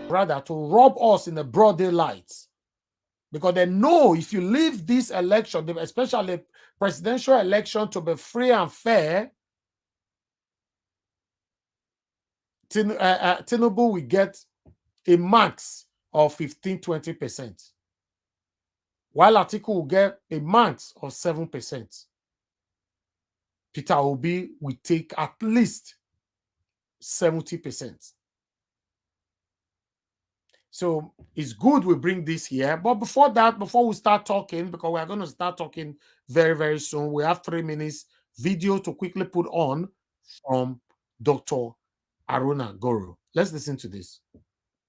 rather to rob us in the broad daylight. Because they know if you leave this election, especially presidential election, to be free and fair, Tinubu will get a max of 15-20%, while Atiku will get a max of 7%. Peter Obi will take at least 70%. So it's good we bring this here. But before that, before we start talking, because we are going to start talking very, very soon, we have 3 minutes video to quickly put on from Dr. Aruna Goro. Let's listen to this.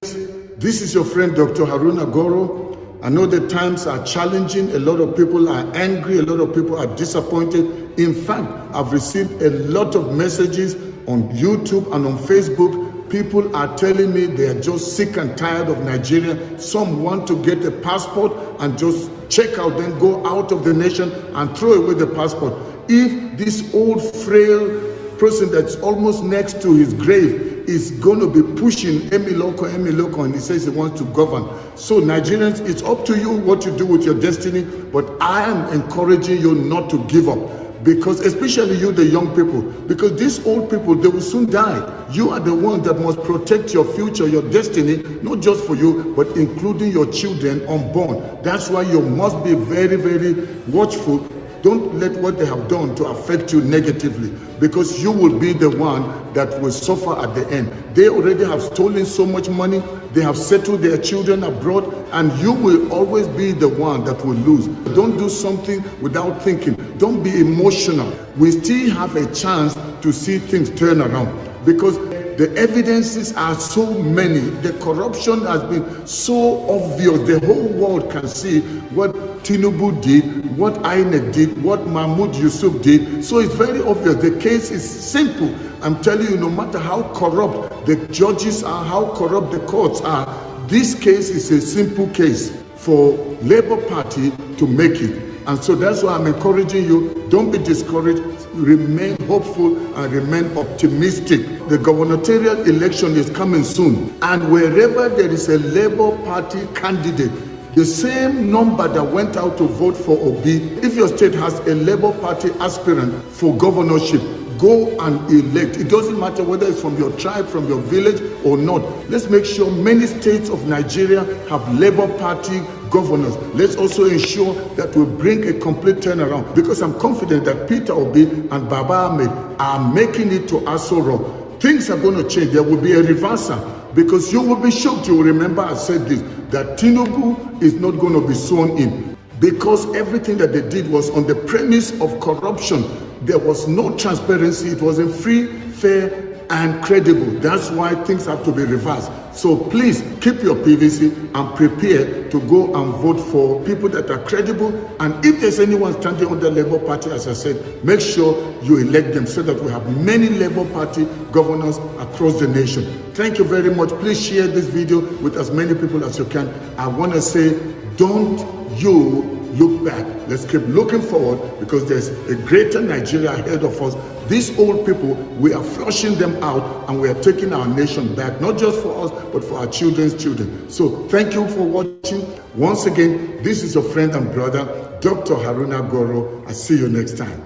This is your friend, Dr. Aruna Goro. I know the times are challenging. A lot of people are angry. A lot of people are disappointed. In fact, I've received a lot of messages on YouTube and on Facebook. People are telling me they are just sick and tired of Nigeria. Some want to get a passport and just check out, then go out of the nation and throw away the passport. If this old, frail person that's almost next to his grave is going to be pushing Emiloko, and he says he wants to govern. So Nigerians, it's up to you what you do with your destiny, but I am encouraging you not to give up. Because especially you, the young people, because these old people, they will soon die. You are the one that must protect your future, your destiny, not just for you, but including your children unborn. That's why you must be very, very watchful. Don't let what they have done to affect you negatively, because you will be the one that will suffer at the end. They already have stolen so much money. They have settled their children abroad, and you will always be the one that will lose. Don't do something without thinking. Don't be emotional. We still have a chance to see things turn around, because the evidences are so many. The corruption has been so obvious. The whole world can see what Tinubu did, what INEC did, what Mahmoud Yusuf did. So it's very obvious. The case is simple. I'm telling you, no matter how corrupt the judges are, how corrupt the courts are, this case is a simple case for Labour Party to make it. And so that's why I'm encouraging you, don't be discouraged, remain hopeful and remain optimistic. The gubernatorial election is coming soon. And wherever there is a Labour Party candidate, the same number that went out to vote for Obi, if your state has a Labour Party aspirant for governorship, go and elect. It doesn't matter whether it's from your tribe, from your village or not. Let's make sure many states of Nigeria have Labour Party governors. Let's also ensure that we bring a complete turnaround, because I'm confident that Peter Obi and Baba Ahmed are making it to Aso Rock. Things are going to change. There will be a reversal, because you will be shocked. You will remember I said this, that Tinubu is not going to be sworn in, because everything that they did was on the premise of corruption. There was no transparency. It wasn't free, fair, and credible. That's why things have to be reversed. So please keep your PVC and prepare to go and vote for people that are credible. And if there's anyone standing on the Labour Party, as I said, make sure you elect them, so that we have many Labour Party governors across the nation. Thank you very much. Please share this video with as many people as you can. I want to say, don't you look back. Let's keep looking forward, because there's a greater Nigeria ahead of us. These old people, we are flushing them out, and we are taking our nation back, not just for us, but for our children's children. So thank you for watching. Once again, this is your friend and brother, Dr. Aruna Goro. I'll see you next time.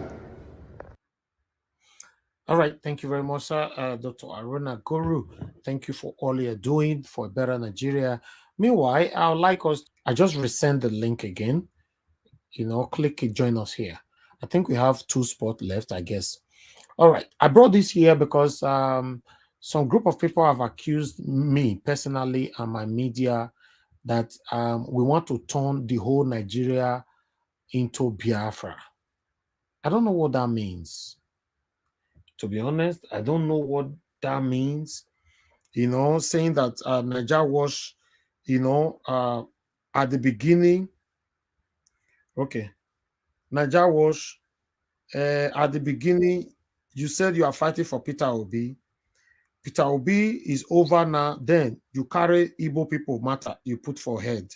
All right. Thank you very much, sir. Dr. Aruna Goro. Thank you for all you're doing for a better Nigeria. Meanwhile, I would like us, I just resend the link again. Click it, join us here. I think we have 2 spots left, I guess. All right. I brought this here because some group of people have accused me personally and my media that we want to turn the whole Nigeria into Biafra. I don't know what that means. To be honest, I don't know what that means. Saying that Nigeria was, at the beginning, okay, Nigeria was at the beginning, you said you are fighting for Peter Obi. Peter Obi is over now. Then you carry Igbo people matter, you put for head.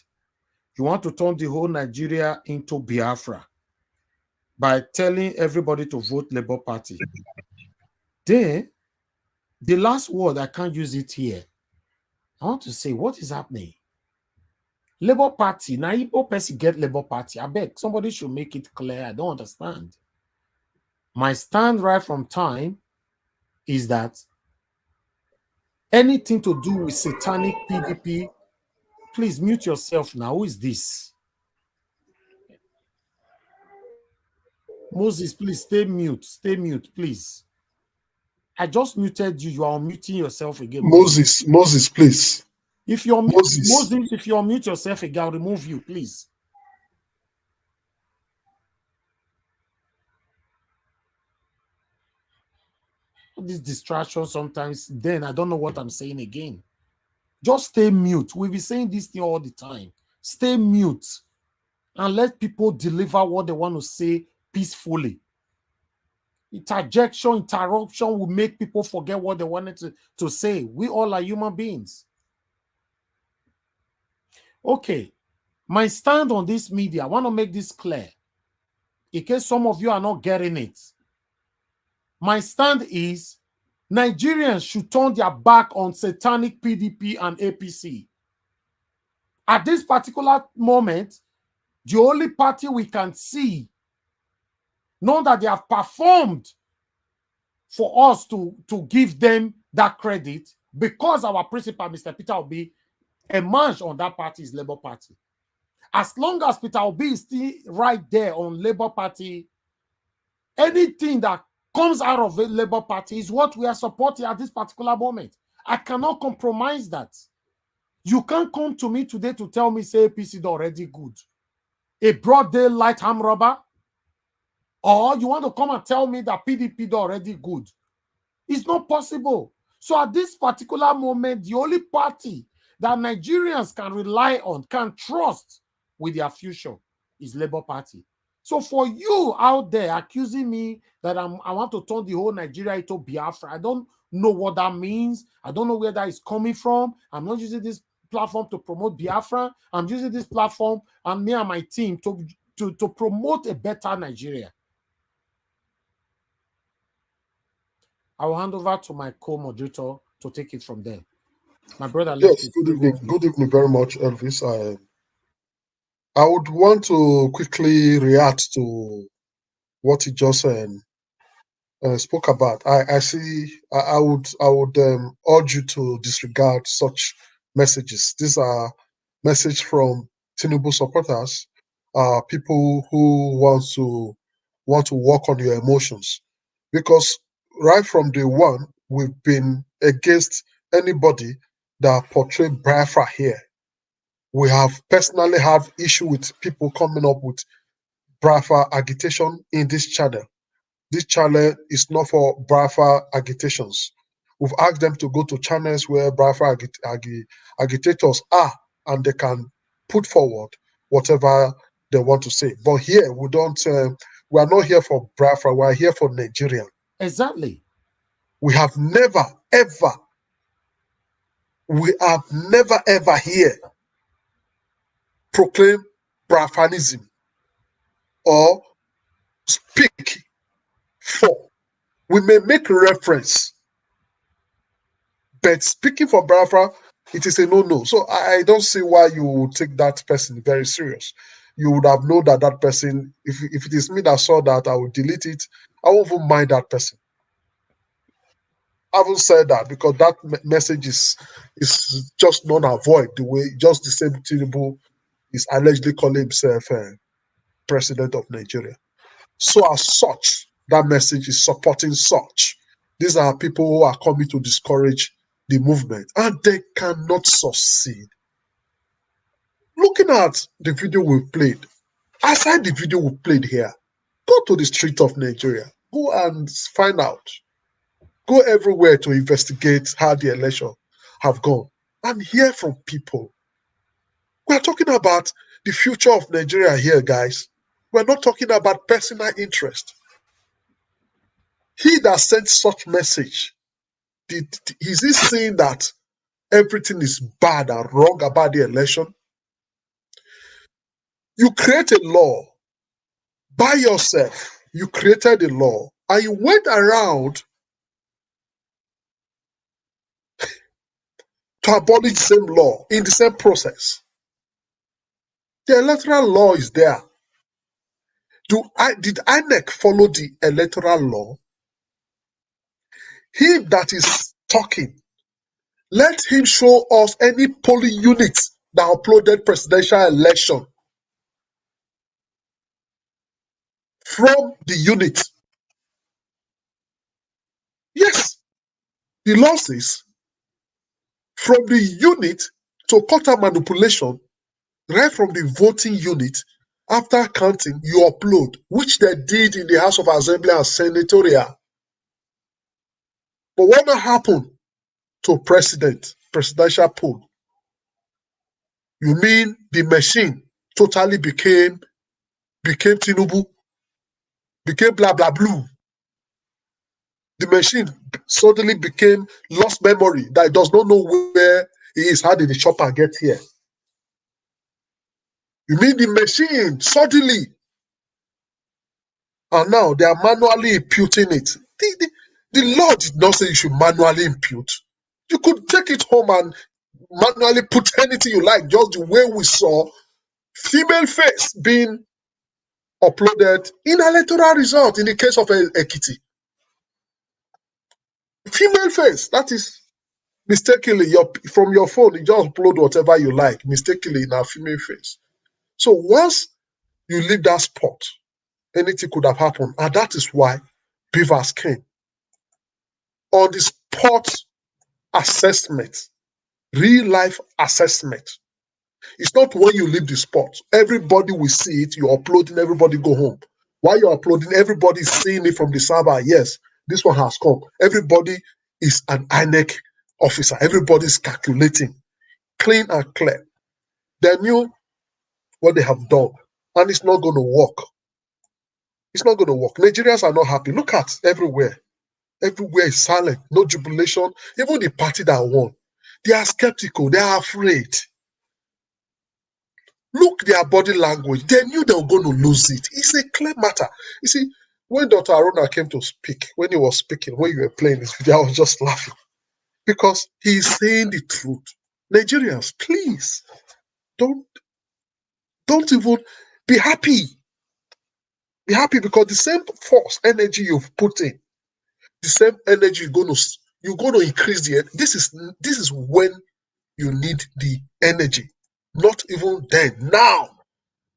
You want to turn the whole Nigeria into Biafra by telling everybody to vote Labour Party. Then, the last word, I can't use it here. I want to say, what is happening? Labour Party, now Igbo person get Labour Party. I beg, somebody should make it clear. I don't understand. My stand right from time is that anything to do with satanic PDP, please mute yourself now. Who is this? Moses, please stay mute, please. I just muted you. You are muting yourself again, Moses. Moses, please. If you're Moses. Moses, if you unmute yourself again, I'll remove you, please. This distraction sometimes, then I don't know what I'm saying again. Just stay mute. We'll be saying this thing all the time. Stay mute and let people deliver what they want to say peacefully. Interjection, interruption will make people forget what they wanted to say. We all are human beings. Okay, my stand on this media, I want to make this clear in case some of you are not getting it. My stand is Nigerians should turn their back on satanic PDP and APC. At this particular moment, the only party we can see, know that they have performed for us to give them that credit, because our principal, Mr. Peter Obi, emerged on that party is Labour Party. As long as Peter Obi is still right there on Labour Party, anything that comes out of the Labour Party is what we are supporting at this particular moment. I cannot compromise that. You can't come to me today to tell me, say, APC is already good. A broad daylight arm robber? Or you want to come and tell me that PDP is already good? It's not possible. So at this particular moment, the only party that Nigerians can rely on, can trust with their future is Labour Party. So for you out there accusing me that I want to turn the whole Nigeria into Biafra, I don't know what that means. I don't know where that is coming from. I'm not using this platform to promote Biafra. I'm using this platform and me and my team to promote a better Nigeria. I will hand over to my co-moderator to take it from there. My brother left. Yes, good evening. Good evening very much, Elvis. I would want to quickly react to what he just spoke about. I would urge you to disregard such messages. These are messages from Tinubu supporters, people who want to work on your emotions, because right from day one we've been against anybody that portray Biafra here. We have personally have issue with people coming up with Biafra agitation in this channel. This channel is not for Biafra agitations. We've asked them to go to channels where Biafra agitators are, and they can put forward whatever they want to say. But here, we don't. We are not here for Biafra. We are here for Nigeria. Exactly. We have never ever here proclaim Biafranism or speak for. We may make reference, but speaking for Biafra, it is a no-no. So I don't see why you would take that person very serious. You would have known that that person, if it is me that saw that, I would delete it. I won't even mind that person. I haven't said that because that message is just non-avoid the way, just the same Tinubu is allegedly calling himself president of Nigeria. So as such, that message is supporting such. These are people who are coming to discourage the movement, and they cannot succeed. Looking at the video we played, aside the video we played here, go to the street of Nigeria, go and find out. Go everywhere to investigate how the election have gone and hear from people. We are talking about the future of Nigeria here, guys. We're not talking about personal interest. He that sent such message, is he saying that everything is bad and wrong about the election? You create a law by yourself. You created a law and you went around to abolish the same law in the same process. The electoral law is there. Did INEC follow the electoral law? He that is talking, let him show us any polling unit that uploaded presidential election from the unit. Yes, the law says from the unit to quota manipulation, right from the voting unit, after counting, you upload, which they did in the House of Assembly and Senatorial. But what happened to presidential poll? You mean the machine totally became Tinubu, became blah blah blue. The machine suddenly became lost memory that it does not know where he is. How did the chopper get here? You mean the machine suddenly, and now they are manually imputing it. The law did not say you should manually impute. You could take it home and manually put anything you like, just the way we saw female face being uploaded in electoral result in the case of Ekiti. Female face, that is mistakenly from your phone, you just upload whatever you like, mistakenly in a female face. So once you leave that spot, anything could have happened. And that is why Beavers came. On the spot assessment, real life assessment. It's not when you leave the spot. Everybody will see it, you're uploading, everybody go home. While you're uploading, everybody's seeing it from the server. Yes, this one has come. Everybody is an INEC officer. Everybody's calculating. Clean and clear. They knew what they have done. And it's not going to work. It's not going to work. Nigerians are not happy. Look at everywhere. Everywhere is silent. No jubilation. Even the party that won. They are skeptical. They are afraid. Look their body language. They knew they were going to lose it. It's a clear matter. You see, when Dr. Aruna came to speak, when he was speaking, when you were playing this video, I was just laughing. Because he's saying the truth. Nigerians, please, don't even be happy. Be happy because the same force, energy you've put in, the same energy you're going to increase the. This is when you need the energy. Not even then. Now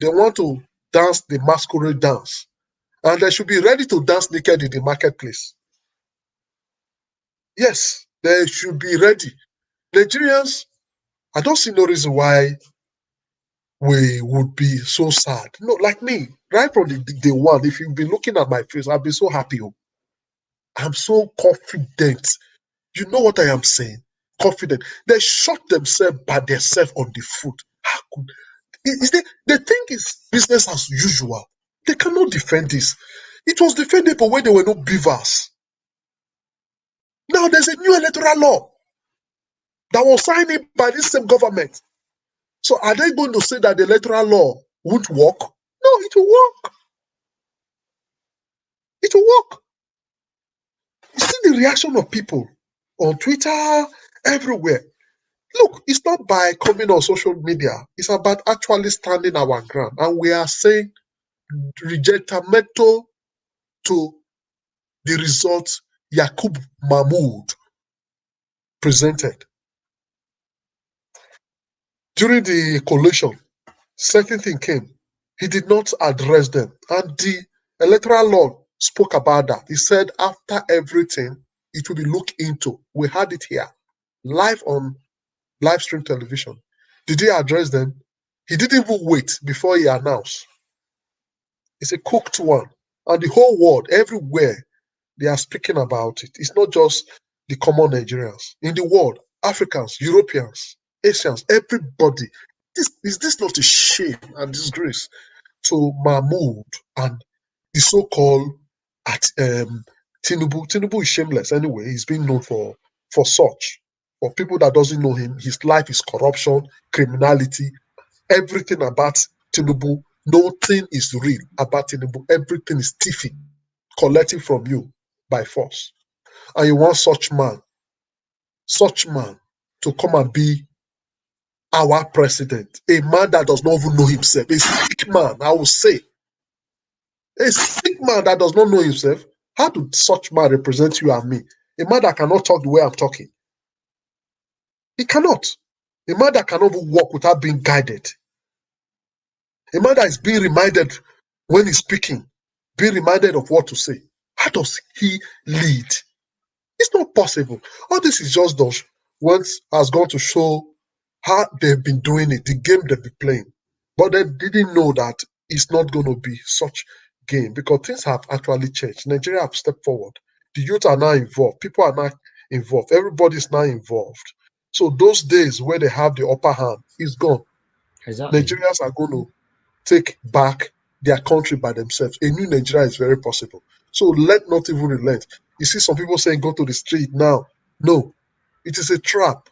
they want to dance the masquerade dance, and they should be ready to dance naked in the marketplace. Yes, they should be ready. Nigerians, I don't see no reason why we would be so sad. No, like me, right from the day one, if you've been looking at my face, I've been so happy. I'm so confident. You know what I am saying? Confident. They shot themselves by themselves on the foot. How could they think it's business as usual? They cannot defend this. It was defendable when there were no beavers. Now there's a new electoral law that was signed in by this same government. So are they going to say that the electoral law won't work? No, it will work. It will work. You see the reaction of people on Twitter, everywhere. Look, it's not by coming on social media. It's about actually standing our ground. And we are saying rejectamento to the result Yakub Mahmoud presented. During the collation, second thing came. He did not address them. And the electoral law spoke about that. He said after everything, it will be looked into. We had it here, live on live stream television. Did he address them? He didn't even wait before he announced. It's a cooked one. And the whole world, everywhere, they are speaking about it. It's not just the common Nigerians. In the world, Africans, Europeans, Asians, everybody. Is this not a shame and disgrace to Mahmoud and the so-called Tinubu? Tinubu is shameless anyway. He's been known for such. For people that doesn't know him, his life is corruption, criminality, everything about Tinubu. Nothing is real about Tinubu. Everything is thieving, collecting from you by force. And you want such man to come and be our president. A man that does not even know himself. A sick man, I will say. A sick man that does not know himself. How do such man represent you and me? A man that cannot talk the way I'm talking. He cannot. A man that cannot even walk without being guided. A man that is being reminded when he's speaking, being reminded of what to say. How does he lead? It's not possible. All this is just those words has gone to show how they've been doing it, the game they've been playing. But they didn't know that it's not going to be such game because things have actually changed. Nigeria have stepped forward. The youth are now involved. People are now involved. Everybody's now involved. So those days where they have the upper hand is gone. Exactly. Nigerians are going to take back their country by themselves. A new Nigeria is very possible. So let not even relent. You see some people saying go to the street now. No, it is a trap.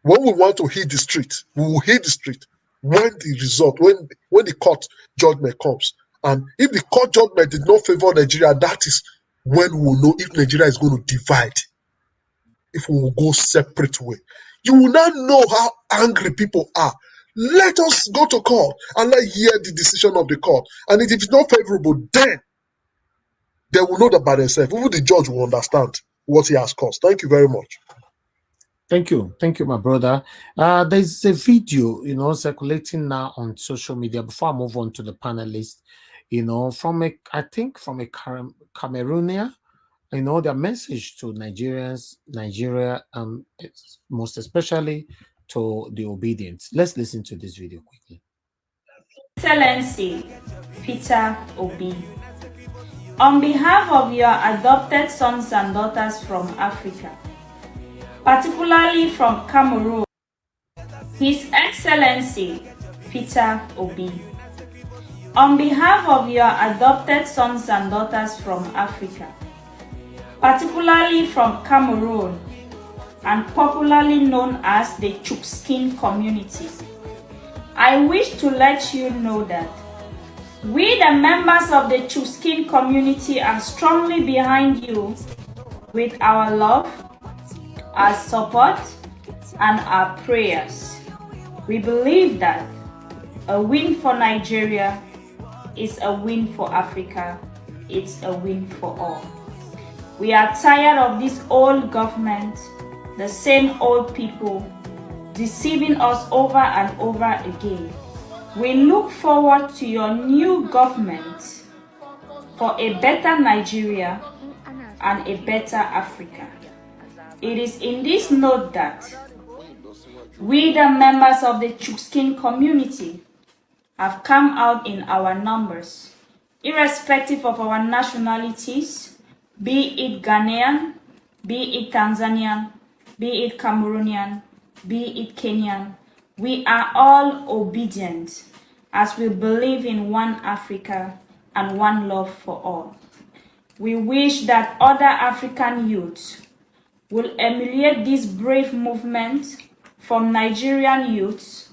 When we want to hit the street, we will hit the street when the result, when the court judgment comes. And if the court judgment did not favor Nigeria, that is when we will know if Nigeria is going to divide, if we will go separate way. You will not know how angry people are. Let us go to court and let hear the decision of the court. And if it's not favorable, then they will know that by themselves. Even the judge will understand what he has caused. Thank you very much. Thank you, my brother. There's a video, circulating now on social media. Before I move on to the panelist, from I think from a Cameroonian, their message to Nigeria, most especially to the obedience. Let's listen to this video quickly. Excellency Peter Obi, on behalf of your adopted sons and daughters from Africa, particularly from Cameroon, His Excellency Peter Obi, on behalf of your adopted sons and daughters from Africa, particularly from Cameroon, and popularly known as the Chookskin community, I wish to let you know that we, the members of the Chookskin community, are strongly behind you with our love, our support, and our prayers. We believe that a win for Nigeria is a win for Africa. It's a win for all. We are tired of this old government, the same old people, deceiving us over and over again. We look forward to your new government for a better Nigeria and a better Africa. It is in this note that we, the members of the Chookskin community, have come out in our numbers, irrespective of our nationalities, be it Ghanaian, be it Tanzanian, be it Cameroonian, be it Kenyan. We are all obedient as we believe in one Africa and one love for all. We wish that other African youths will emulate this brave movement from Nigerian youths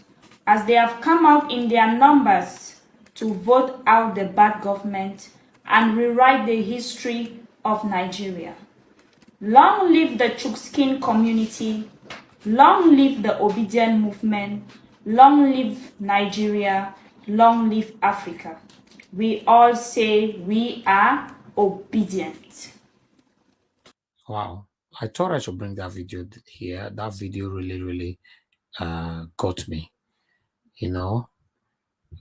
as they have come out in their numbers to vote out the bad government and rewrite the history of Nigeria. Long live the Chookskin community, long live the obedient movement, long live Nigeria, long live Africa. We all say we are obedient. Wow. I thought I should bring that video here. That video really got me.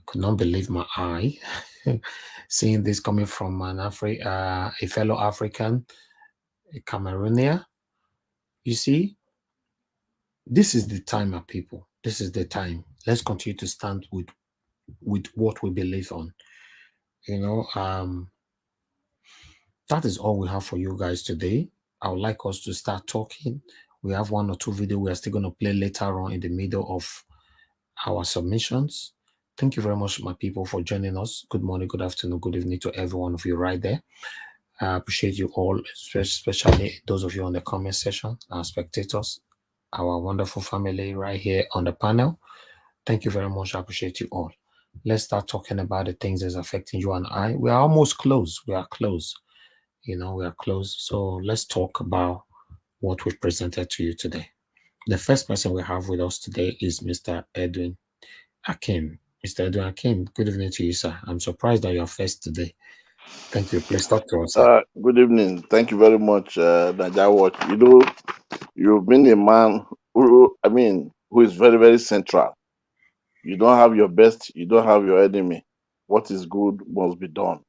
Could not believe my eye seeing this coming from a fellow African, a Cameroonian. You see, this is the time, my people. This is the time. Let's continue to stand with what we believe on. That is all we have for you guys today. I would like us to start talking. We have one or two videos we are still going to play later on in the middle of our submissions. Thank you very much, my people, for joining us. Good morning, good afternoon, good evening to every one of you right there. I appreciate you all, especially those of you on the comment section, our spectators, our wonderful family right here on the panel. Thank you very much. I appreciate you all. Let's start talking about the things that's affecting you and I. We are almost close. We are close. We are close. So let's talk about what we've presented to you today. The first person we have with us today is Mr. Edwin Akin. Mr. Edwin Akin, good evening to you, sir. I'm surprised that you're first today. Thank you. Please talk to us, sir. Good evening. Thank you very much, Naja Watch. You know, you've been a man who is very, very central. You don't have your best, you don't have your enemy. What is good must be done.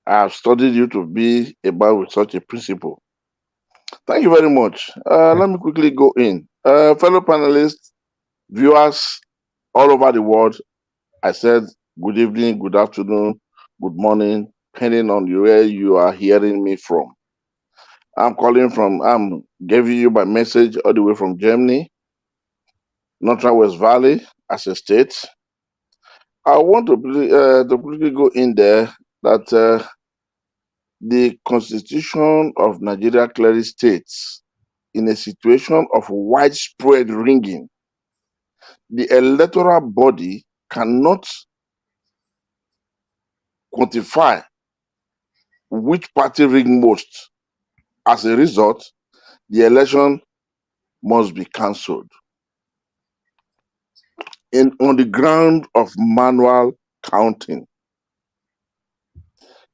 I have studied you to be a man with such a principle. Thank you very much. Let me quickly go in. Fellow panelists, viewers all over the world, I said good evening, good afternoon, good morning, depending on where you are hearing me from. I'm giving you my message all the way from Germany, Northern West Valley, as a state. I want to quickly go in there that the Constitution of Nigeria clearly states, in a situation of widespread ringing, the electoral body cannot quantify which party ring most. As a result, the election must be cancelled. On the ground of manual counting.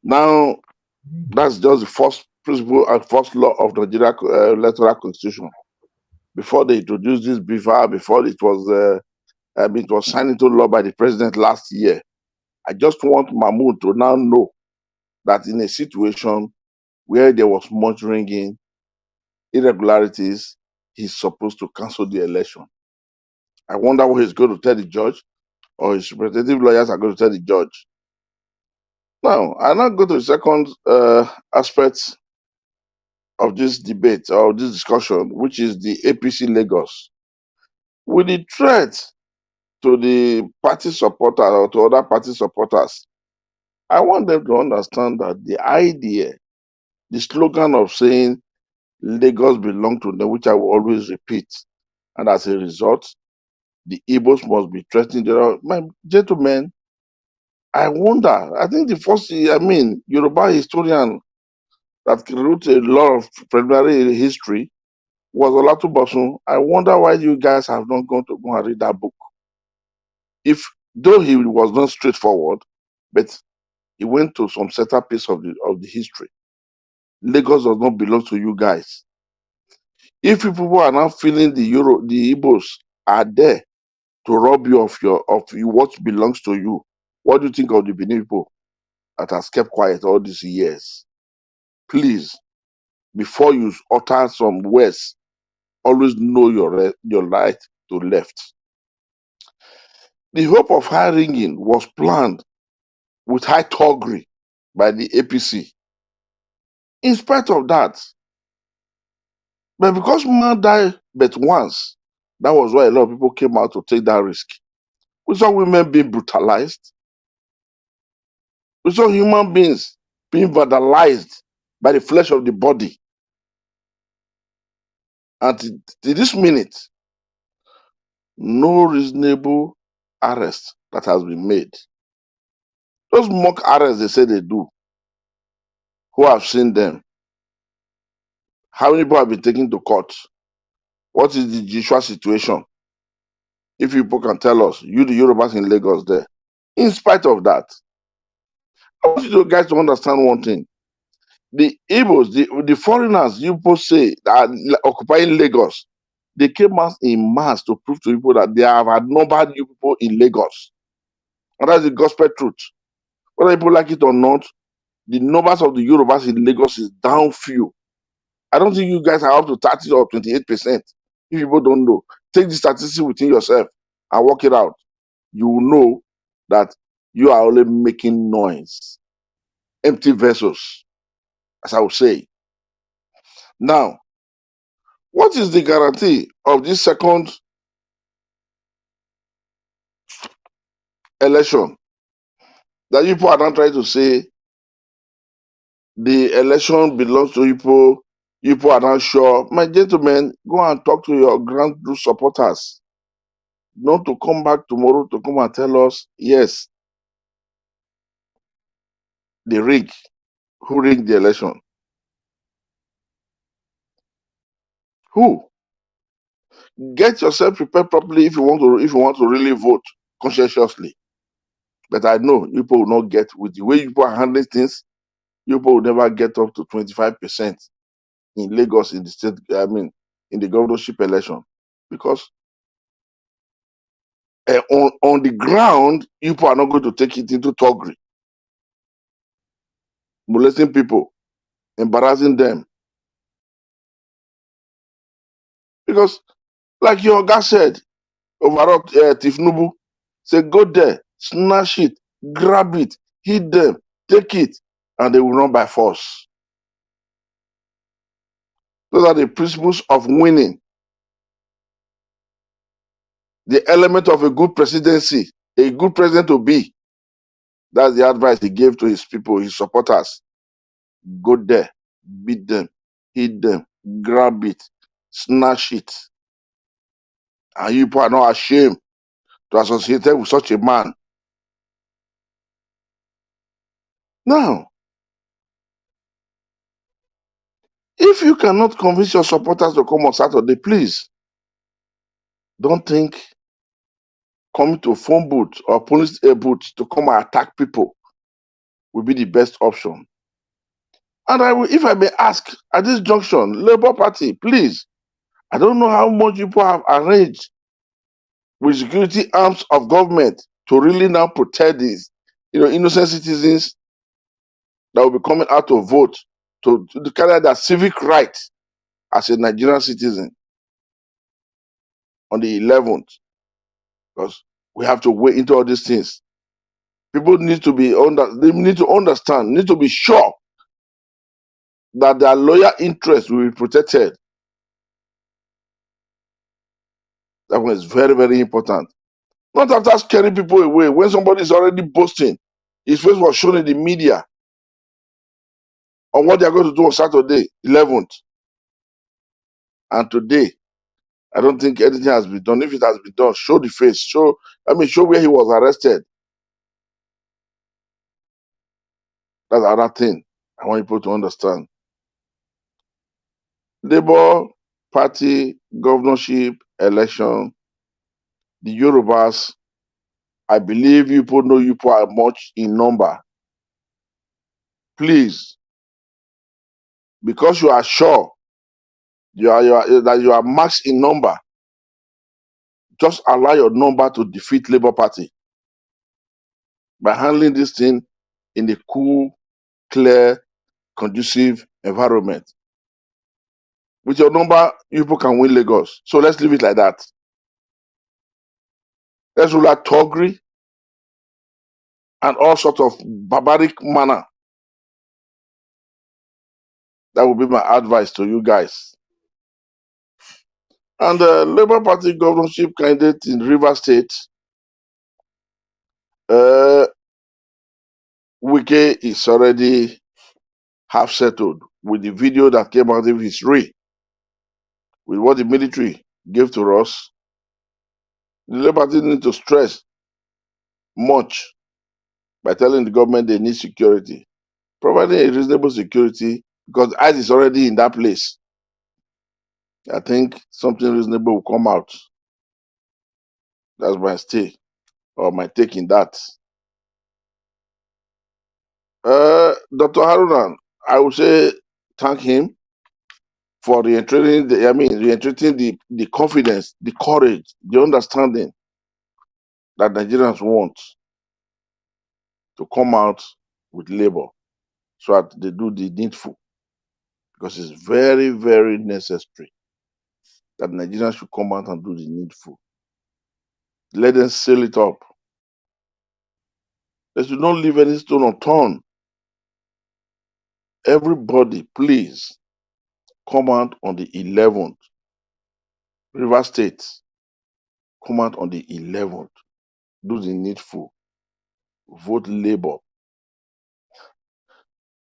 Now, that's just the first principle and first law of the Nigeria electoral constitution. Before they introduced this before it was signed into law by the president last year. I just want Mahmoud to now know that in a situation where there was much ringing, irregularities, he's supposed to cancel the election. I wonder what he's going to tell the judge, or his representative lawyers are going to tell the judge. Now, I now go to the second aspect of this debate or this discussion, which is the APC Lagos. With the threat to the party supporter or to other party supporters, I want them to understand that the idea, the slogan of saying Lagos belong to them, which I will always repeat, and as a result, the Igbos must be threatened. My gentlemen, I wonder, I think the first, Yoruba historian that wrote a lot of preliminary history was Olatubosun. I wonder why you guys have not gone to go and read that book. If though he was not straightforward, but he went to some certain piece of the history. Lagos does not belong to you guys. If you people are now feeling the Igbos are there to rob you of what belongs to you, what do you think of the Benin people that has kept quiet all these years? Please, before you utter some words, always know your right to left. The hope of high ringing was planned with high toggery by the APC. In spite of that, but because man died but once, that was why a lot of people came out to take that risk. We saw women being brutalized. We saw human beings being vandalized by the flesh of the body. And to this minute, no reasonable arrest that has been made. Those mock arrests they say they do, who have seen them? How many people have been taken to court? What is the judicial situation? If people can tell us, you the Yorubas in Lagos there. In spite of that, I want you guys to understand one thing. The Igbos, the foreigners you people say that are occupying Lagos, they came out in mass to prove to people that they have outnumbered you people in Lagos. And that's the gospel truth. Whether people like it or not, the numbers of the Yorubas in Lagos is down few. I don't think you guys are up to 30 or 28%. If people don't know, take the statistics within yourself and work it out. You will know that you are only making noise. Empty vessels, as I would say. Now, what is the guarantee of this second election? That people are not trying to say the election belongs to people, people are not sure. My gentlemen, go and talk to your grassroots supporters. Not to come back tomorrow to come and tell us, yes, the rig, who rigged the election? Who? get yourself prepared properly if you want to really vote conscientiously. But I know you people will not get, with the way you people are handling things, you people will never get up to 25% in Lagos in the state, in the governorship election. Because on the ground, you people are not going to take it into thuggery, molesting people, embarrassing them. Because, like your guy said, overall, Tifnubu, say go there, snatch it, grab it, hit them, take it, and they will run by force. Those are the principles of winning. The element of a good presidency, a good president to be. That's the advice he gave to his people, his supporters. Go there, beat them, hit them, grab it, snatch it. And you people are not ashamed to associate with such a man. Now, if you cannot convince your supporters to come on Saturday, please don't think coming to phone booth or police booth to come and attack people will be the best option. And if I may ask, at this junction, Labour Party, please, I don't know how much people have arranged with security arms of government to really now protect these, innocent citizens that will be coming out to vote to carry their civic right as a Nigerian citizen on the 11th. Because we have to wait into all these things. People need to they need to understand, need to be sure that their loyal interests will be protected. That one is very, very important. Not after scaring people away. When somebody is already boasting, his face was shown in the media on what they are going to do on Saturday, 11th. And today, I don't think anything has been done. If it has been done, show the face. Show where he was arrested. That's another thing I want people to understand. Labour Party governorship election, the Yorubas, I believe you people know you people are much in number. Please, because you are sure that you are max in number, just allow your number to defeat Labour Party by handling this thing in a cool, clear, conducive environment. With your number, you people can win Lagos. So let's leave it like that. Let's rule out thuggery and all sorts of barbaric manner. That would be my advice to you guys. And the Labour Party governorship candidate in Rivers State, Wike is already half settled with the video that came out of his with what the military gave to us. The Labour Party need to stress much by telling the government they need security, providing a reasonable security, because ICE is already in that place. I think something reasonable will come out. That's my stay or my take in that. Dr. Haruna, I would say thank him for reiterating the confidence, the courage, the understanding that Nigerians want to come out with labor so that they do the needful. Because it's very, very necessary that Nigerians should come out and do the needful. Let them seal it up. They should not leave any stone unturned. Everybody, please, come out on the 11th. River State, come out on the 11th. Do the needful. Vote Labour.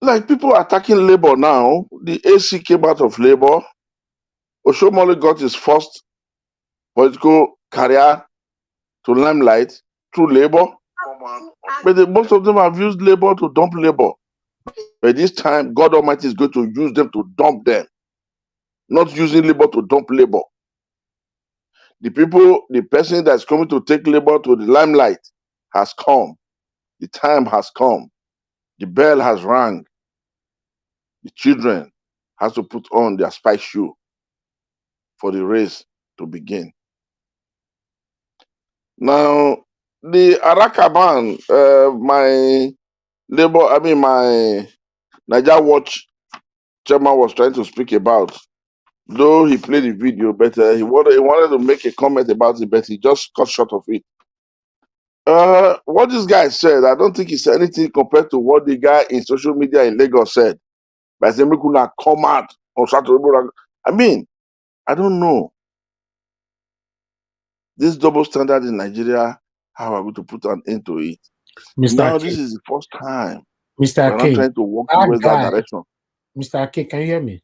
Like people are attacking Labour now. The AC came out of Labour. Oshomole got his first political career to limelight through Labour. But most of them have used Labour to dump Labour. But this time, God Almighty is going to use them to dump them. Not using Labour to dump Labour. the person that's coming to take Labour to the limelight has come. The time has come. The bell has rang. The children has to put on their spike shoe for the race to begin. Now, the Araka man, my Niger Watch chairman was trying to speak about, though he played the video, but he wanted to make a comment about it, but he just cut short of it. What this guy said, I don't think he said anything compared to what the guy in social media in Lagos said. By saying, "We could not come out on Saturday." I mean, I don't know. This double standard in Nigeria, how are we to put an end to it? Mr. Now, Ake, this is the first time Mr. we're not Ake, trying to walk that towards that guy, direction. Mr. Ake, can you hear me?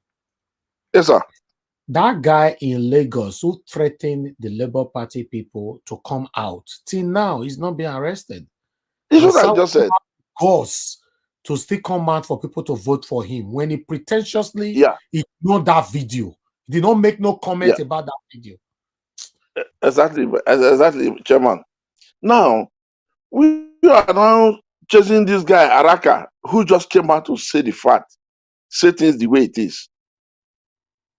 Yes, sir. That guy in Lagos who threatened the Labour Party people to come out, till now, he's not being arrested. This is And what I just said. Goes to still come out for people to vote for him when he pretentiously Yeah, ignored that video. He did not make no comment yeah, about that video. exactly, Chairman. Now, we are now chasing this guy, Araka, who just came out to say the fact, say things the way it is.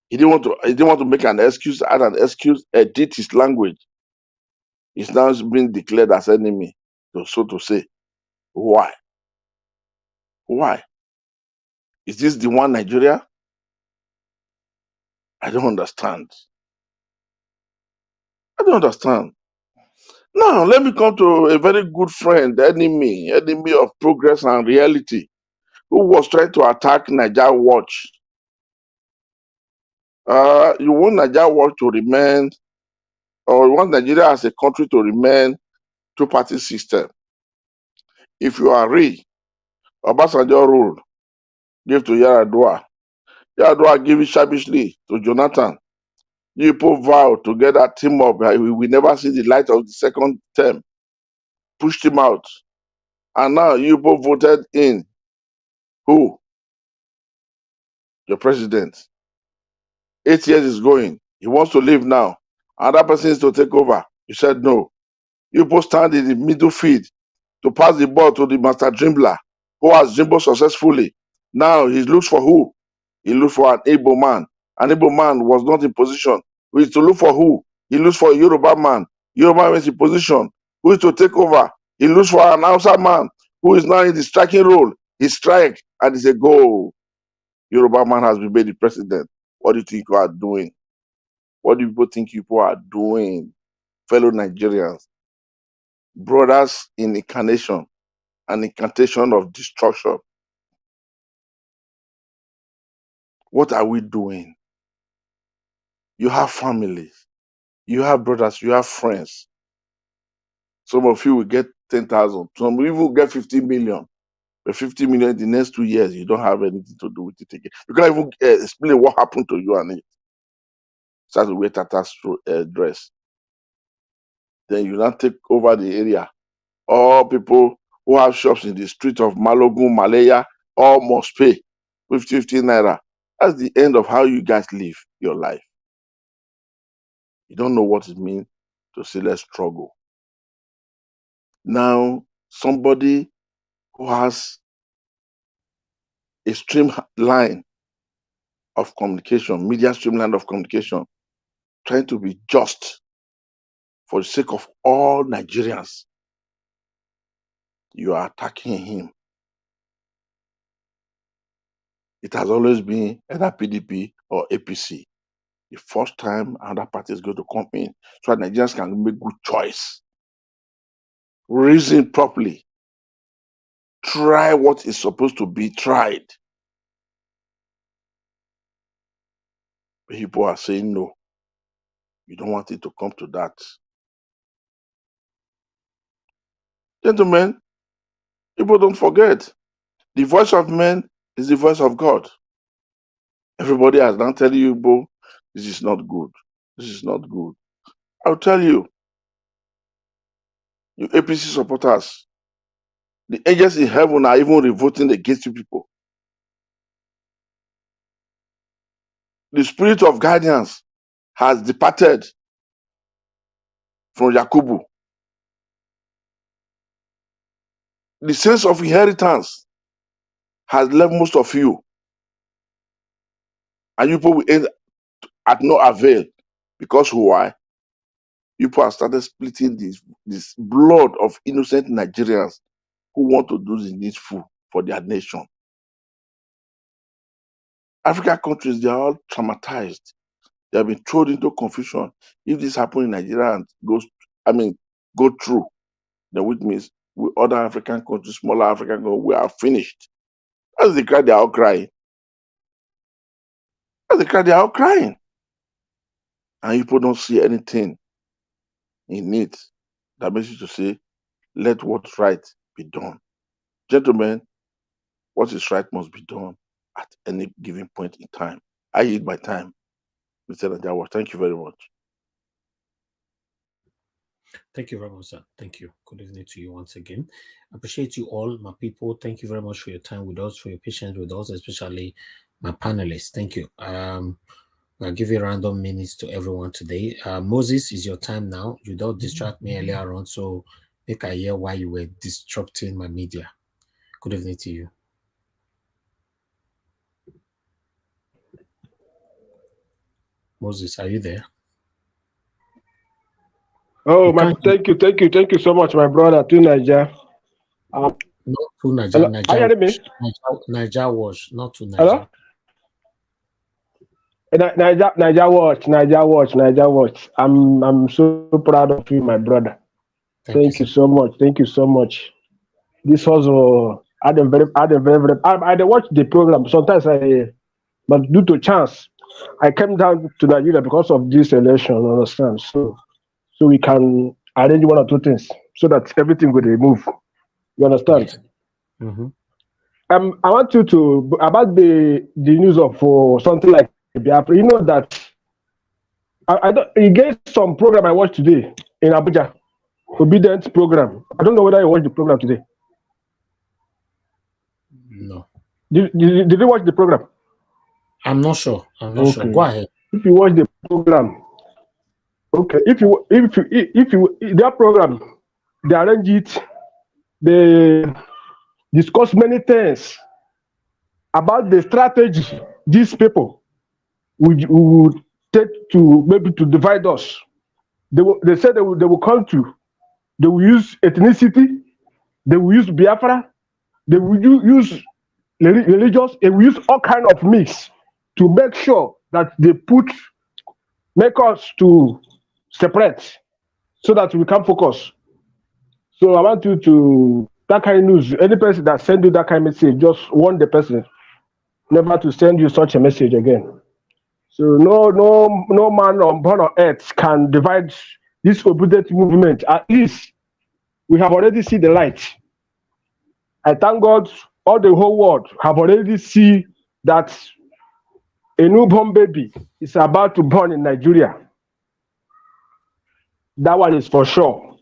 He didn't want to make an excuse, add an excuse, edit his language. He's now being declared as enemy, so to say. Why? Why? Is this the one Nigeria? I don't understand. I don't understand. Now, let me come to a very good friend, enemy of progress and reality, who was trying to attack Niger Watch. You want Niger Watch to remain, or you want Nigeria as a country to remain two-party system. If you are real, Obasanjo rule, give to Yaradua. Yaradua give it shavishly to Jonathan. You people vow together, team up. We will never see the light of the second term. Pushed him out. And now you people voted in who? Your president. 8 years is going. He wants to leave now. Another person is to take over. You said no. You both stand in the middle field to pass the ball to the master dribbler who has dribbled successfully. Now he looks for who? He looks for an able man. An able man was not in position. Who is to look for who? He looks for a Yoruba man. Yoruba man is in position. Who is to take over? He looks for an Hausa man who is now in the striking role. He strike and it's a goal. Yoruba man has been made the president. What do you think you are doing? What do people think people are doing? Fellow Nigerians, brothers in incarnation, an incantation of destruction. What are we doing? You have families, you have brothers, you have friends. Some of you will get 10,000, some even will get 50 million. But 50 million in the next 2 years, you don't have anything to do with it again. You can't even explain what happened to you and it. Start to wear Tata's dress. Then you now take over the area. All people who have shops in the street of Malogun, Malaya, all must pay 50 naira. That's the end of how you guys live your life. You don't know what it means to say let's struggle. Now, somebody who has a streamline of communication, media streamline of communication, trying to be just for the sake of all Nigerians, you are attacking him. It has always been either PDP or APC. The first time another party is going to come in so that Nigerians can make good choice. Reason properly. Try what is supposed to be tried. But people are saying no. You don't want it to come to that. Gentlemen, people don't forget. The voice of men is the voice of God. Everybody has now telling you, Bo, this is not good. This is not good. I'll tell you, you APC supporters, the angels in heaven are even revolting against you people. The spirit of guidance has departed. from Yakubu. The sense of inheritance has left most of you. And you people will end at no avail. Because why? People have started splitting this blood of innocent Nigerians who want to do the needful for their nation. African countries, they are all traumatized. They have been thrown into confusion. If this happens in Nigeria and go through, then which means with other African countries, smaller African countries, we are finished. That's the cry they are all crying. That's the cry they are all crying. And people don't see anything in it that makes you to say, let what's right be done. Gentlemen, what is right must be done at any given point in time. I yield my time. Mr. Najawa, thank you very much. Thank you very much, sir. Thank you. Good evening to you once again. I appreciate you all, my people. Thank you very much for your time with us, for your patience with us, especially my panelists. Thank you. I'll give you random minutes to everyone today. Moses, is your time now. You don't distract me earlier on, so make I hear why you were disrupting my media. Good evening to you. Moses, are you there? Oh, thank you so much, my brother, to Niger. Not to Niger, Niger Watch, not to Niger. Niger Watch. I'm so proud of you, my brother. Thank you so much. Thank you so much. This was I watched the program. Sometimes but due to chance, I came down to Nigeria because of this election. Understand? So we can arrange one or two things so that everything will move. You understand? Yes. Mm-hmm. I want you to about the news of something like Biafra. You know that you get some program I watched today in Abuja, obedience program. I don't know whether you watched the program today. No. Did you watch the program? I'm not sure. Sure. Go ahead. If you watch the program, okay. If you that program, they arrange it. They discuss many things about the strategy these people would take to maybe to divide us. They said they will come to. They will use ethnicity. They will use Biafra. They will use religious. They will use all kind of mix to make sure that they make us to separate so that we can focus. So I want you to, that kind of news, any person that send you that kind of message, just warn the person never to send you such a message again. So no man born on earth can divide this obedient movement. At least we have already seen the light. I thank God all the whole world have already seen that a newborn baby is about to born in Nigeria. That one is for sure.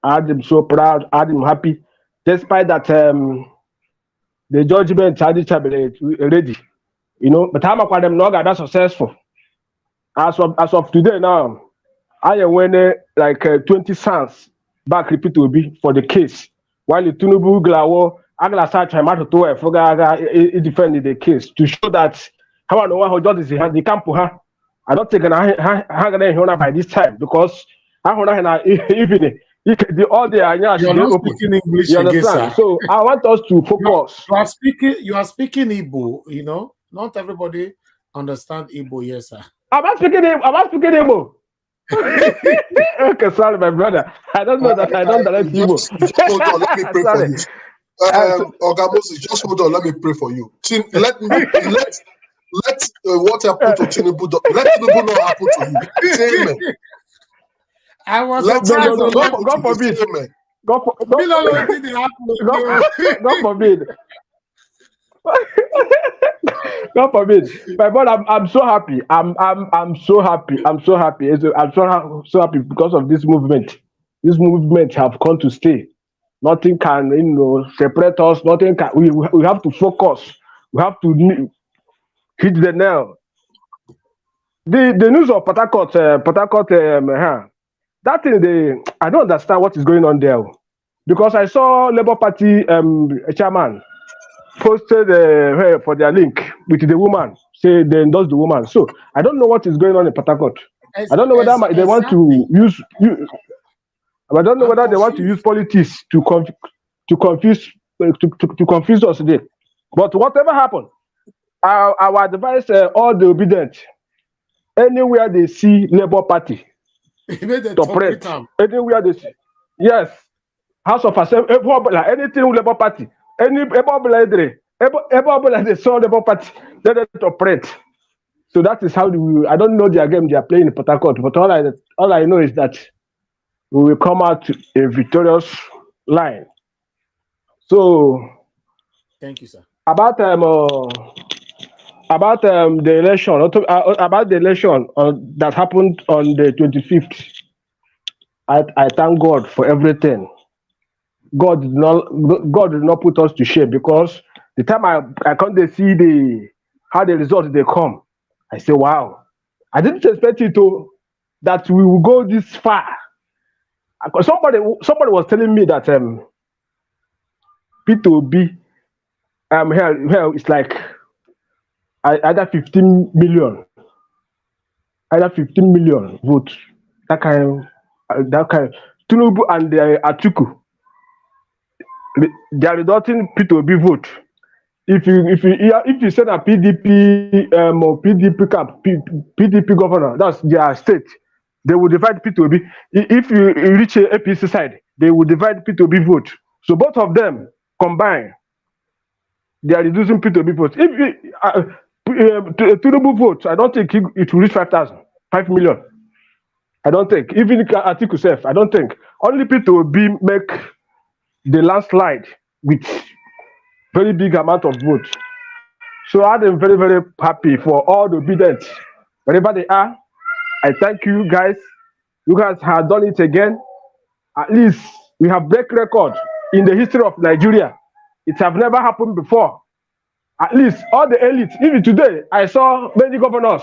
I'm so proud. I'm happy. Despite that, the judgment had already, you know. But I'm them not that successful. As of today now, I am winning like 20 cents back repeat will be for the case. While the Tinubu Glawo, Agla start trying to do it defended the case to show that how I know how justice is the camp her. I don't think I by this time because I even all the you're not speaking English again, sir. So I want us to focus. You are speaking Igbo, you know. Not everybody understand Igbo, yes, sir. I'm not speaking Igbo. Okay, sorry, my brother. I don't know that I don't direct Igbo. Hold on, let me pray for you. Oga Moses, just hold on, let me pray for you. Let what happened to Tinubu, let Tinubu not happen to you. Say amen. I was surprised. God forbid. God forbid. God forbid. My brother, I'm so happy. I'm so happy. I'm so happy. I'm so happy because of this movement. This movement have come to stay. Nothing can, separate us. Nothing can. We have to focus. We have to hit the nail. The news of Port Harcourt, that thing, I don't understand what is going on there. Because I saw Labour Party chairman posted for their link with the woman, say they endorse the woman. So I don't know what is going on in Port Harcourt. I don't know whether they want to use. I don't know whether they want to use politics to confuse us today. But whatever happened, I would advise all the obedient, anywhere they see Labour Party, to operate, anywhere they see, yes, House of Assembly, anything Labour Party, any they saw Labour Party, let them operate. So that is how I don't know their game they are playing in Port Harcourt, but all I know is that we will come out a victorious line. So thank you, sir. About the election, that happened on the 25th. I thank God for everything. God did not put us to shame, because the time I come to see how the results they come, I say, wow, I didn't expect it that we will go this far. Somebody was telling me that P2B here it's like either 15 million votes. That kind. Tinubu and Atiku, they are resulting P2B vote. If you send a PDP camp, PDP governor, that's their state, they will divide P2B. If you reach a APC side, they will divide P2B vote. So both of them combined, they are reducing P2B votes. If Tinubu votes, I don't think it will reach 5 million. I don't think. Even Atiku self, I don't think. Only P2B make the landslide with very big amount of votes. So I'm very, very happy for all the obedient, wherever they are. I thank you guys. You guys have done it again. At least we have break record in the history of Nigeria. It have never happened before. At least all the elites, even today, I saw many governors.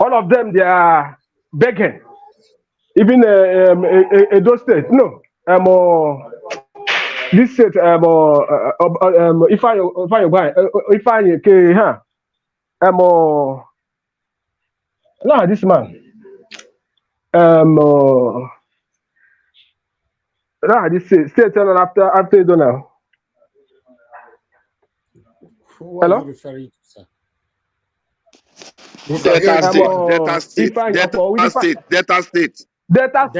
All of them, they are begging. Even Edo State, no, this state, no, this man, this state after Edo now. Who Hello? are you referring to, sir? Delta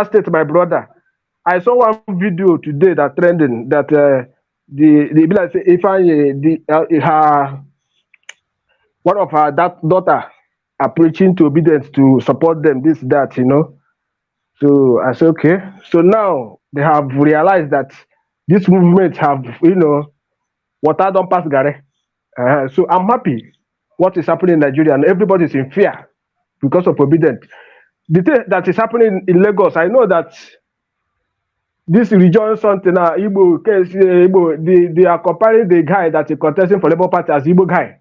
State, my brother. I saw one video today that trending that one of her daughter are preaching to obedience to support them, this, that, So I said, okay. So now they have realized that this movement have, water don't pass Gare. So I'm happy what is happening in Nigeria, and everybody is in fear because of obedience. The thing that is happening in Lagos, I know that this region something Igbo case, they are comparing the guy that is contesting for Labour Party as Igbo guy.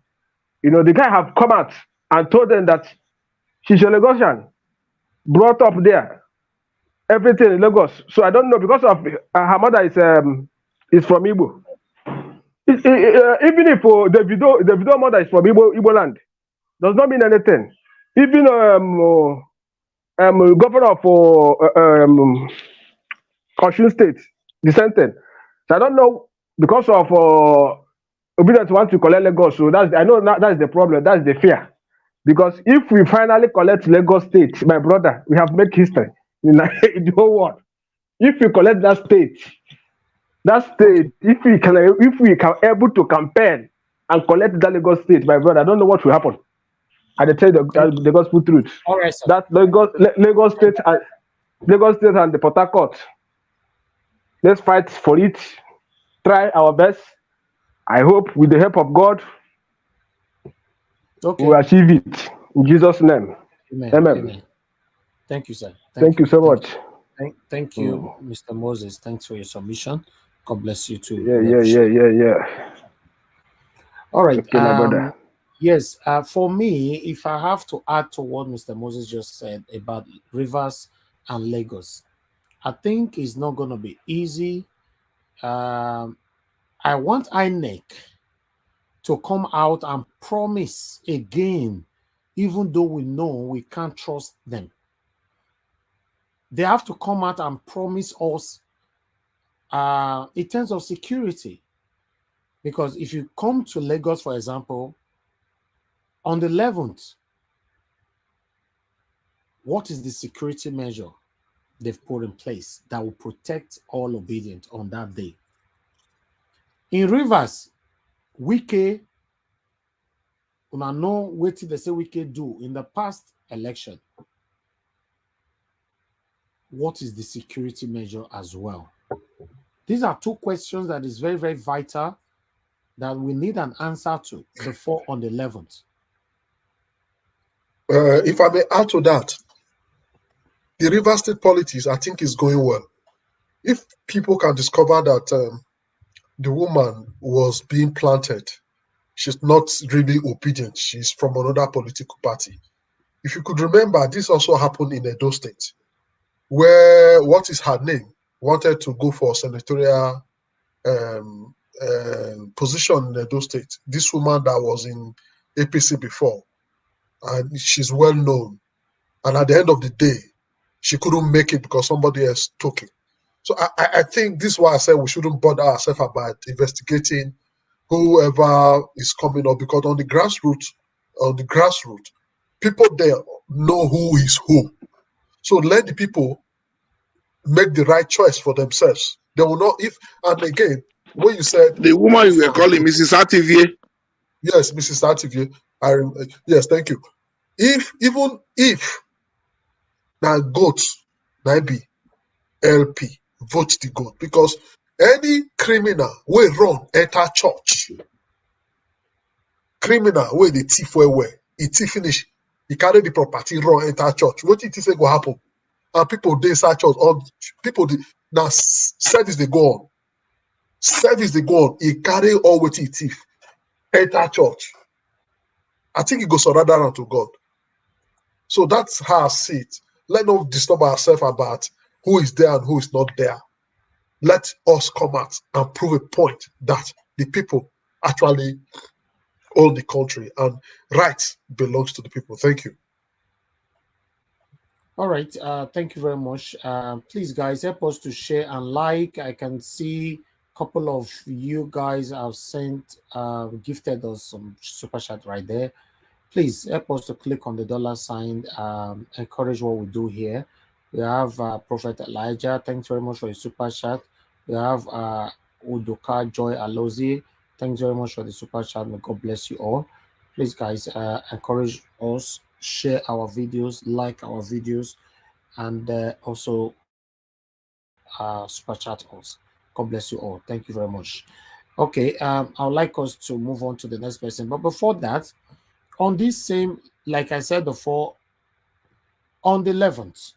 The guy have come out and told them that she's a Lagosian, brought up there, everything in Lagos. So I don't know, because of her mother is from Igbo. Even if the video mother is from Igbo land, does not mean anything. Even governor for Osun State, dissented. So I don't know, because of obedience want to collect Lagos. So I know that's the problem. That's the fear. Because if we finally collect Lagos State, my brother, we have made history in the whole world. If we collect that state, if we can able to compare and collect that Lagos State, my brother, I don't know what will happen. I tell you the gospel truth. All right, sir. That Lagos State and the Port Harcourt. Let's fight for it. Try our best. I hope with the help of God, we will achieve it. In Jesus' name. Amen. Amen. Amen. Thank you, sir. Thank you so much. Thank you, Mr. Moses. Thanks for your submission. God bless you too. Yeah. All right. Okay, my brother. Yes, for me, if I have to add to what Mr. Moses just said about Rivers and Lagos, I think it's not going to be easy. I want INEC to come out and promise again, even though we know we can't trust them. They have to come out and promise us in terms of security. Because if you come to Lagos, for example, on the 11th, what is the security measure they've put in place that will protect all obedient on that day? In Rivers, Wike, una know what they say Wike do in the past election. What is the security measure as well? These are two questions that is very, very vital that we need an answer to before on the 11th. If I may add to that, the River State politics, I think, is going well. If people can discover that the woman was being planted, she's not really obedient, she's from another political party. If you could remember, this also happened in Edo State, where what is her name wanted to go for senatorial position in Edo State. This woman that was in APC before, and she's well known. And at the end of the day, she couldn't make it because somebody else took it. So I think this is why I said we shouldn't bother ourselves about investigating whoever is coming up, because on the grassroots, people there know who is who. So let the people make the right choice for themselves. They will not, and again, when you said the woman you were calling Mrs. Ativie. Yes, Mrs. Ativie. Yes, thank you. Even if now goat now be LP, vote the goat, because any criminal will run enter church. Criminal wey dey thief well, he thief finish, he carry the property run enter church. What did you say go happen? And people dey inside church, or people now service they go on. Service they go on. He carry all what he thief enter church. I think he go surrender unto God. So that's how I see it. Let not disturb ourselves about who is there and who is not there. Let us come out and prove a point that the people actually own the country and rights belongs to the people. Thank you. All right. Thank you very much. Please, guys, help us to share and like. I can see a couple of you guys have sent, gifted us some super chat right there. Please help us to click on the $sign, encourage what we do here. We have Prophet Elijah. Thanks very much for your super chat. We have Udoka Joy Alozi. Thanks very much for the super chat. May God bless you all. Please, guys, encourage us, share our videos, like our videos, and also super chat us. God bless you all. Thank you very much. Okay, I would like us to move on to the next person. But before that, on this same, like I said before, on the 11th,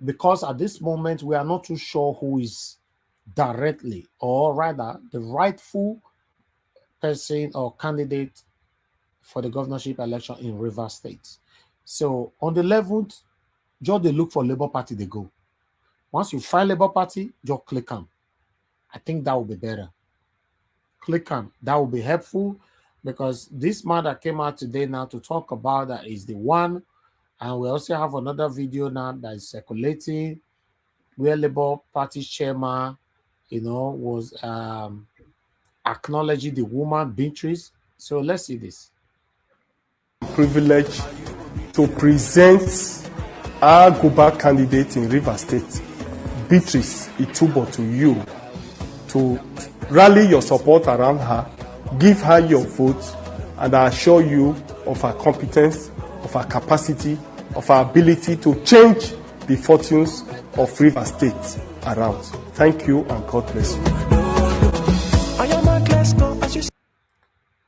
because at this moment we are not too sure who is directly, or rather the rightful person or candidate for the governorship election in Rivers State. So on the 11th, just they look for Labour Party, they go. Once you find Labour Party, just click on. I think that will be better. Click on. That will be helpful, because this man that came out today now to talk about that is the one. And we also have another video now that is circulating where Labour Party chairman, was acknowledging the woman, Beatrice. So let's see this. Privilege to present our global candidate in Rivers State, Beatrice Itubo, to you, to rally your support around her, give her your vote, and I assure you of her competence, of her capacity, of her ability to change the fortunes of Rivers State around. Thank you, and God bless you.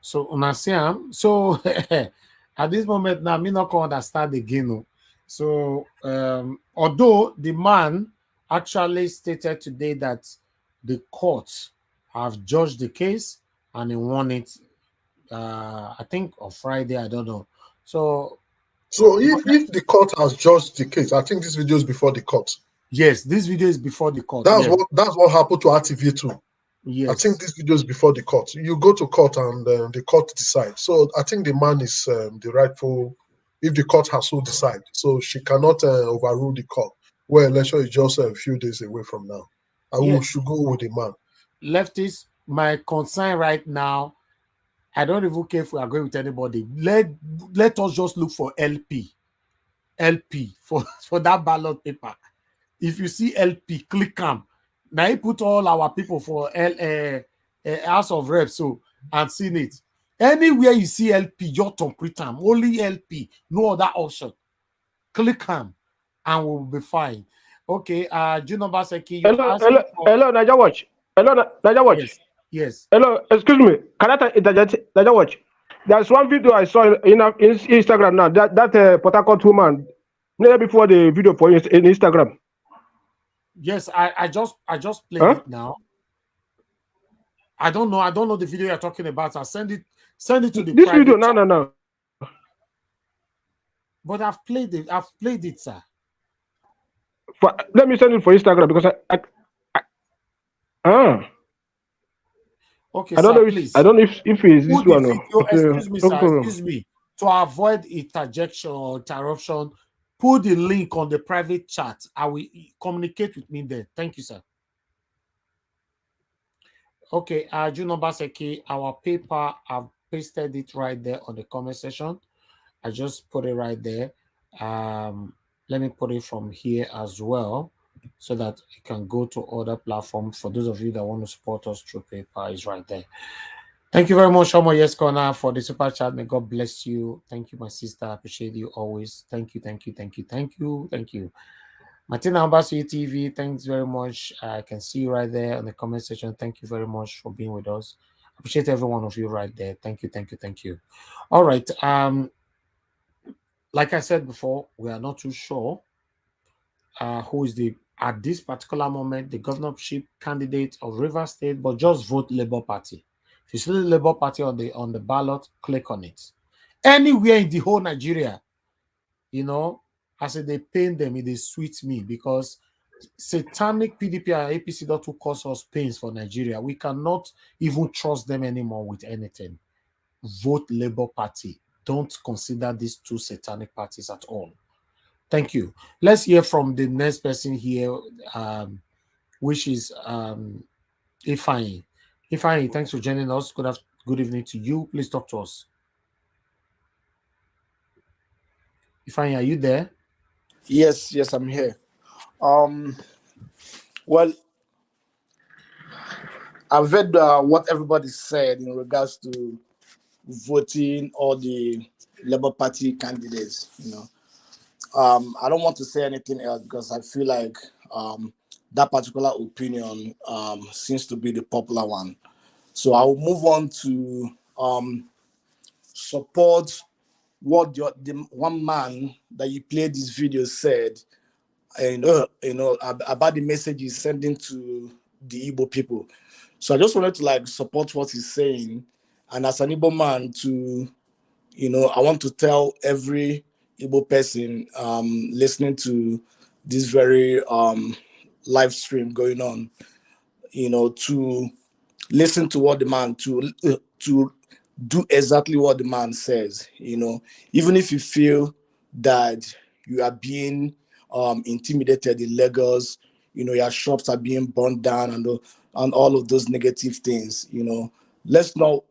So, so at this moment now, me not can understand again. So, although the man actually stated today that the court have judged the case and he won it, I think on Friday, I don't know. So if the court has judged the case, I think this video is before the court. yes, this video is before the court. That's Yes. what happened to RTV2. Yes. I think this video is before the court. You go to court and the court decides. So I think the man is the rightful, if the court has so decide. So she cannot overrule the court. Well, election is just a few days away from now. We should go with the man. Leftists, my concern right now, I don't even care if we are going with anybody. Let us just look for LP for that ballot paper. If you see LP, click them. Now you put all our people for House of Reps and Senate. Anywhere you see LP, just complete them. Only LP, no other option. Click them, and we'll be fine. Okay, Juno Baseki. Hello, Naija Watch. Hello, Naija Watch. Yes. Hello, excuse me. Can I interject? Naija Watch. There's one video I saw in Instagram now. That Port Harcourt woman, before the video for in Instagram. Yes, I just played it now. I don't know the video you're talking about. I'll send it to the this video. No. But I've played it, sir. Let me send it for Instagram because Okay, I don't sir, know. Please. I don't know if it's this one. Excuse me, sir. Excuse me. To avoid interjection or interruption, put the link on the private chat. I will communicate with me there. Thank you, sir. Okay, Juno Baseki, our paper, I've pasted it right there on the comment section. I just put it right there. Let me put it from here as well so that it can go to other platforms. For those of you that want to support us through paper, is right there. Thank you very much, Omo Yes Corner, for the super chat. May God bless you. Thank you, my sister. I appreciate you always. Thank you. Martina Ambassador TV, thanks very much. I can see you right there in the comment section. Thank you very much for being with us. I appreciate every one of you right there. Thank you. All right. Like I said before, we are not too sure who is at this particular moment the governorship candidate of Rivers State, but just vote Labour Party. If you see the Labour Party on the ballot, click on it. Anywhere in the whole Nigeria, I said they pain them, it is sweet me because satanic PDP and APC that will cause us pains for Nigeria. We cannot even trust them anymore with anything. Vote Labour Party. Don't consider these two satanic parties at all. Thank you. Let's hear from the next person here, which is Ifeanyi. Ifeanyi, thanks for joining us. Good evening to you. Please talk to us. Ifeanyi, are you there? Yes, I'm here. Well, I've read what everybody said in regards to voting all the Labour Party candidates. I don't want to say anything else because I feel like that particular opinion seems to be the popular one. So I will move on to support what the one man that you played this video said, about the message he's sending to the Igbo people. So I just wanted to support what he's saying, and as an Igbo man, I want to tell every Igbo person listening to this very live stream going on, to listen to what the man to do exactly what the man says. Even if you feel that you are being intimidated in Lagos, your shops are being burned down and all of those negative things. Let's not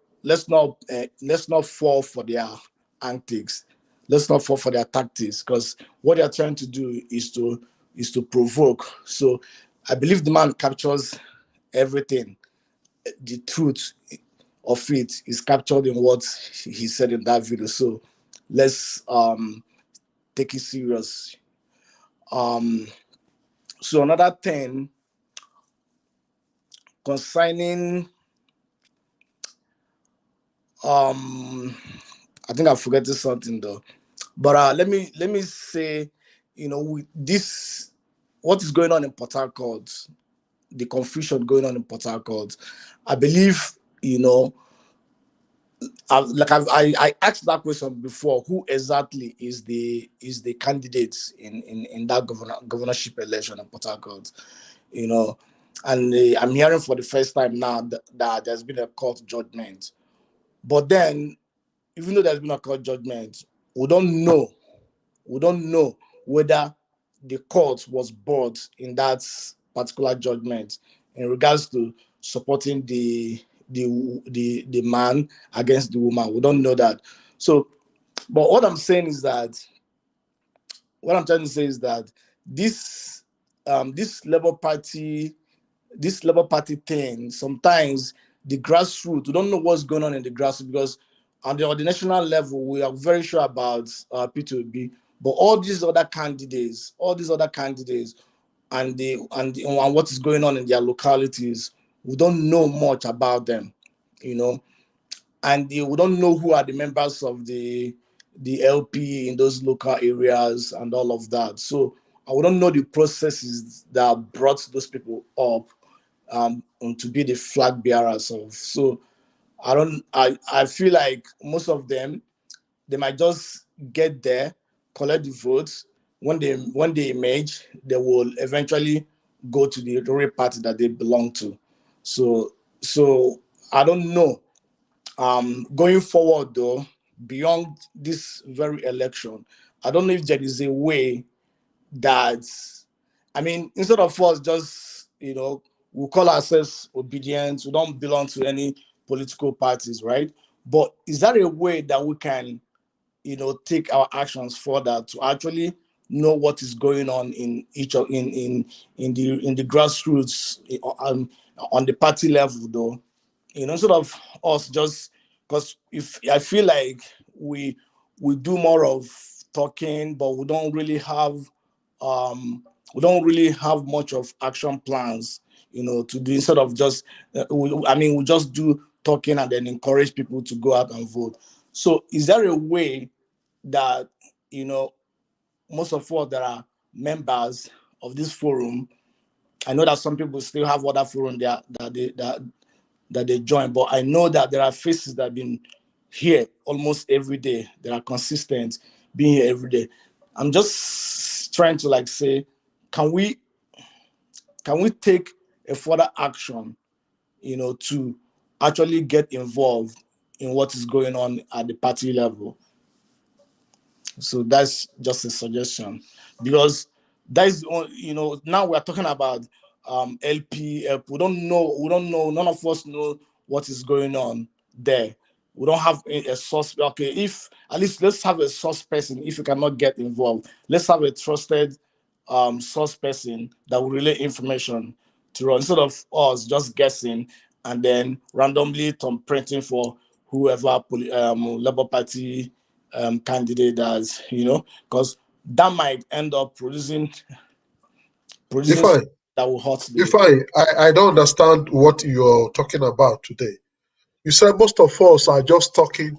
fall for their antics. Let's not fall for their tactics, because what they are trying to do is to provoke. So I believe the man captures everything. The truth of it is captured in what he said in that video. So let's take it serious. So another thing concerning I think I'm forgetting something though. But let me say, with this, what is going on in Port Harcourt, the confusion going on in Port Harcourt, I believe, I asked that question before. Who exactly is the candidate in that governorship election in Port Harcourt? You know, and I'm hearing for the first time now that there's been a court judgment. But then, even though there's been a court judgment, we don't know whether the court was brought in that particular judgment in regards to supporting the man against the woman. We don't know that. So, but what I'm saying is that what I'm trying to say is that this Labour Party thing, sometimes the grassroots, we don't know what's going on in the grassroots, because on the national level, we are very sure about P2B, but all these other candidates, and what is going on in their localities, we don't know much about them, and we don't know who are the members of the LP in those local areas and all of that. So we don't know the processes that brought those people up to be the flag bearers of. So I feel like most of them, they might just get there, collect the votes. When they emerge, they will eventually go to the ruling party that they belong to. So I don't know. Going forward though, beyond this very election, I don't know if there is a way that, instead of us just, we call ourselves obedient, we don't belong to any political parties, right? But is there a way that we can, take our actions further to actually know what is going on in each of in the grassroots on the party level though? Instead of us just, because if I feel like we do more of talking, but we don't really have much of action plans, to do, instead of just we just do talking and then encourage people to go out and vote. So is there a way that most of us that are members of this forum, I know that some people still have other forum there that they join, but I know that there are faces that have been here almost every day, that are consistent, being here every day. I'm just trying to say, can we take a further action, to actually get involved in what is going on at the party level? So that's just a suggestion, because that's, now we're talking about LP. We don't know. None of us know what is going on there. We don't have a source. Okay, if at least let's have a source person. If you cannot get involved, let's have a trusted source person that will relay information to us, instead of us just guessing and then randomly printing for whoever Labour Party candidate does, because that might end up producing If that will hurt the. I don't understand what you're talking about today. You said most of us are just talking,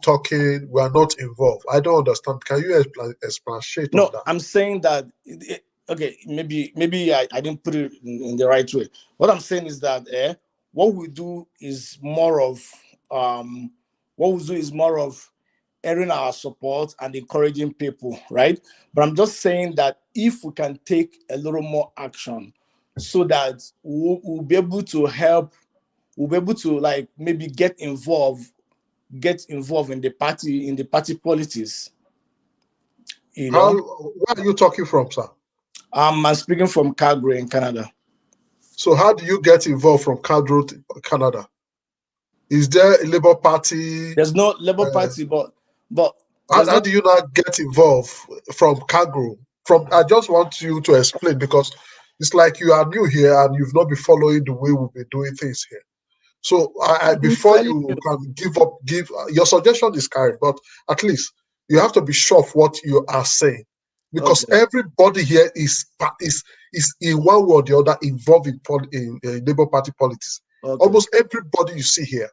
we are not involved. I don't understand. Can you expatiate on that? I'm saying that, okay, maybe I didn't put it in the right way. What I'm saying is that what we do is more of airing our support and encouraging people, right? But I'm just saying that if we can take a little more action, so that we'll be able to help, we'll be able to maybe get involved in the party politics. Where are you talking from, sir? I'm speaking from Calgary in Canada. So how do you get involved from Calgary, Canada? Is there a Labour Party? There's no Labour Party, but how do you not get involved from Calgary? I just want you to explain, because it's like you are new here and you've not been following the way we've been doing things here. So before you can give your suggestion is correct, but at least you have to be sure of what you are saying, because everybody here is in one way or the other involved in Labour Party politics. Almost everybody you see here.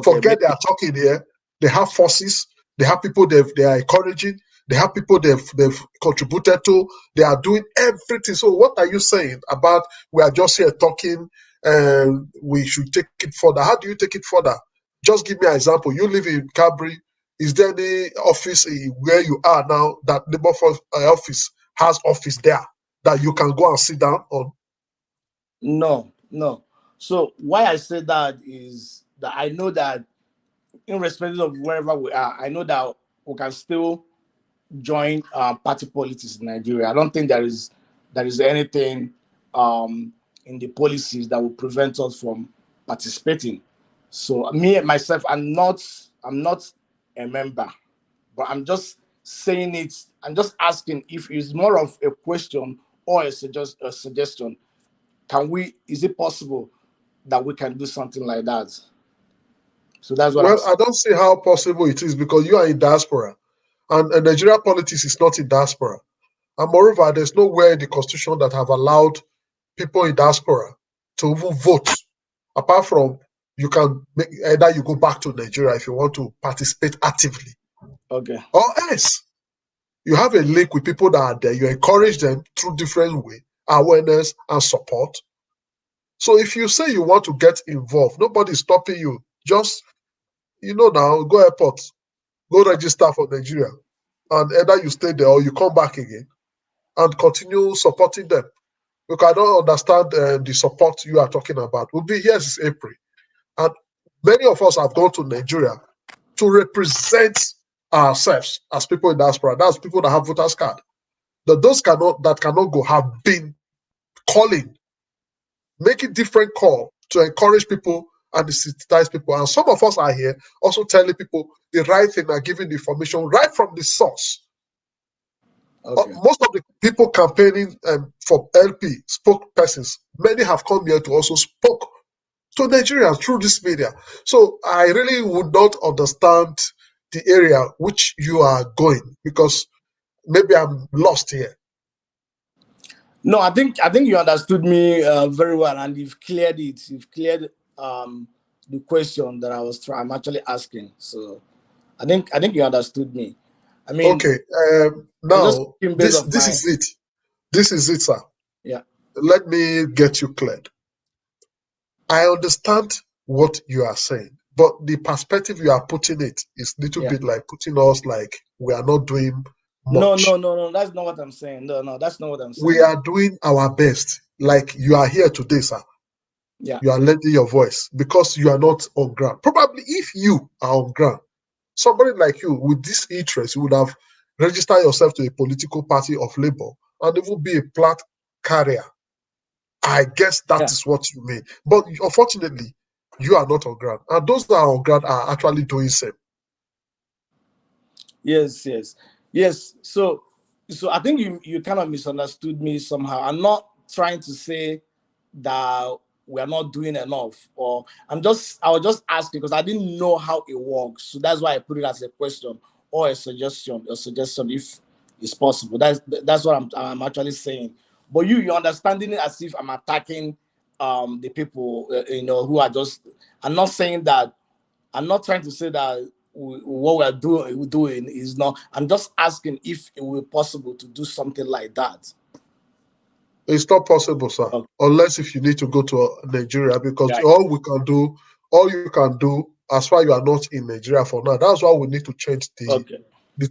Forget they are talking here. They have forces. They have people they are encouraging. They have people they've contributed to. They are doing everything. So what are you saying about we are just here talking and we should take it further? How do you take it further? Just give me an example. You live in Cabri. Is there any office where you are now that Labour office has office there that you can go and sit down on? No, no. So why I say that is that I know that irrespective of wherever we are, I know that we can still join party politics in Nigeria. I don't think there is anything in the policies that will prevent us from participating. So me myself, I'm not a member, but I'm just saying it. I'm just asking if it's more of a question or a suggestion. Is it possible that we can do something like that? So that's what I'm Well, saying. I don't see how possible it is because you are in diaspora, and Nigeria politics is not in diaspora. And moreover, there's nowhere in the constitution that have allowed people in diaspora to even vote, apart from you can either you go back to Nigeria if you want to participate actively, Okay. or else you have a link with people that are there. You encourage them through different way, awareness and support. So if you say you want to get involved, nobody's stopping you. Just now, go airport, go register for Nigeria, and either you stay there or you come back again and continue supporting them. Because I don't understand the support you are talking about. We'll be here since April, and many of us have gone to Nigeria to represent ourselves as people in diaspora. That's people that have voters card. Those that cannot go have been calling, making different call to encourage people and sensitize people. And some of us are here also telling people the right thing and giving the information right from the source. Okay. Most of the people campaigning for LP spokespersons, many have come here to also spoke to Nigerians through this media. So I really would not understand the area which you are going, because maybe I'm lost here. No, I think you understood me very well, and you've cleared it. You've cleared the question that I'm actually asking. So I think you understood me. I mean, Okay, I'm just now speaking based off this is it. This is it, sir. Yeah. Let me get you cleared. I understand what you are saying, but the perspective you are putting it is a little bit like putting us like we are not doing much. No. That's not what I'm saying. No, that's not what I'm saying. We are doing our best. Like you are here today, sir. Yeah. You are lending your voice because you are not on ground. Probably if you are on ground, somebody like you with this interest, you would have registered yourself to a political party of labor and even be a plat carrier. I guess that is what you mean. But unfortunately, you are not on ground. And those that are on ground are actually doing same. Yes. So I think you kind of misunderstood me somehow. I'm not trying to say that we are not doing enough, or I was just asking because I didn't know how it works. So that's why I put it as a question or a suggestion if it's possible. That's what I'm actually saying. But you're understanding it as if I'm attacking the people who are just. I'm not saying that. I'm not trying to say that what we're doing is not. I'm just asking if it will be possible to do something like that. It's not possible, sir, unless if you need to go to Nigeria, because Right. all you can do, as far as you are not in Nigeria for now, that's why we need to change the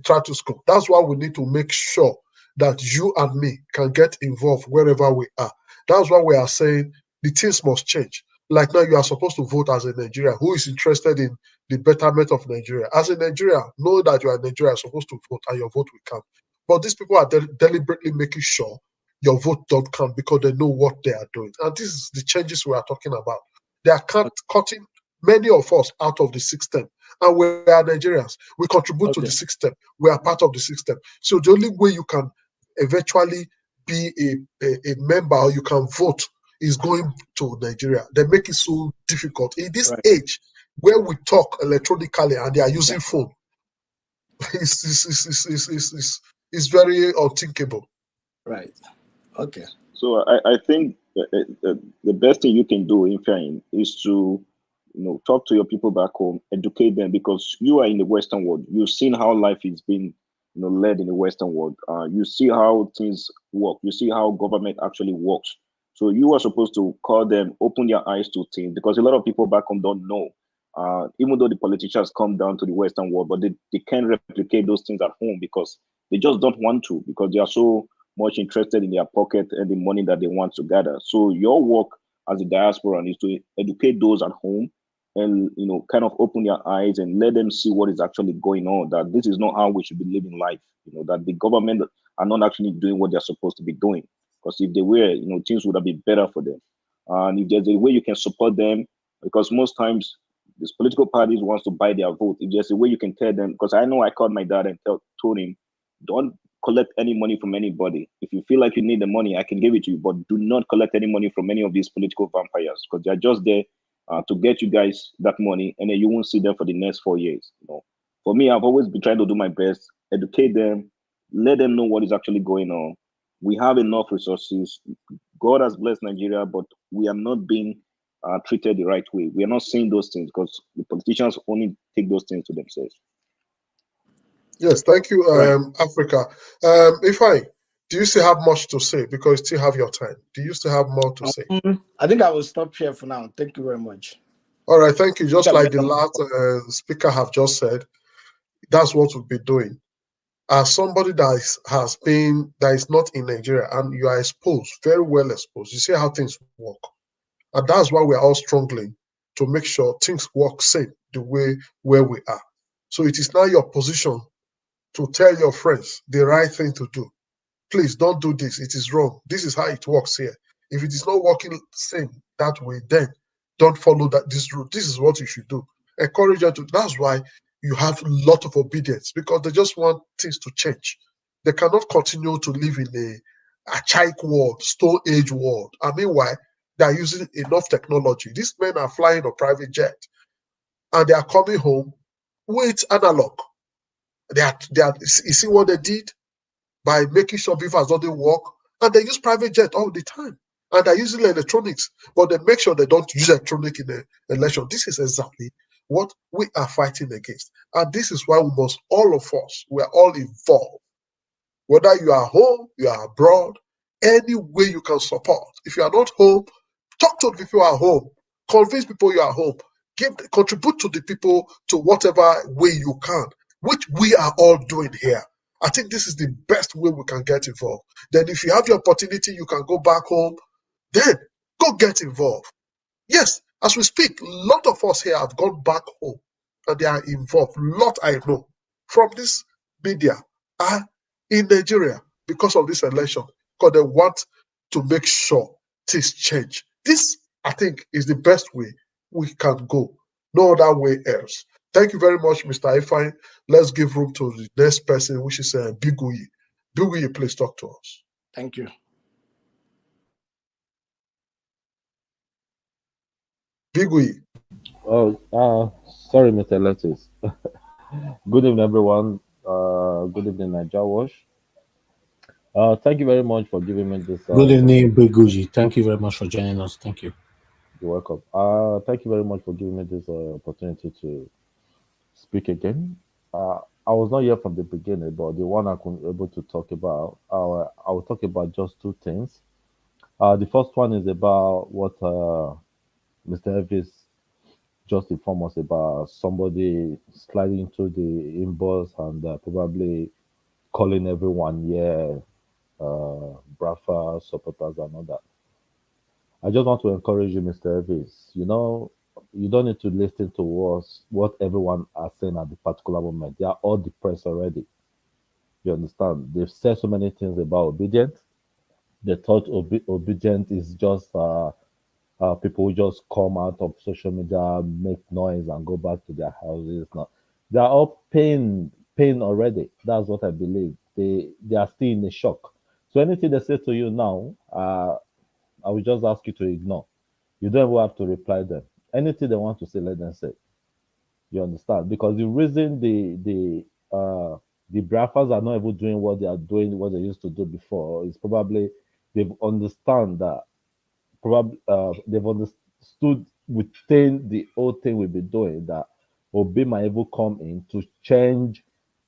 status quo. That's why we need to make sure that you and me can get involved wherever we are. That's why we are saying the things must change. Like now, you are supposed to vote as a Nigerian who is interested in the betterment of Nigeria. As a Nigerian, know that you are Nigerian, supposed to vote, and your vote will count. But these people are deliberately making sure your vote don't count because they know what they are doing. And this is the changes we are talking about. They are cutting many of us out of the system. And we are Nigerians. We contribute to the system. We are part of the system. So the only way you can eventually be a member or you can vote is going to Nigeria. They make it so difficult. In this age where we talk electronically and they are using phone, it's very unthinkable. Right. Okay. So I think the best thing you can do, in fact, is to talk to your people back home, educate them, because you are in the Western world. You've seen how life is being led in the Western world. You see how things work. You see how government actually works. So you are supposed to call them, open their eyes to things, because a lot of people back home don't know. even though the politicians come down to the Western world, but they can't replicate those things at home because they just don't want to, because they are so much interested in their pocket and the money that they want to gather. So your work as a diaspora is to educate those at home and, you know, kind of open their eyes and let them see what is actually going on, that this is not how we should be living life, you know, that the government are not actually doing what they're supposed to be doing. Because if they were, you know, things would have been better for them. And if there's a way you can support them, because most times these political parties wants to buy their vote. If there's a way you can tell them, because I know I called my dad and told him, don't collect any money from anybody. If you feel like you need the money, I can give it to you, but do not collect any money from any of these political vampires, because they're just there to get you guys that money, and then you won't see them for the next 4 years. You know, for me, I've always been trying to do my best, educate them, let them know what is actually going on. We have enough resources. God has blessed Nigeria, but we are not being treated the right way. We are not seeing those things because the politicians only take those things to themselves. Yes, thank you, Right. Africa. If do you still have much to say? Because you still have your time. Do you still have more to say? I think I will stop here for now. Thank you very much. All right, thank you. Just Yeah, like the last speaker have just said, that's what we'll be doing. As somebody that is not in Nigeria and you are exposed, very well exposed, you see how things work. And that's why we're all struggling to make sure things work same the way where we are. So it is now your position to tell your friends the right thing to do. Please don't do this. It is wrong. This is how it works here. If it is not working same that way, then don't follow this route. This is what you should do. Encourage them to. That's why you have a lot of obedience, because they just want things to change. They cannot continue to live in a archaic world, stone age world. I mean, why? They are using enough technology. These men are flying a private jet and they are coming home with analog. You see what they did? By making sure BVAS doesn't work, and they use private jet all the time, and they're using electronics, but they make sure they don't use electronic in the election. This is exactly what we are fighting against, and this is why we must, all of us, we are all involved. Whether you are home, you are abroad, any way you can support. If you are not home, talk to the people who are home, convince people you are home, contribute to the people to whatever way you can, which we are all doing here. I think this is the best way we can get involved. Then if you have the opportunity, you can go back home, then go get involved. Yes, as we speak, a lot of us here have gone back home and they are involved. Lot I know from this media are in Nigeria because of this election, because they want to make sure things change. This, I think, is the best way we can go. No other way else. Thank you very much, Mr. Ifeanyi. Let's give room to the next person, which is Biguyi. Biguyi, please talk to us. Thank you. Biguyi. Oh, sorry, Mr. Lettuce. Good evening, everyone. Good evening, Niger Wash. Thank you very much for giving me this. Good evening, Biguyi. Thank you very much for joining us. Thank you. You're welcome. Thank you very much for giving me this opportunity to speak again. I was not here from the beginning, but the one I could able to talk about, I will talk about just two things. The first one is about what Mr. Elvis just informed us about, somebody sliding into the inbox and probably calling everyone, Brafa supporters and all that. I just want to encourage you, Mr. Elvis. You know, you don't need to listen to us, what everyone are saying at the particular moment. They are all depressed already. You understand? They've said so many things about obedience. They thought obedient is just people who just come out of social media, make noise, and go back to their houses. Now, they are all pain already. That's what I believe. They are still in a shock. So anything they say to you now, I will just ask you to ignore. You don't even have to reply them. Anything they want to say, let them say. You understand? Because the reason the Biafras are not even doing what they are doing, what they used to do before, is probably they've understand that probably they've understood within the old thing we've been doing that Obi might even come in to change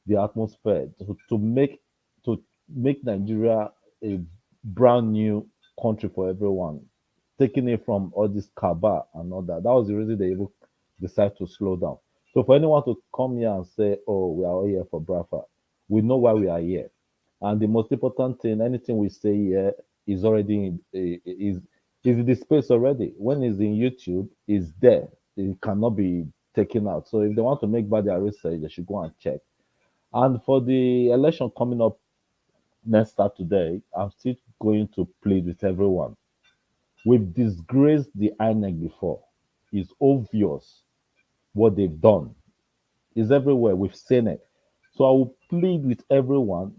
the atmosphere to make Nigeria a brand new country for everyone, taking it from all this cabal and all that. That was the reason they even decide to slow down. So for anyone to come here and say, "Oh, we are all here for Brafa," we know why we are here. And the most important thing, anything we say here is already is in the space already. When it's in YouTube, it's there. It cannot be taken out. So if they want to make bad their research, they should go and check. And for the election coming up next Saturday, I'm still going to plead with everyone. We've disgraced the INEC before. It's obvious what they've done. It's everywhere. We've seen it. So I will plead with everyone.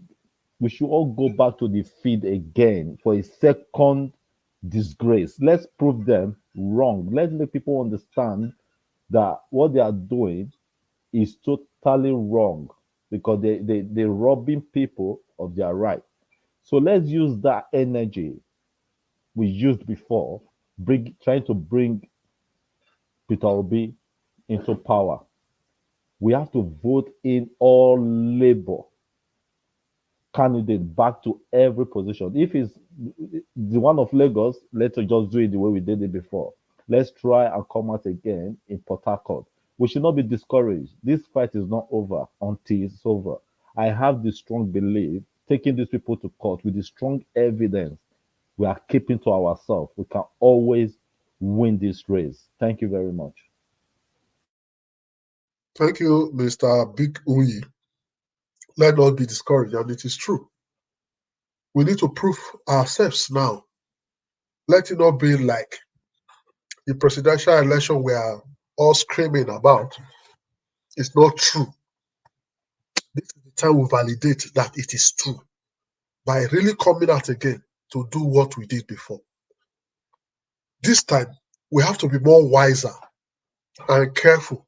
We should all go back to the field again for a second disgrace. Let's prove them wrong. Let's make people understand that what they are doing is totally wrong because they're robbing people of their right. So let's use that energy we used before, trying to bring Peter Obi into power. We have to vote in all labor candidate back to every position. If it's the one of Lagos, let's just do it the way we did it before. Let's try and come out again in Port Harcourt. We should not be discouraged. This fight is not over until it's over. I have the strong belief, taking these people to court with the strong evidence we are keeping to ourselves, we can always win this race. Thank you very much. Thank you, Mr. Big Uyi. Let not be discouraged, and it is true. We need to prove ourselves now. Let it not be like the presidential election we are all screaming about. It's not true. This is the time we validate that it is true by really coming out again to do what we did before. This time, we have to be more wiser and careful.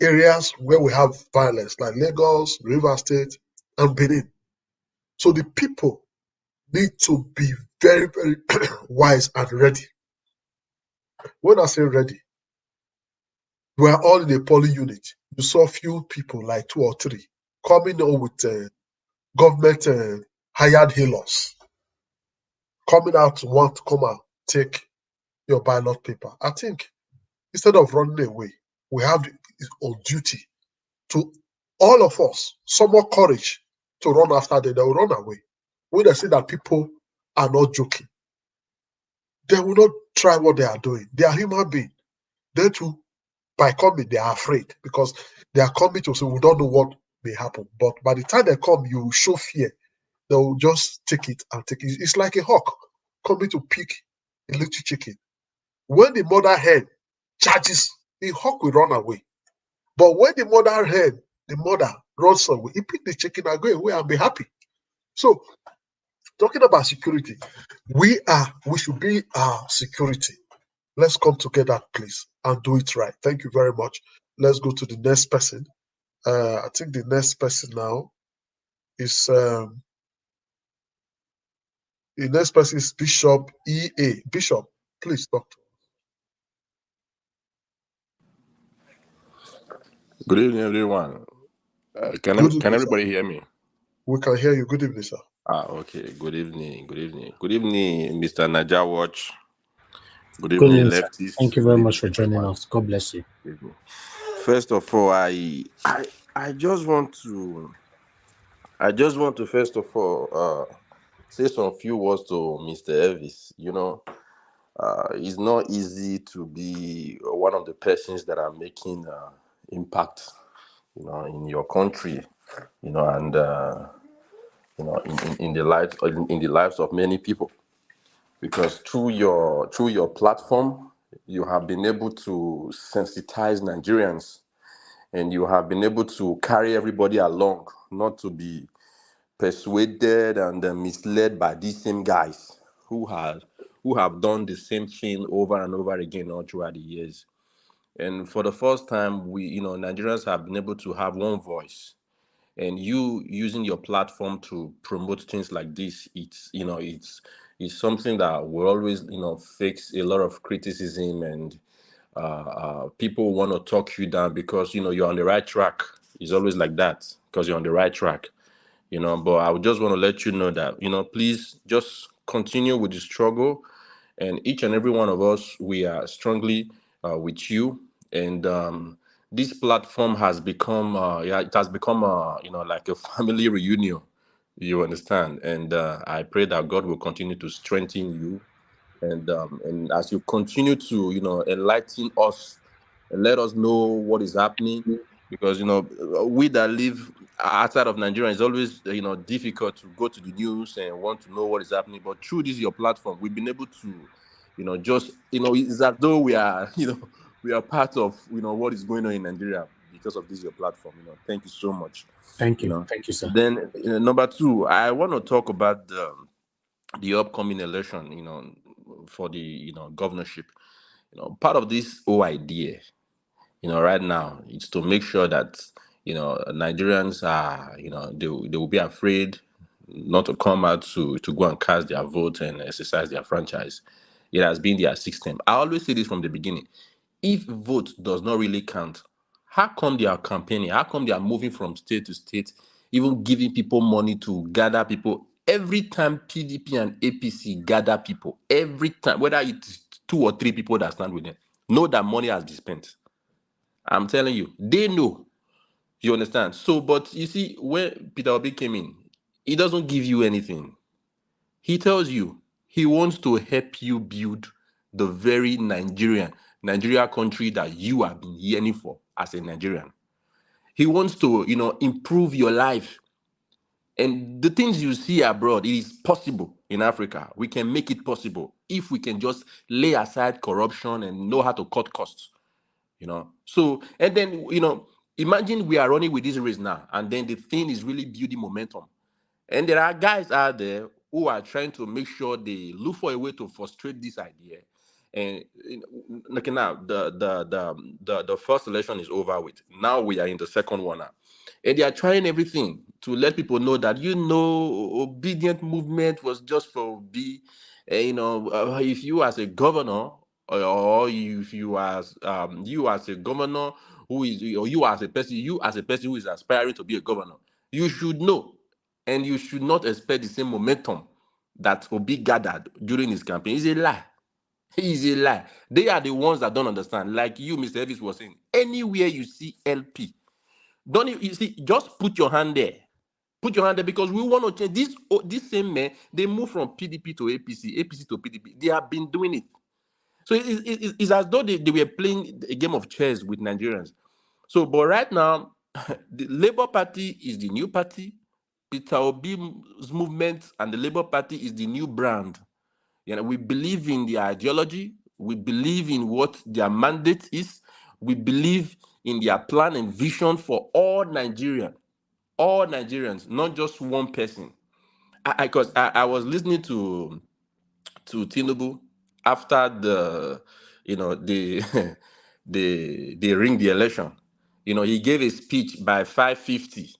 Areas where we have violence, like Lagos, River State, and Benin. So the people need to be very, very wise and ready. When I say ready, we are all in a polling unit. You saw few people, like 2 or 3, coming on with government hired healers, coming out to want to come and take your ballot paper. I think instead of running away, we have on duty to all of us some more courage to run after them. They will run away. When they see that people are not joking, they will not try what they are doing. They are human beings. They too, by coming, they are afraid because they are coming to say, we don't know what may happen. But by the time they come, you will show fear. They will just take it and take it. It's like a hawk coming to pick a little chicken. When the mother hen charges, the hawk will run away. But when the mother runs away, he pick the chicken and go away and be happy. So, talking about security, we should be our security. Let's come together, please, and do it right. Thank you very much. Let's go to the next person. I think the next person now is Bishop EA. Bishop, please talk to us. Good evening, everyone. Can Good evening, everybody sir. hear me? We can hear you. Good evening, sir. Okay. Good evening. Good evening. Good evening, Mr. Naja Watch. Good Good evening, evening, sir. lefties. Thank you Good very evening, much for joining everyone. us. God bless you. Good evening. First of all, I just want to first of all say some few words to Mr. Elvis. It's not easy to be one of the persons that are making impact, in your country, and in the lives of many people, because through your platform, you have been able to sensitize Nigerians, and you have been able to carry everybody along, not to be persuaded and misled by these same guys who have done the same thing over and over again all throughout the years. And for the first time, Nigerians have been able to have one voice. And you using your platform to promote things like this, it's something that will always, face a lot of criticism, and people want to talk you down because, you're on the right track. It's always like that because you're on the right track. But I would just want to let you know that, please just continue with the struggle. And each and every one of us, we are strongly with you. And this platform has become, it has become, like a family reunion. You understand? And I pray that God will continue to strengthen you, and as you continue to, enlighten us and let us know what is happening, because we that live outside of Nigeria, it's always difficult to go to the news and want to know what is happening. But through this your platform, we've been able to, just it's as though we are we are part of what is going on in Nigeria because of this your platform. Thank you so much. Thank you, sir. Then number two, I want to talk about the upcoming election, for the governorship. Part of this whole idea, right now, is to make sure that Nigerians are, they will be afraid not to come out to go and cast their vote and exercise their franchise. It has been their system. I always say this from the beginning: if vote does not really count, how come they are campaigning? How come they are moving from state to state, even giving people money to gather people? Every time PDP and APC gather people, every time, whether it's 2 or 3 people that stand with them, know that money has been spent. I'm telling you, they know. You understand? So, but you see, when Peter Obi came in, he doesn't give you anything. He tells you he wants to help you build the very Nigeria country that you have been yearning for as a Nigerian. He wants to, improve your life. And the things you see abroad, it is possible in Africa. We can make it possible if we can just lay aside corruption and know how to cut costs. So, and then, imagine we are running with this race now, and then the thing is really building momentum. And there are guys out there who are trying to make sure they look for a way to frustrate this idea. And okay, now the first election is over with. Now we are in the second one now. And they are trying everything to let people know that obedient movement was just for Obi. If you as a governor, or if you as a governor who is, or you as a person who is aspiring to be a governor, you should know, and you should not expect the same momentum that Obi gathered during his campaign. It's a lie. It's a lie. They are the ones that don't understand. Like you, Mr. Elvis, was saying, anywhere you see LP, you see, just put your hand there. Put your hand there, because we want to change this same men. They move from PDP to APC, APC to PDP. They have been doing it. So it's as though they were playing a game of chess with Nigerians. So, but right now, the Labour Party is the new party. Peter Obi's movement and the Labour Party is the new brand. We believe in their ideology. We believe in what their mandate is. We believe in their plan and vision for all Nigerians, not just one person. Because I was listening to Tinubu after they ring the election. He gave a speech by 5:50.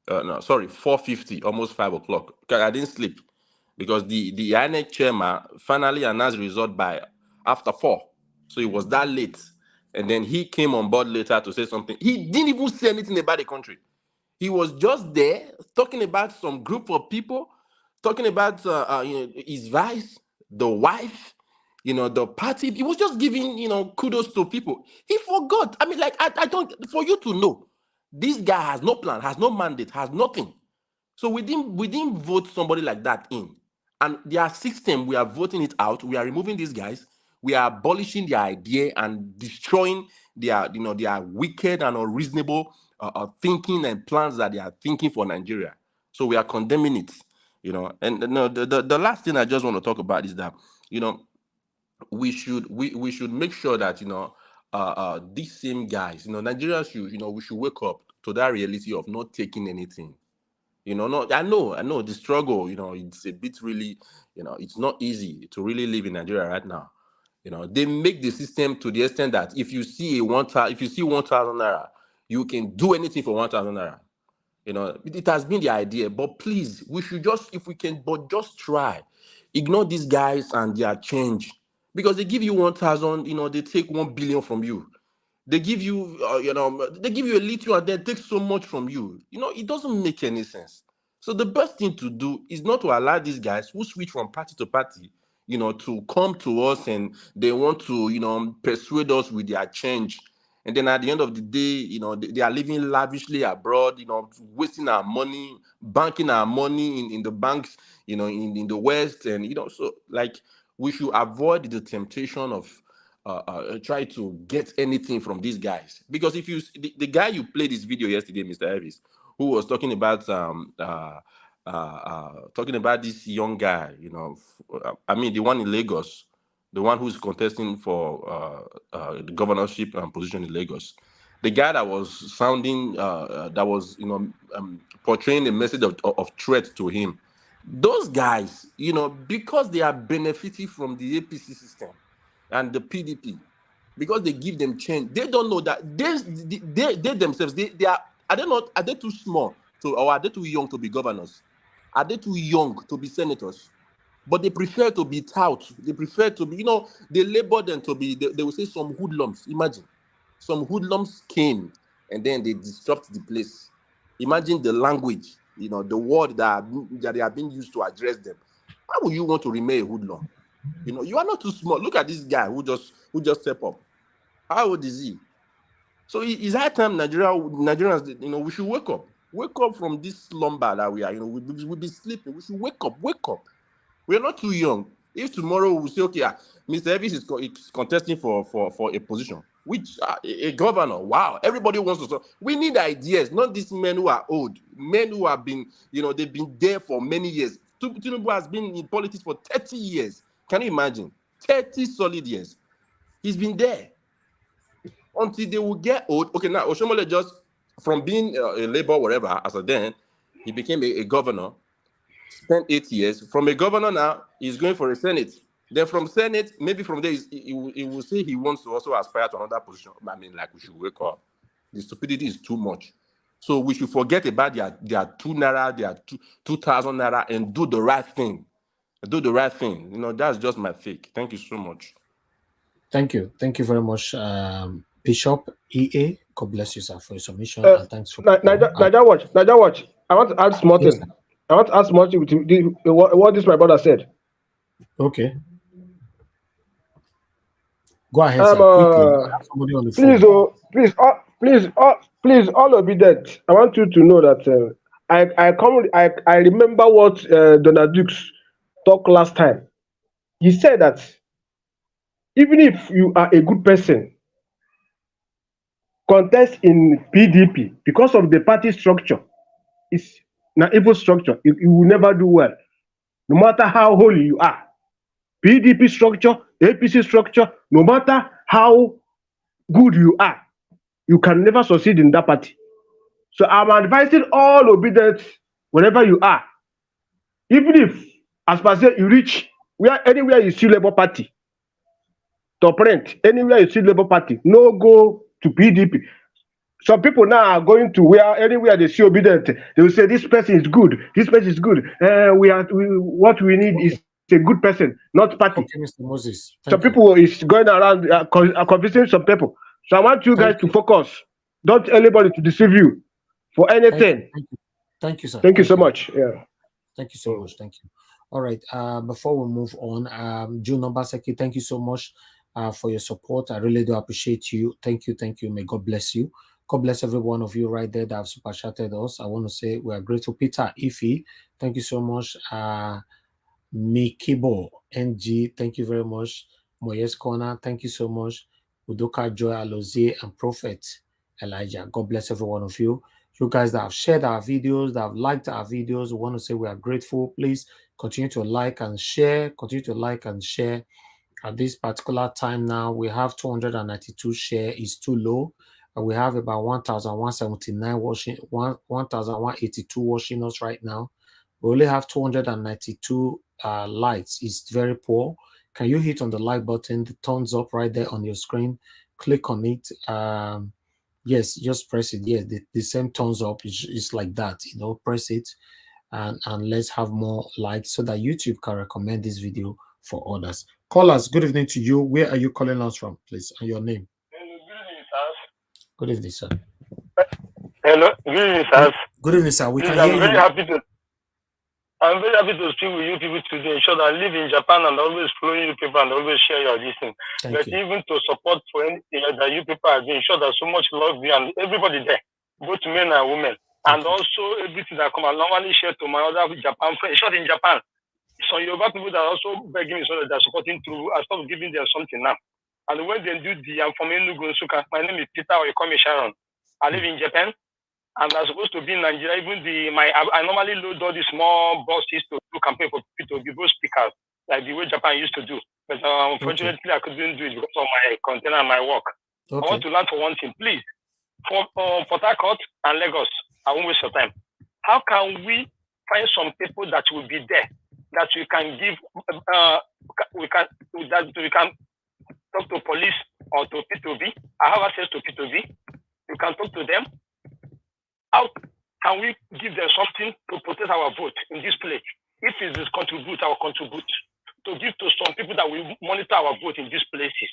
4:50, almost 5 o'clock. I didn't sleep because the INEC chairman finally announced the result by after 4. So it was that late. And then he came on board later to say something. He didn't even say anything about the country. He was just there talking about some group of people, talking about his vice, the wife, the party. He was just giving, kudos to people. He forgot. I mean, like, I don't, for you to know, this guy has no plan, has no mandate, has nothing. So we didn't vote somebody like that in. And their system, we are voting it out. We are removing these guys. We are abolishing their idea and destroying their wicked and unreasonable thinking and plans that they are thinking for Nigeria. So we are condemning it, And the last thing I just want to talk about is that, we should make sure that these same guys, Nigerians should, we should wake up to that reality of not taking anything. No, I know the struggle, it's a bit really, it's not easy to really live in Nigeria right now. They make the system to the extent that if you see 1,000 naira, you can do anything for 1,000 naira. It has been the idea, but please, we should just, if we can, but just try. Ignore these guys and their change, because they give you 1,000, they take 1 billion from you. They give you, they give you a little and then take so much from you. It doesn't make any sense. So the best thing to do is not to allow these guys who switch from party to party, to come to us and they want to, persuade us with their change And then at the end of the day, you know, they are living lavishly abroad, you know, wasting our money, banking our money in the banks, you know, in the West. And, you know, so like we should avoid the temptation of try to get anything from these guys. Because if you, the guy you played this video yesterday, Mr. Elvis, who was talking about this young guy, you know, I mean, the one in Lagos, the one who's contesting for the governorship position in Lagos, the guy that was sounding, that was, you know, portraying a message of threat to him. Those guys, you know, because they are benefiting from the APC system and the PDP, because they give them change, they don't know that they themselves, they are not, are they too small to, or are they too young to be governors? Are they too young to be senators? But they prefer to be tout. They prefer to be, you know, they label them to be, they will say some hoodlums. Imagine, some hoodlums came and then they disrupt the place. Imagine the language, you know, the word that they are being used to address them. How would you want to remain a hoodlum? You know, you are not too small. Look at this guy who just step up. How old is he? So it's high time Nigerians, you know, we should wake up from this slumber that we are. You know, we'll be sleeping. We should wake up. We're not too young. If tomorrow we say, okay, Mr. Elvis is contesting for a position, which a governor, wow, everybody wants to. We need ideas, not these men who are old, men who have been, you know, they've been there for many years. Tinubu has been in politics for 30 years. Can you imagine? 30 solid years. He's been there. Until they will get old. Okay, now Oshomole just, from being a labor, whatever, as a then, he became a governor, spent 8 years. From a governor now, he's going for a Senate. Then from Senate, maybe from there, he will say he wants to also aspire to another position. I mean, like, we should wake up. The stupidity is too much. So we should forget about their 2 naira, their 2,000 naira, and do the right thing. Do the right thing. You know, that's just my take. Thank you so much. Thank you. Thank you very much, Bishop EA. God bless you, sir, for your submission. And thanks for Naija Watch. I want to add small thing. I want to ask much to what this my brother said. Okay. Go ahead, sir. Quickly. Somebody on the phone. Please, all obedient. I want you to know that I remember what Donald Dukes talked last time. He said that even if you are a good person, contest in PDP because of the party structure. It's an evil structure. You will never do well, no matter how holy you are. PDP structure, APC structure, no matter how good you are, you can never succeed in that party. So I'm advising all obedience, wherever you are, even if, as per se, you reach anywhere you see Labour Party, top rent, anywhere you see Labour Party, no go to PDP. Some people now are going to anywhere they see obedient, they will say this person is good. This person is good. What we need is a good person, not party. Okay, Mr. Moses. Some people is going around convincing some people. So I want you guys to focus. Don't anybody to deceive you for anything. Thank you, sir. Thank you so much. Yeah. Thank you so much. Thank you. All right. Before we move on, June Obaseki, thank you so much for your support. I really do appreciate you. Thank you. Thank you. May God bless you. God bless every one of you right there that have super chatted us. I want to say we are grateful. Peter Ife, thank you so much. Mikibo NG, thank you very much. Moyes Corner, thank you so much. Udoka Joy Alozie and Prophet Elijah. God bless every one of you. You guys that have shared our videos, that have liked our videos, we want to say we are grateful. Please continue to like and share. Continue to like and share. At this particular time now, we have 292 share. Is too low. We have about 1,179 watching, 1,182 watching us right now. We only have 292 likes. It's very poor. Can you hit on the like button, the thumbs up right there on your screen? Click on it. Yes, just press it. Yes, the same thumbs up is like that. You know, press it and let's have more likes so that YouTube can recommend this video for others. Callers, good evening to you. Where are you calling us from, please? And your name? Good evening, sir. Hello, good evening, sir. Good evening, sir. We can hear I'm you. very happy to. I'm very happy to speak with you people today. Sure, I live in Japan and always follow you people and always share your thing. But even to support for anything that you people are doing, sure, there's so much love there and everybody there, both men and women. And also everything that come, I normally share to my other Japan friends. Short in Japan, some Yoruba people that are also begging me so that they're supporting through. I stop giving them something now. And when they do I'm from Enugu, Nsuka. My name is Peter, or you call me Sharon. I live in Japan. And I'm supposed to be in Nigeria. Even I normally load all these small buses to do campaign for people to be both speakers, like the way Japan used to do. But unfortunately, I couldn't do it because of my container and my work. I want to learn for one thing, please. For Port Harcourt and Lagos, I won't waste your time. How can we find some people that will be there that we can give? We can talk to police or to P2B. I have access to P2B. You can talk to them. How can we give them something to protect our vote in this place? If it is contribute, I will contribute to give to some people that will monitor our vote in these places.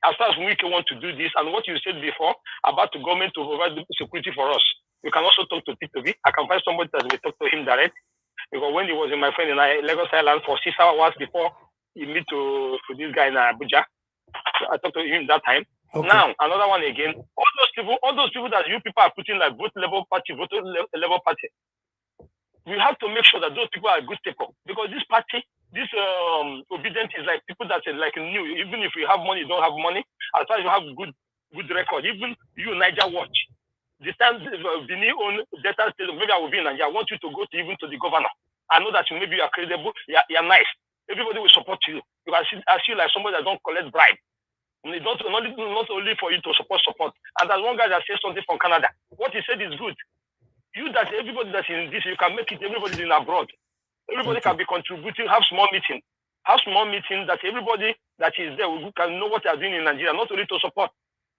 As far as we want to do this, and what you said before about the government to provide security for us, you can also talk to P2B. I can find somebody that will talk to him direct. Because when he was in my friend in Lagos Island for 6 hours before he meet to this guy in Abuja, I talked to him that time. Now, another one again. All those people that you people are putting like vote Labour Party, we have to make sure that those people are good people. Because this party, this obedient is like people that are like new. Even if you have money, you don't have money. As far as you have good record, even you, Niger Watch. The time Benin own data state, maybe I will be in Nigeria. I want you to go to even to the governor. I know that maybe you are credible, you're nice. Everybody will support you. Because I see like somebody that don't collect bribe. Not only for you to support. And there's one guy that says something from Canada. What he said is good. Everybody that's in this, you can make it, everybody's in abroad. Everybody can be contributing, have small meeting that everybody that is there can know what they are doing in Nigeria, not only to support.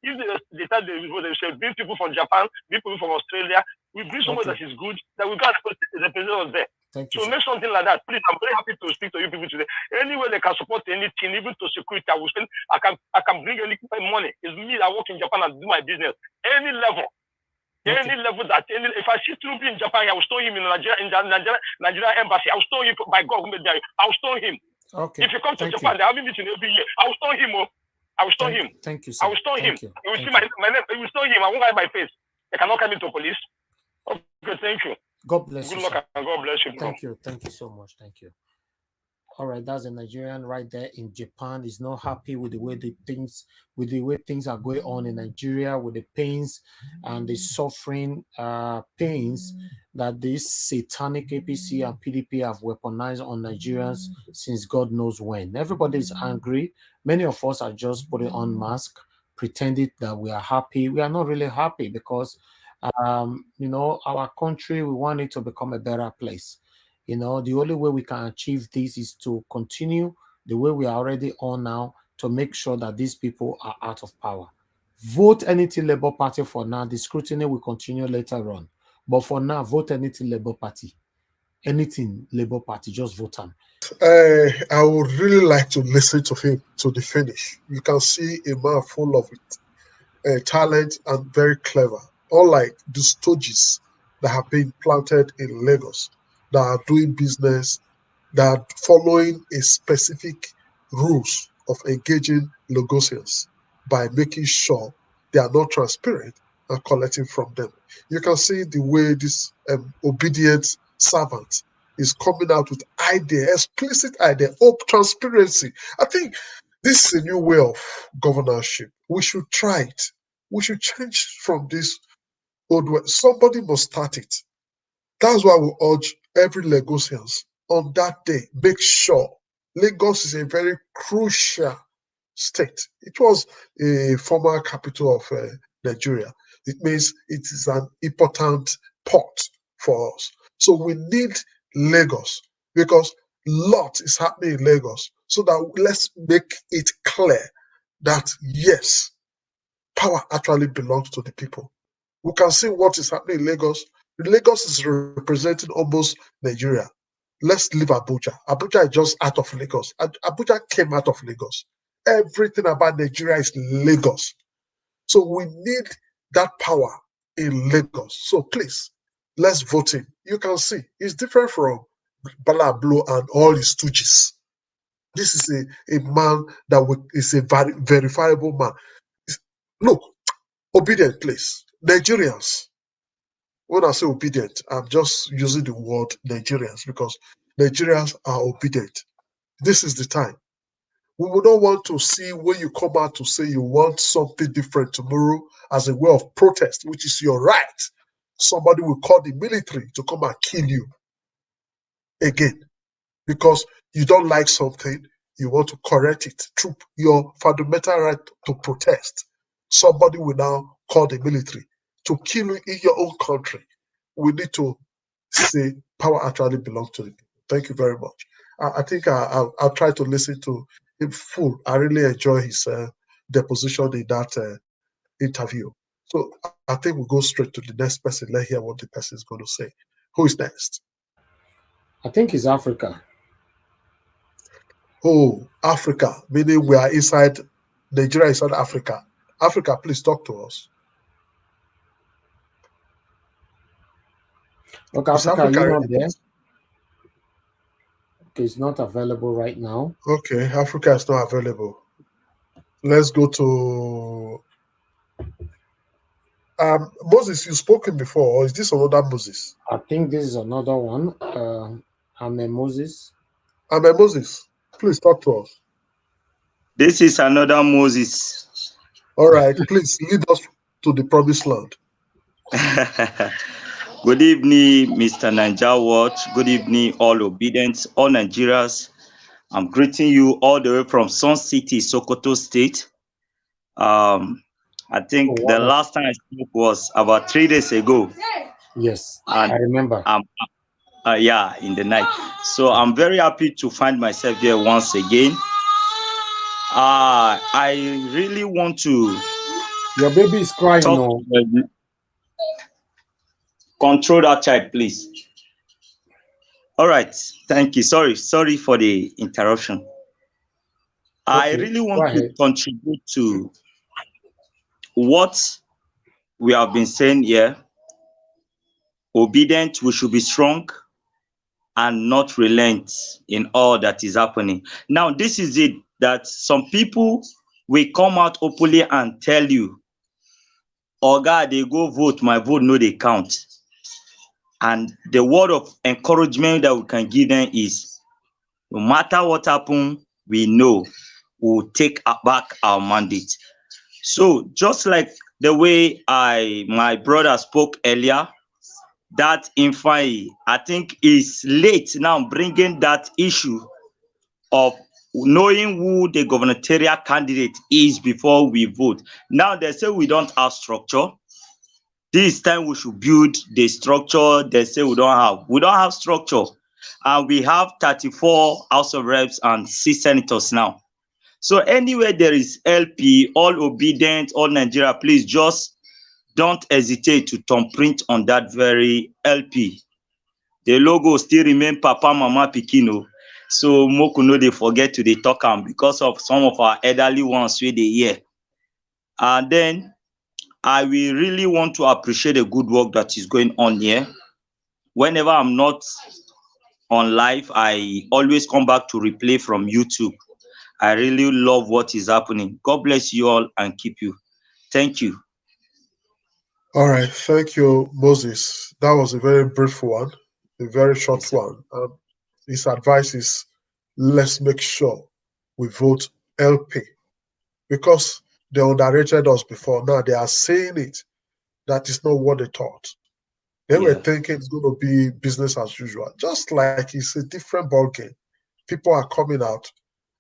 If they tell they say, bring people from Japan, bring people from Australia, we bring somebody that is good, that we can represent us there. So make something like that. Please, I'm very happy to speak to you people today. Anywhere they can support anything, even to security, I will spend, I can bring any money. It's me that work in Japan and do my business. Any level. Any level that if I see Trump in Japan, I will stone him in Nigeria embassy. I will stone him by God who made there. I will stone him. If you come to Japan, they have a meeting every year. I will stone him. I will stone him. Thank you, I sir. will stone him. You will see my name. You will stone him. I won't hide my face. They cannot come into police. Okay, thank you. God bless you. Good luck and God bless you. Thank you. Thank you so much. Thank you. All right, that's a Nigerian right there in Japan. Is not happy with the way things are going on in Nigeria, with the pains and the suffering pains that this satanic APC and PDP have weaponized on Nigerians since God knows when. Everybody is angry. Many of us are just putting on mask, pretending that we are happy. We are not really happy because our country, we want it to become a better place. The only way we can achieve this is to continue the way we are already on now, to make sure that these people are out of power. Vote anything Labour Party for now. The scrutiny will continue later on. But for now, vote anything Labour Party. Anything Labour Party, just vote on. I would really like to listen to him to the finish. You can see a man full of talent and very clever. Unlike the stooges that have been planted in Lagos, that are doing business, that are following a specific rules of engaging Lagosians by making sure they are not transparent and collecting from them. You can see the way this obedient servant is coming out with explicit idea, transparency. I think this is a new way of governorship. We should try it. We should change from this old way. Somebody must start it. That's why we urge every Lagosians on that day, make sure Lagos is a very crucial state. It was a former capital of Nigeria. It means it is an important port for us. So we need Lagos because lot is happening in Lagos. So that let's make it clear that yes, power actually belongs to the people. We can see what is happening in Lagos. Lagos is representing almost Nigeria. Let's leave Abuja. Abuja is just out of Lagos. Abuja came out of Lagos. Everything about Nigeria is Lagos. So we need that power in Lagos. So please, let's vote in. You can see it's different from Balablo and all his stooges. This is a man that is a verifiable man. Look, obedient, please. Nigerians. When I say obedient, I'm just using the word Nigerians because Nigerians are obedient. This is the time. We would not want to see when you come out to say you want something different tomorrow as a way of protest, which is your right. Somebody will call the military to come and kill you again because you don't like something, you want to correct it through your fundamental right to protest. Somebody will now call the military to kill you in your own country. We need to say power actually belongs to the people. Thank you very much. I think I'll try to listen to him full. I really enjoy his deposition in that interview. So I think we'll go straight to the next person. Let's hear what the person is going to say. Who is next? I think it's Africa. Oh, Africa, meaning we are inside Nigeria, inside Africa. Africa, please talk to us. Okay, Africa, are you not there? Okay, it's not available right now. Okay, Africa is not available. Let's go to Moses. You've spoken before, or is this another Moses? I think this is another one. I'm a Moses. I'm a Moses. Please talk to us. This is another Moses. All right, please lead us to the promised land. Good evening, Mr. Naija Watch. Good evening, all obedience, all Nigerians. I'm greeting you all the way from Sun City, Sokoto State. I think the last time I spoke was about 3 days ago. Yes, and I remember. Yeah, in the night. So I'm very happy to find myself here once again. I really want to. Your baby is crying. No. Control that child, please. All right, thank you. Sorry for the interruption. Okay, I really want to contribute to what we have been saying here. Obedient, we should be strong and not relent in all that is happening. Now, this is it, that some people will come out openly and tell you, oh God, they go vote, my vote no they count. And the word of encouragement that we can give them is, no matter what happens, we know we'll take back our mandate. So just like the way my brother spoke earlier, that Infai, I think is late now bringing that issue of knowing who the gubernatorial candidate is before we vote. Now they say we don't have structure. This time we should build the structure they say we don't have. We don't have structure. And we have 34 House of Reps and 6 senators now. So anywhere there is LP, all obedient, all Nigeria, please just don't hesitate to thumbprint on that very LP. The logo still remain Papa, Mama, Pikino. So Moku no they forget to they talk am because of some of our elderly ones where they hear. And then I will really want to appreciate the good work that is going on here. Whenever I'm not on live, I always come back to replay from YouTube. I really love what is happening. God bless you all and keep you. Thank you. All right, thank you, Moses. That was a very brief one, a very short one. His advice is, let's make sure we vote LP because they underrated us before. Now they are saying it. That is not what they thought. They were thinking it's going to be business as usual. Just like it's a different ballgame. People are coming out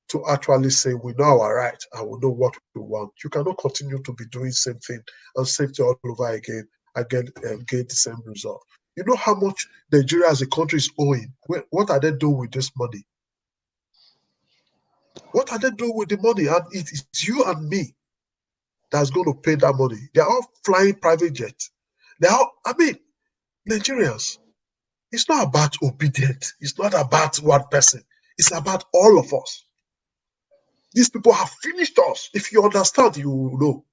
to actually say, we know our right and we know what we want. You cannot continue to be doing the same thing and same thing all over again and get the same result. You know how much Nigeria as a country is owing? What are they doing with this money? What are they doing with the money? And it's you and me that's going to pay that money. They're all flying private jets. Nigerians, it's not about obedience. It's not about one person. It's about all of us. These people have finished us. If you understand, you will know.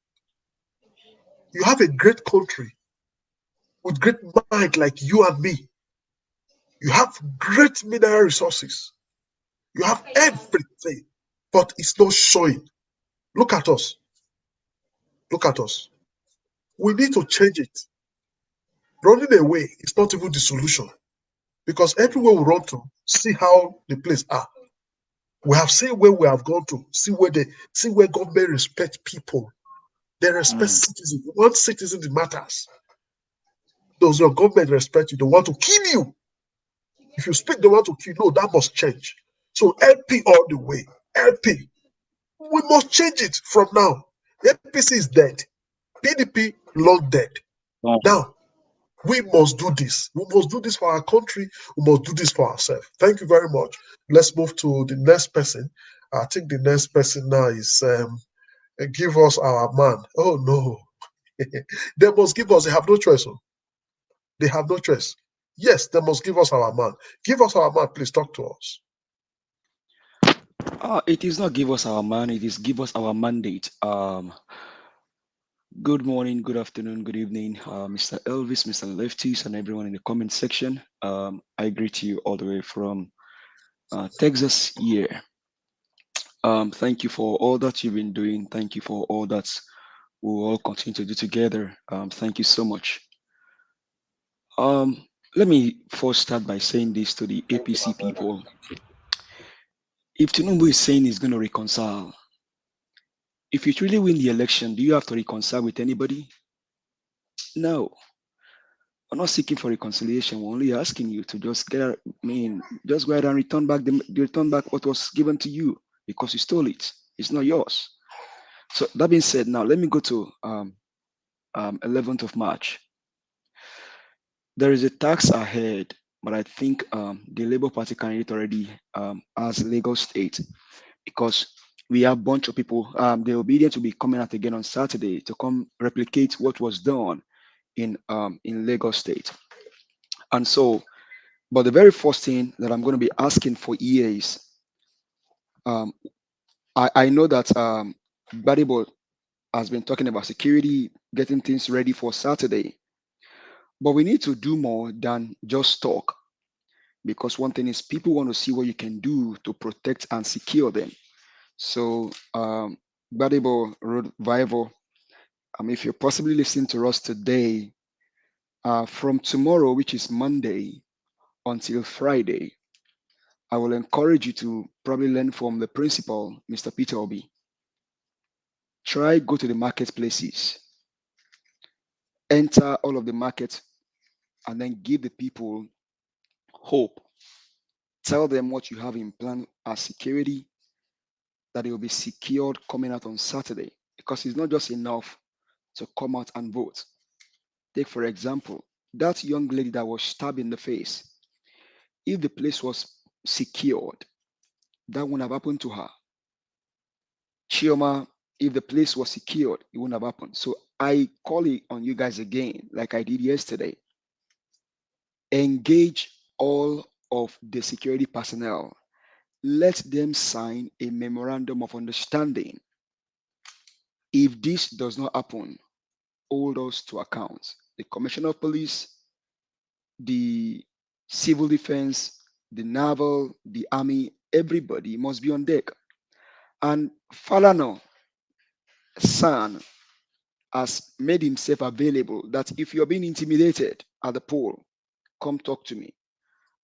You have a great country with great mind like you and me. You have great mineral resources. You have everything, but it's not showing. Look at us. Look at us. We need to change it. Running away is not even the solution, because everywhere we run to, see how the place are. We have seen where we have gone to, see where government respect people. They respect citizens. One citizen that matters. Does your government respect you? They want to kill you. If you speak, they want to kill you. No, that must change. So LP all the way. LP. We must change it from now. APC is dead. PDP long dead. Now, we must do this. We must do this for our country. We must do this for ourselves. Thank you very much. Let's move to the next person. I think the next person now is give us our man. Oh no. They must give us. They have no choice. Oh. They have no choice. Yes, they must give us our man. Give us our man. Please talk to us. It is not give us our man, it is give us our mandate. Good morning, good afternoon, good evening, Mr. Elvis, Mr. Lefties, and everyone in the comment section. I greet you all the way from Texas here. Thank you for all that you've been doing. Thank you for all that we will all continue to do together. Thank you so much. Let me first start by saying this to the APC people. If Tinubu is saying he's going to reconcile, if you truly win the election, do you have to reconcile with anybody? No. We're not seeking for reconciliation. We're only asking you to just just go ahead and return back what was given to you because you stole it. It's not yours. So that being said, now let me go to 11th of March. There is a tax ahead, but I think the Labour Party candidate already has Lagos State because we have a bunch of people. The obedient will be coming out again on Saturday to come replicate what was done in Lagos State. And so, but the very first thing that I'm going to be asking for here is, I know that Badibo has been talking about security, getting things ready for Saturday, but we need to do more than just talk. Because one thing is people want to see what you can do to protect and secure them. So, Badibo Road Vival, if you're possibly listening to us today, from tomorrow, which is Monday, until Friday, I will encourage you to probably learn from the principal, Mr. Peter Obi. Try go to the marketplaces, enter all of the markets, and then give the people hope. Tell them what you have in plan as security, that it will be secured coming out on Saturday, because it's not just enough to come out and vote. Take, for example, that young lady that was stabbed in the face. If the place was secured, that wouldn't have happened to her. Chioma, if the place was secured, it wouldn't have happened. So I call it on you guys again, like I did yesterday. Engage all of the security personnel. Let them sign a memorandum of understanding. If this does not happen, hold us to account. The Commissioner of Police, the Civil Defense, the Naval, the Army, everybody must be on deck. And Falana, son, has made himself available that if you're being intimidated at the poll, come talk to me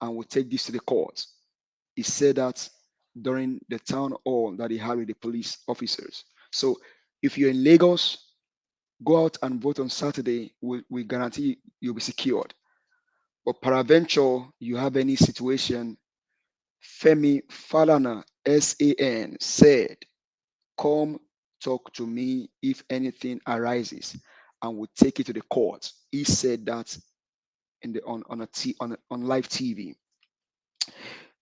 and we'll take this to the court. He said that during the town hall that he had with the police officers. So if you're in Lagos, go out and vote on Saturday. We guarantee you'll be secured. But peradventure, you have any situation, Femi Falana, SAN, said, come talk to me if anything arises, and we'll take it to the court. He said that on live TV.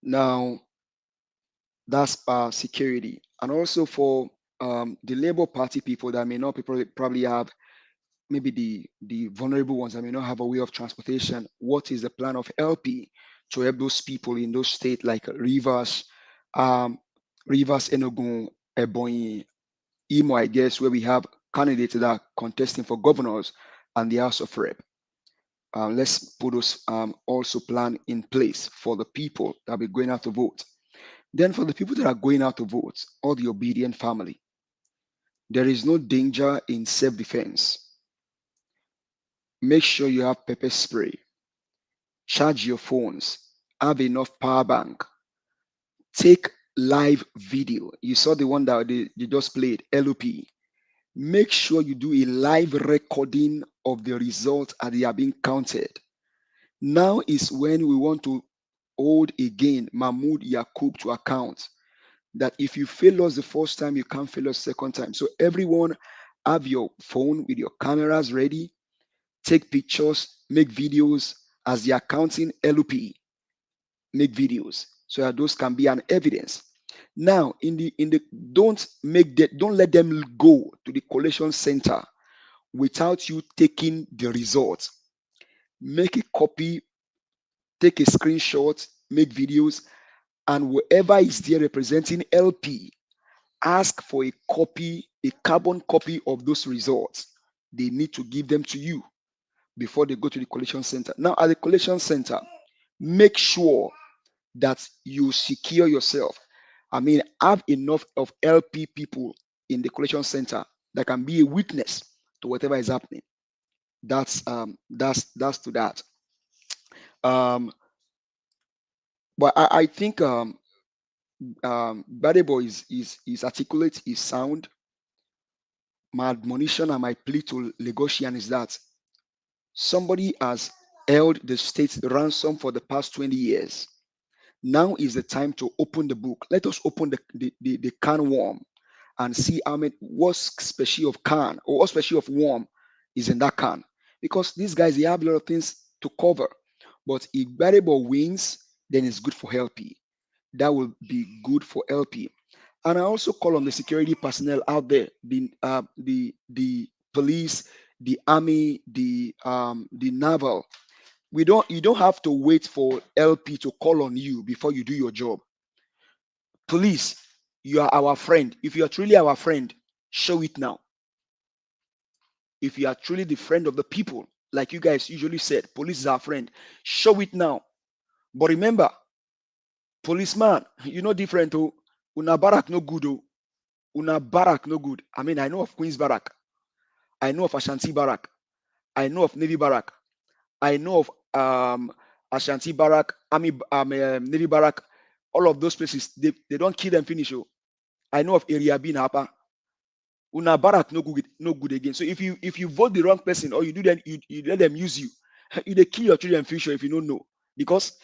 Now, that's security. And also for the Labour Party people that may not probably have, maybe the vulnerable ones that may not have a way of transportation, what is the plan of LP to help those people in those states like Rivers, Enugu, Ebonyi, Imo, I guess, where we have candidates that are contesting for governors and the House of Rep. let's put those also plan in place for the people that will be going out to vote. Then for the people that are going out to vote, or the obedient family, there is no danger in self-defense. Make sure you have pepper spray, charge your phones, have enough power bank, take live video. You saw the one that they just played, LOP. Make sure you do a live recording of the results as they are being counted. Now is when we want to hold again Mahmoud Yakub to account, that if you fail us the first time, you can't fail us second time. So everyone have your phone with your cameras ready, take pictures, make videos as they are counting LOP, make videos so that those can be an evidence. Now, don't let them go to the collation center without you taking the results. Make a copy, take a screenshot, make videos, and whoever is there representing LP, ask for a copy, a carbon copy of those results. They need to give them to you before they go to the collation center. Now, at the collation center, make sure that you secure yourself. I mean, have enough of LP people in the collation center that can be a witness to whatever is happening. That's to that. But I think Badebo is articulate, is sound. My admonition and my plea to Lagosian is that somebody has held the state ransom for the past 20 years. Now is the time to open the book. Let us open the can worm and see what special of can or what special of worm is in that can. Because these guys, they have a lot of things to cover. But if Badebo wins, then it's good for LP. That will be good for LP. And I also call on the security personnel out there, the police, the army, the naval. You don't have to wait for LP to call on you before you do your job. Police, you are our friend. If you are truly our friend, show it now. If you are truly the friend of the people, like you guys usually said, police is our friend, show it now. But remember, policeman, you know different. Oh, una barak no good. Oh, una barak no good. I mean, I know of Queen's Barrack. I know of Ashanti Barrack. I know of Navy Barrack. I know of Ashanti Barrack, Army Navy Barrack. All of those places, they don't kill them finish. Oh. I know of Area B in Hapa. Una Barrack no good again. So if you vote the wrong person or you do then you let them use you, you they kill your children future if you don't know. Because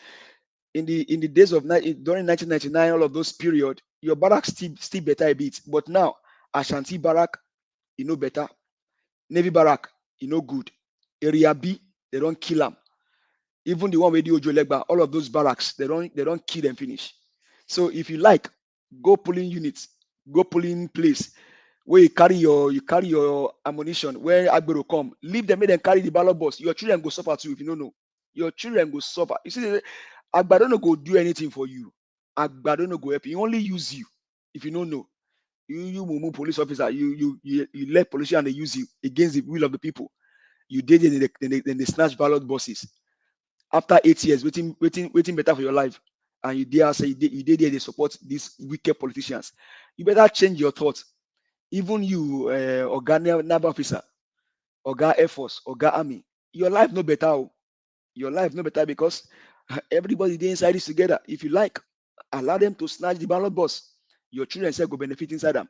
in the days of during 1999, all of those period, your barracks still better a bit. But now Ashanti Barrack, you know better. Navy Barrack, you know good. Area B, they don't kill them. Even the one with the Ojo Legba, all of those barracks, they don't kill them finish. So if you like, go pulling units, go pulling place where you carry your ammunition, where Agbero come, leave them, make them carry the ballot box. Your children go suffer too if you don't know. Your children go suffer. You see, Agbero no go do anything for you. Agbero no go help you. He only use you if you don't know. You mumu police officer, you let politicians they use you against the will of the people. You did it, then they snatch ballot boxes. After 8 years, waiting better for your life, and you dare say you did they support these wicked politicians. You better change your thoughts. Even you, Oga Naval officer, Oga Air Force, Oga Army, your life no better. Oh. Your life no better because everybody there inside is together. If you like, allow them to snatch the ballot box. Your children say go benefit inside them.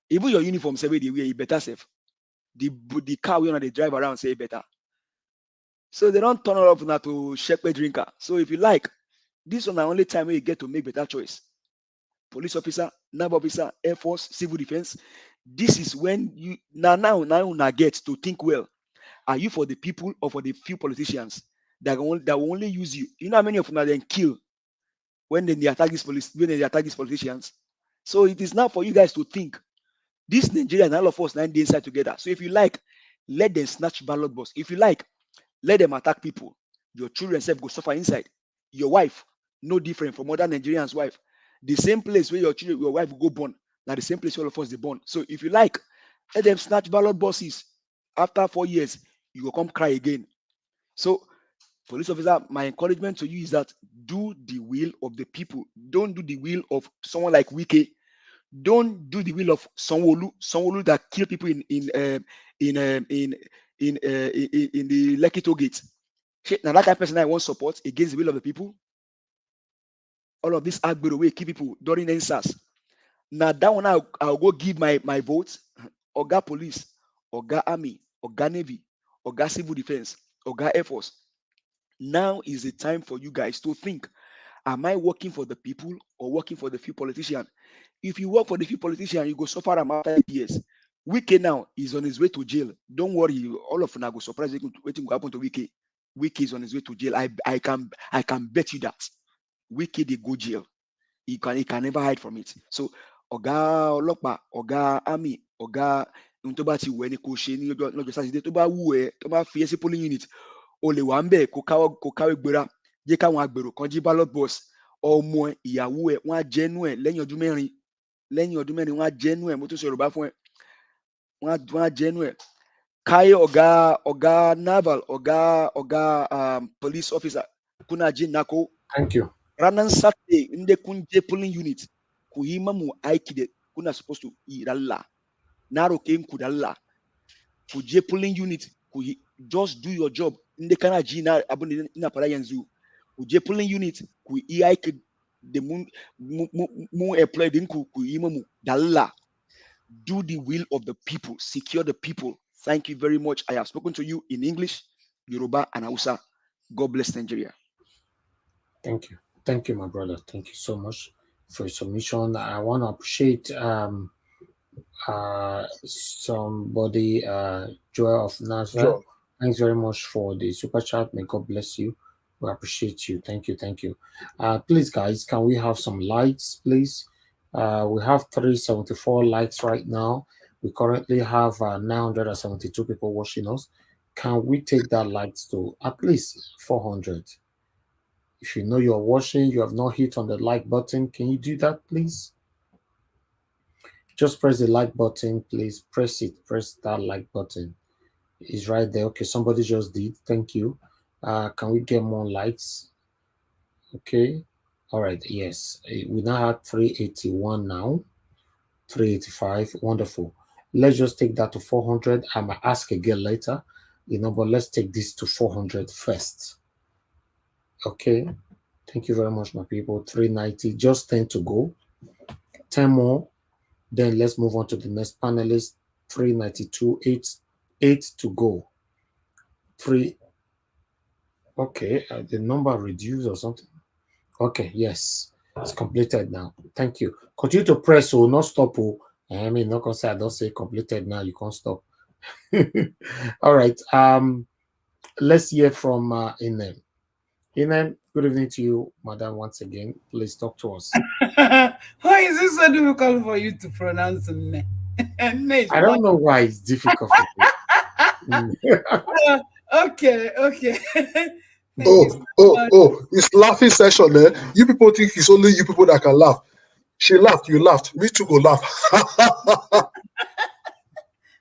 Even your uniform say they wear, better safe. The car we they drive around say better. So they don't turn it off now to shepherd drinker. So if you like, this one the only time where you get to make better choice. Police officer, naval officer, Air Force, civil defense. This is when you now get to think well. Are you for the people or for the few politicians that will only use you? You know how many of them are then kill when they attack these politicians? So it is now for you guys to think. This Nigeria and all of us 9 days inside together. So if you like, let them snatch ballot box. If you like, let them attack people. Your children self go suffer inside. Your wife, no different from other Nigerians' wife. The same place where your wife will go born, now the same place all of us they born. So if you like, let them snatch ballot boxes. After 4 years, you will come cry again. So, police officer, my encouragement to you is that do the will of the people. Don't do the will of someone like Wike. Don't do the will of Sanwo-Olu that kill people in the Lekki toll gate. Now that kind of person I want support against the will of the people. All of this Agbero way keep people during NSAS. Now that one I'll go give my vote. Oga Police, Oga Army, Oga Navy, Oga Civil Defense, Oga Air Force. Now is the time for you guys to think: am I working for the people or working for the few politicians? If you work for the few politicians, you go suffer them after 8 years. Wike now is on his way to jail. Don't worry, all of you go surprised waiting to happen to Wike. Wike is on his way to jail. I can bet you that Wike they go jail. He can never hide from it. So Oga Ọlọ́pàá, Oga Army, Oga Ntoba ti wẹ ni kò ṣe ní lọ́jọ́ Sátidé tó bá wù ẹ́ tó bá fi ẹ́ sí polling unit o lè wà ń bẹ̀ kó káwé gbéra jẹ́ káwọn agbèrò kan jí ballot box ọmọ ẹ̀ ìyàwó ẹ̀ wọ́n á jẹ́nu ẹ̀ lẹ́yìn ọdún mẹ́rin wọ́n á jẹ́nu ẹ̀ mo tún sọ Yorùbá fún ẹ wọ́n á jẹ́nu ẹ̀ káyé ọ̀gá naval ọ̀gá police officer Kunaji Nako. Thank you. Ranan Saturday nde kunje polling unit kuhima mu aiki de kuna supposed to iralla naro kem kudalla kuje polling unit just do your job nde kana ji na abun ina fara yanzu kuje polling unit ku aiki de mu employ din ku yima mu dalla. Do the will of the people, secure the people. Thank you very much. I have spoken to you in English, Yoruba, and Hausa. God bless Nigeria. Thank you. Thank you, my brother. Thank you so much for your submission. I want to appreciate somebody, Joy of Nazareth. Thanks very much for the super chat. May God bless you. We appreciate you. Thank you. Thank you. Please, guys, can we have some likes, please? We have 374 likes right now. We currently have 972 people watching us. Can we take that likes to at least 400? If you know you're watching, you have not hit on the like button, can you do that, please? Just press the like button, please. Press it. Press that like button. It's right there. Okay, somebody just did. Thank you. Can we get more likes? Okay. All right. Yes. We now have 381 now. 385. Wonderful. Let's just take that to 400. I might ask again later, but let's take this to 400 first. Okay, thank you very much, my people. 390, just 10 to go. 10 more. Then let's move on to the next panelist. 392, 8 to go. 3. Okay, the number reduced or something. Okay, yes, it's completed now. Thank you. Continue to press, so not stop. I mean, not gonna say I don't say completed now. You can't stop. All right. Let's hear from Inem. Inem, good evening to you, madam, once again. Please talk to us. Why is it so difficult for you to pronounce me? I don't know why it's difficult for you. Okay. It's laughing session there. You people think it's only you people that can laugh. She laughed, you laughed. Me too go laugh.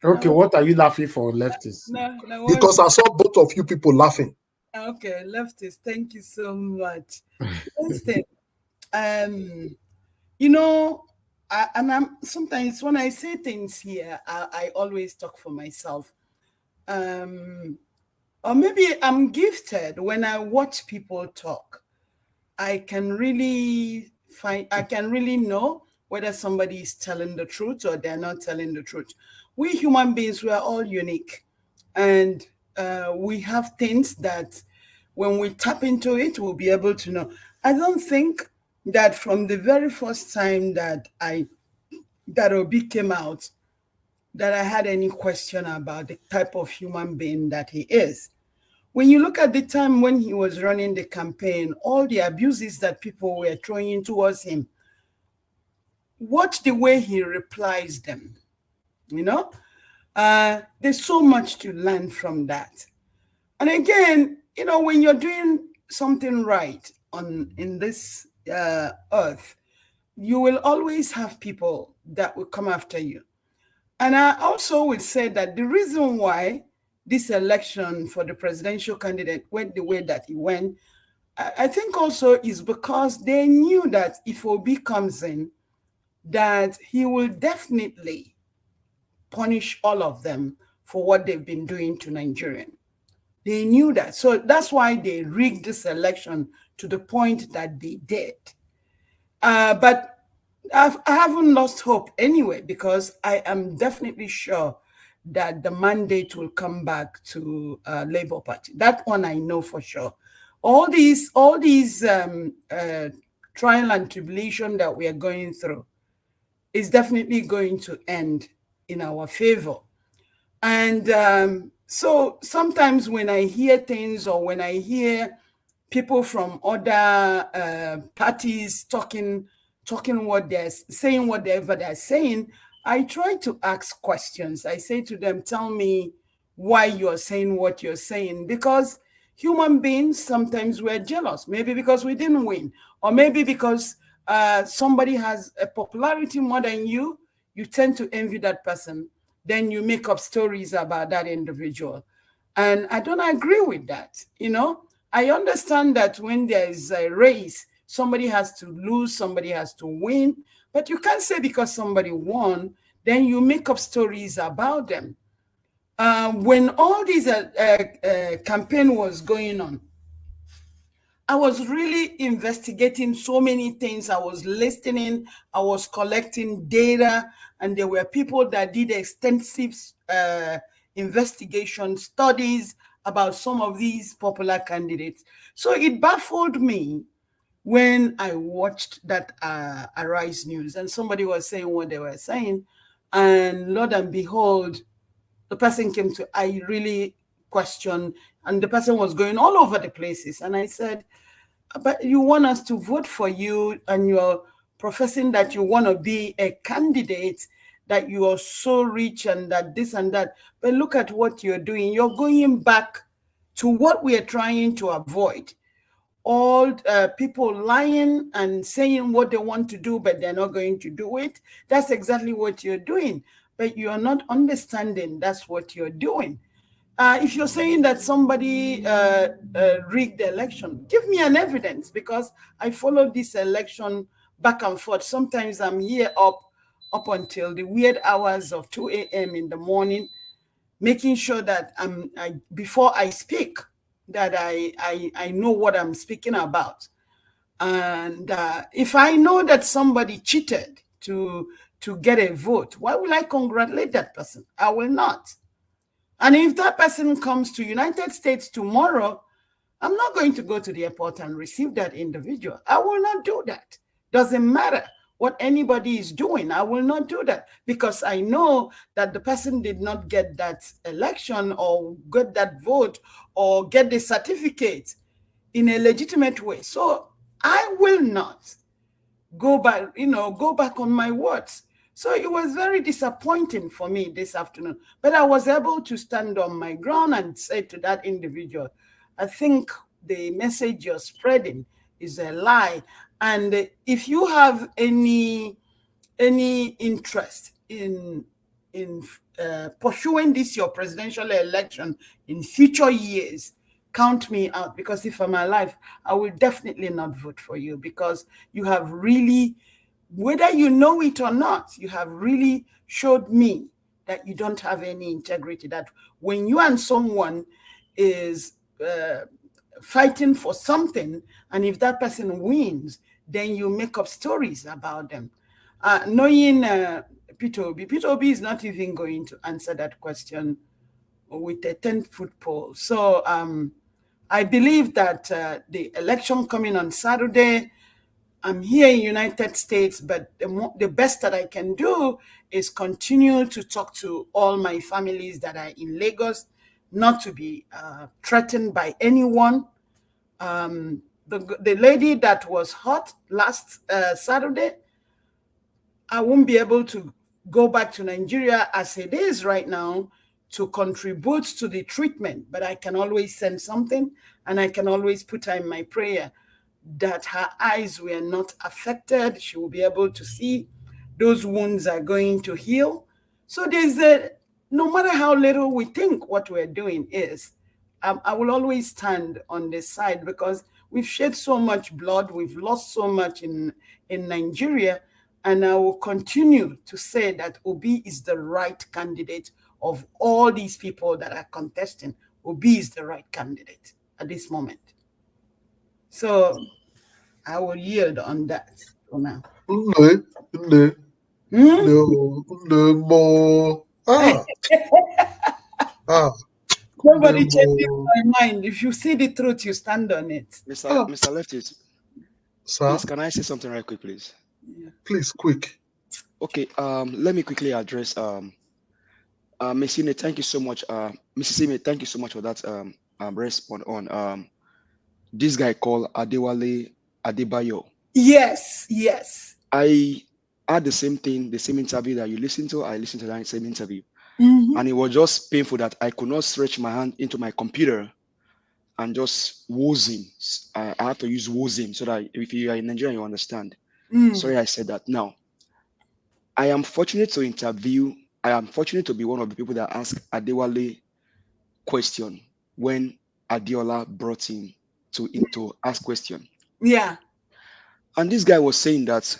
Okay, what are you laughing for, leftists? No, because I saw both of you people laughing. Okay, leftists, thank you so much. Listen, I'm sometimes when I say things here, I always talk for myself. Or maybe I'm gifted when I watch people talk. I can really know whether somebody is telling the truth or they're not telling the truth. We human beings, we are all unique. And we have things that when we tap into it, we'll be able to know. I don't think that from the very first time that Obi came out, that I had any question about the type of human being that he is. When you look at the time when he was running the campaign, all the abuses that people were throwing towards him, watch the way he replies them. There's so much to learn from that. And again, when you're doing something right in this earth, you will always have people that will come after you. And I also would say that the reason why this election for the presidential candidate went the way that it went, I think also is because they knew that if Obi comes in, that he will definitely punish all of them for what they've been doing to Nigerians. They knew that. So that's why they rigged this election to the point that they did. But I haven't lost hope anyway, because I am definitely sure that the mandate will come back to Labour Party. That one I know for sure. All these trial and tribulation that we are going through is definitely going to end in our favor. And so sometimes when I hear things, or when I hear people from other parties talking what they're saying, whatever they're saying, I try to ask questions. I say to them, tell me why you're saying what you're saying, because human beings, sometimes we're jealous, maybe because we didn't win, or maybe because somebody has a popularity more than you tend to envy that person. Then you make up stories about that individual. And I don't agree with that. I understand that when there is a race, somebody has to lose, somebody has to win, but you can't say because somebody won, then you make up stories about them. When all this campaign was going on, I was really investigating so many things. I was listening, I was collecting data, and there were people that did extensive investigation studies about some of these popular candidates. So it baffled me when I watched that Arise News, and somebody was saying what they were saying, and lo and behold, the person came to, I really questioned, and the person was going all over the places. And I said, but you want us to vote for you, and you're professing that you want to be a candidate, that you are so rich and that this and that. But look at what you're doing. You're going back to what we are trying to avoid. All people lying and saying what they want to do, but they're not going to do it. That's exactly what you're doing. But you're not understanding that's what you're doing. If you're saying that somebody rigged the election, give me an evidence, because I followed this election back and forth. Sometimes I'm here up until the weird hours of 2 a.m. in the morning, making sure that before I speak, that I know what I'm speaking about. And if I know that somebody cheated to get a vote, why will I congratulate that person? I will not. And if that person comes to United States tomorrow, I'm not going to go to the airport and receive that individual. I will not do that. Doesn't matter what anybody is doing. I will not do that, because I know that the person did not get that election or get that vote or get the certificate in a legitimate way. So I will not go back on my words. So it was very disappointing for me this afternoon, but I was able to stand on my ground and say to that individual, I think the message you're spreading is a lie. And if you have any interest in pursuing this, your presidential election in future years, count me out, because if I'm alive, I will definitely not vote for you, because you have really, whether you know it or not, you have really showed me that you don't have any integrity, that when you and someone is fighting for something, and if that person wins, then you make up stories about them. Knowing Peter Obi is not even going to answer that question with a 10-foot pole. So I believe that the election coming on Saturday, I'm here in United States, but the best that I can do is continue to talk to all my families that are in Lagos, not to be threatened by anyone. The lady that was hurt last Saturday, I won't be able to go back to Nigeria as it is right now to contribute to the treatment, but I can always send something, and I can always put her in my prayer that her eyes were not affected. She will be able to see. Those wounds are going to heal. So there's no matter how little we think what we're doing is, I will always stand on this side because we've shed so much blood, we've lost so much in Nigeria, and I will continue to say that Obi is the right candidate of all these people that are contesting. Obi is the right candidate at this moment. So I will yield on that for now. Nobody changes my mind. If you see the truth, you stand on it. Mr. Leftist. Sir? Please, can I say something right quick, please? Yeah. Please, quick. Okay, let me quickly address Ms. Sine, thank you so much. Mrs. Sine, thank you so much for that response on this guy called Adewale Adebayo. Yes, yes. I had the same thing, the same interview that you listened to. I listened to that same interview. Mm-hmm. And it was just painful that I could not stretch my hand into my computer and just woz him. I have to use woz him so that if you are in Nigeria, you understand. Sorry, I said that. Now, I am fortunate to interview. I am fortunate to be one of the people that asked Adewale question when Adiola brought him to ask question. Yeah. And this guy was saying that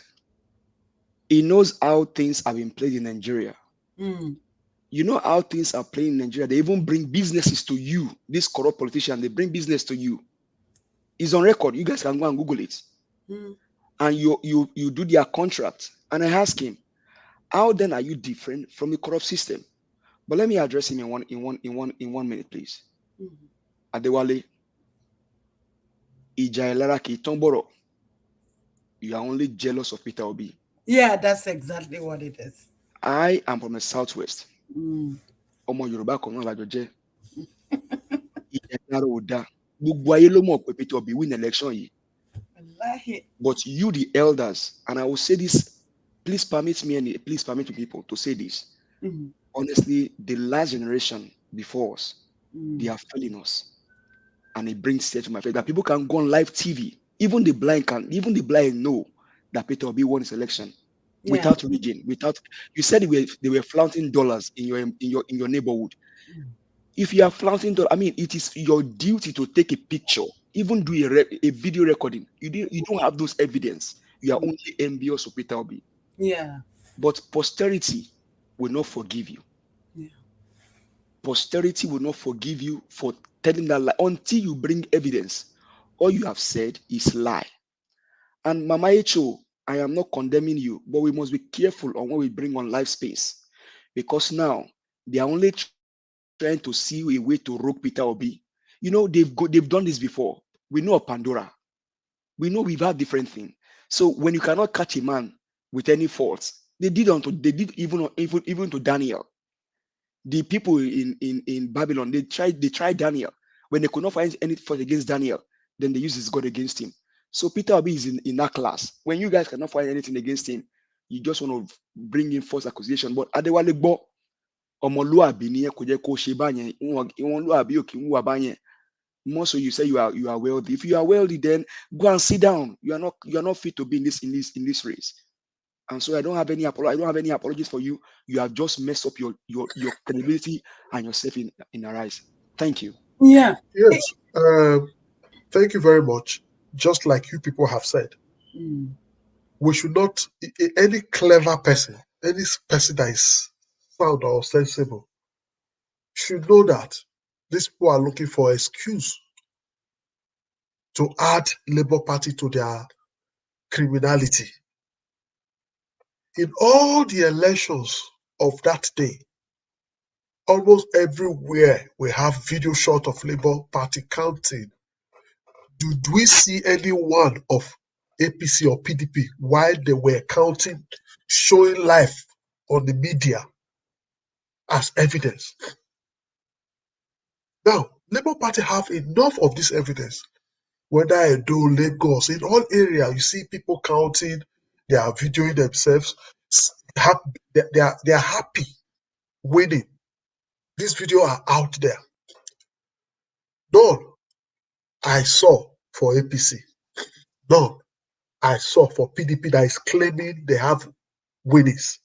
he knows how things have been played in Nigeria. Mm. You know how things are playing in Nigeria. They even bring businesses to you. This corrupt politician, they bring business to you. It's on record. You guys can go and Google it. Mm. And you do their contract. And I ask him, how then are you different from the corrupt system? But let me address him in one minute, please. Mm-hmm. Adewale, Ija Tomboro, you are only jealous of Peter Obi. Yeah, that's exactly what it is. I am from the southwest. Omo Yoruba kan náà lájọ jẹ́. Ìjẹ̀dára ò dáa. Gbogbo ayé ló mọ̀ pé Peter Obi win election yìí. But you, the elders, and I will say this, please permit people to say this. Mm-hmm. Honestly, the last generation before us, they are failing us. And it brings tears to my face that people can go on live TV. Even the blind know that Peter Obi won his election without religion, without. You said they were flaunting dollars in your neighborhood. If you are flaunting dollars, I mean, it is your duty to take a picture, even do a video recording. You don't have those evidence. You are only envious of Peter Obi. Yeah. But posterity will not forgive you. Yeah. Posterity will not forgive you for telling that lie until you bring evidence. All you have said is lie. And Mama Echo, I am not condemning you, but we must be careful on what we bring on live space, because now they are only trying to see a way to rogue Peter Obi. You know, they've done this before. We know of Pandora. We know we've had different things. So when you cannot catch a man with any faults, they did even to Daniel. The people in Babylon, they tried Daniel. When they could not find any fault against Daniel, then they used his God against him. So Peter Obi is in that class. When you guys cannot find anything against him, you just want to bring in false accusation. But Adewale Gbo, ọmọlúàbí ni kò jẹ́ kó ṣe báyẹn, ọmọlúàbí ò kì í hùwà báyẹn. More so, you say you are wealthy. If you are wealthy, then go and sit down. You are not fit to be in this race. And so I don't have any apologies for you. You have just messed up your credibility and yourself in our eyes. Thank you. Yeah. Yes. Thank you very much. Just like you people have said, we should not, any clever person, any person that is sound or sensible, should know that these people are looking for excuse to add Labour Party to their criminality. In all the elections of that day, almost everywhere we have video shot of Labour Party counting. Did we see any one of APC or PDP while they were counting, showing live on the media as evidence? Now, Labour Party have enough of this evidence. Whether Edo, Lagos, in all areas, you see people counting, they are videoing themselves. They are happy winning. These videos are out there. None I saw for APC. None I saw for PDP that is claiming they have winnings.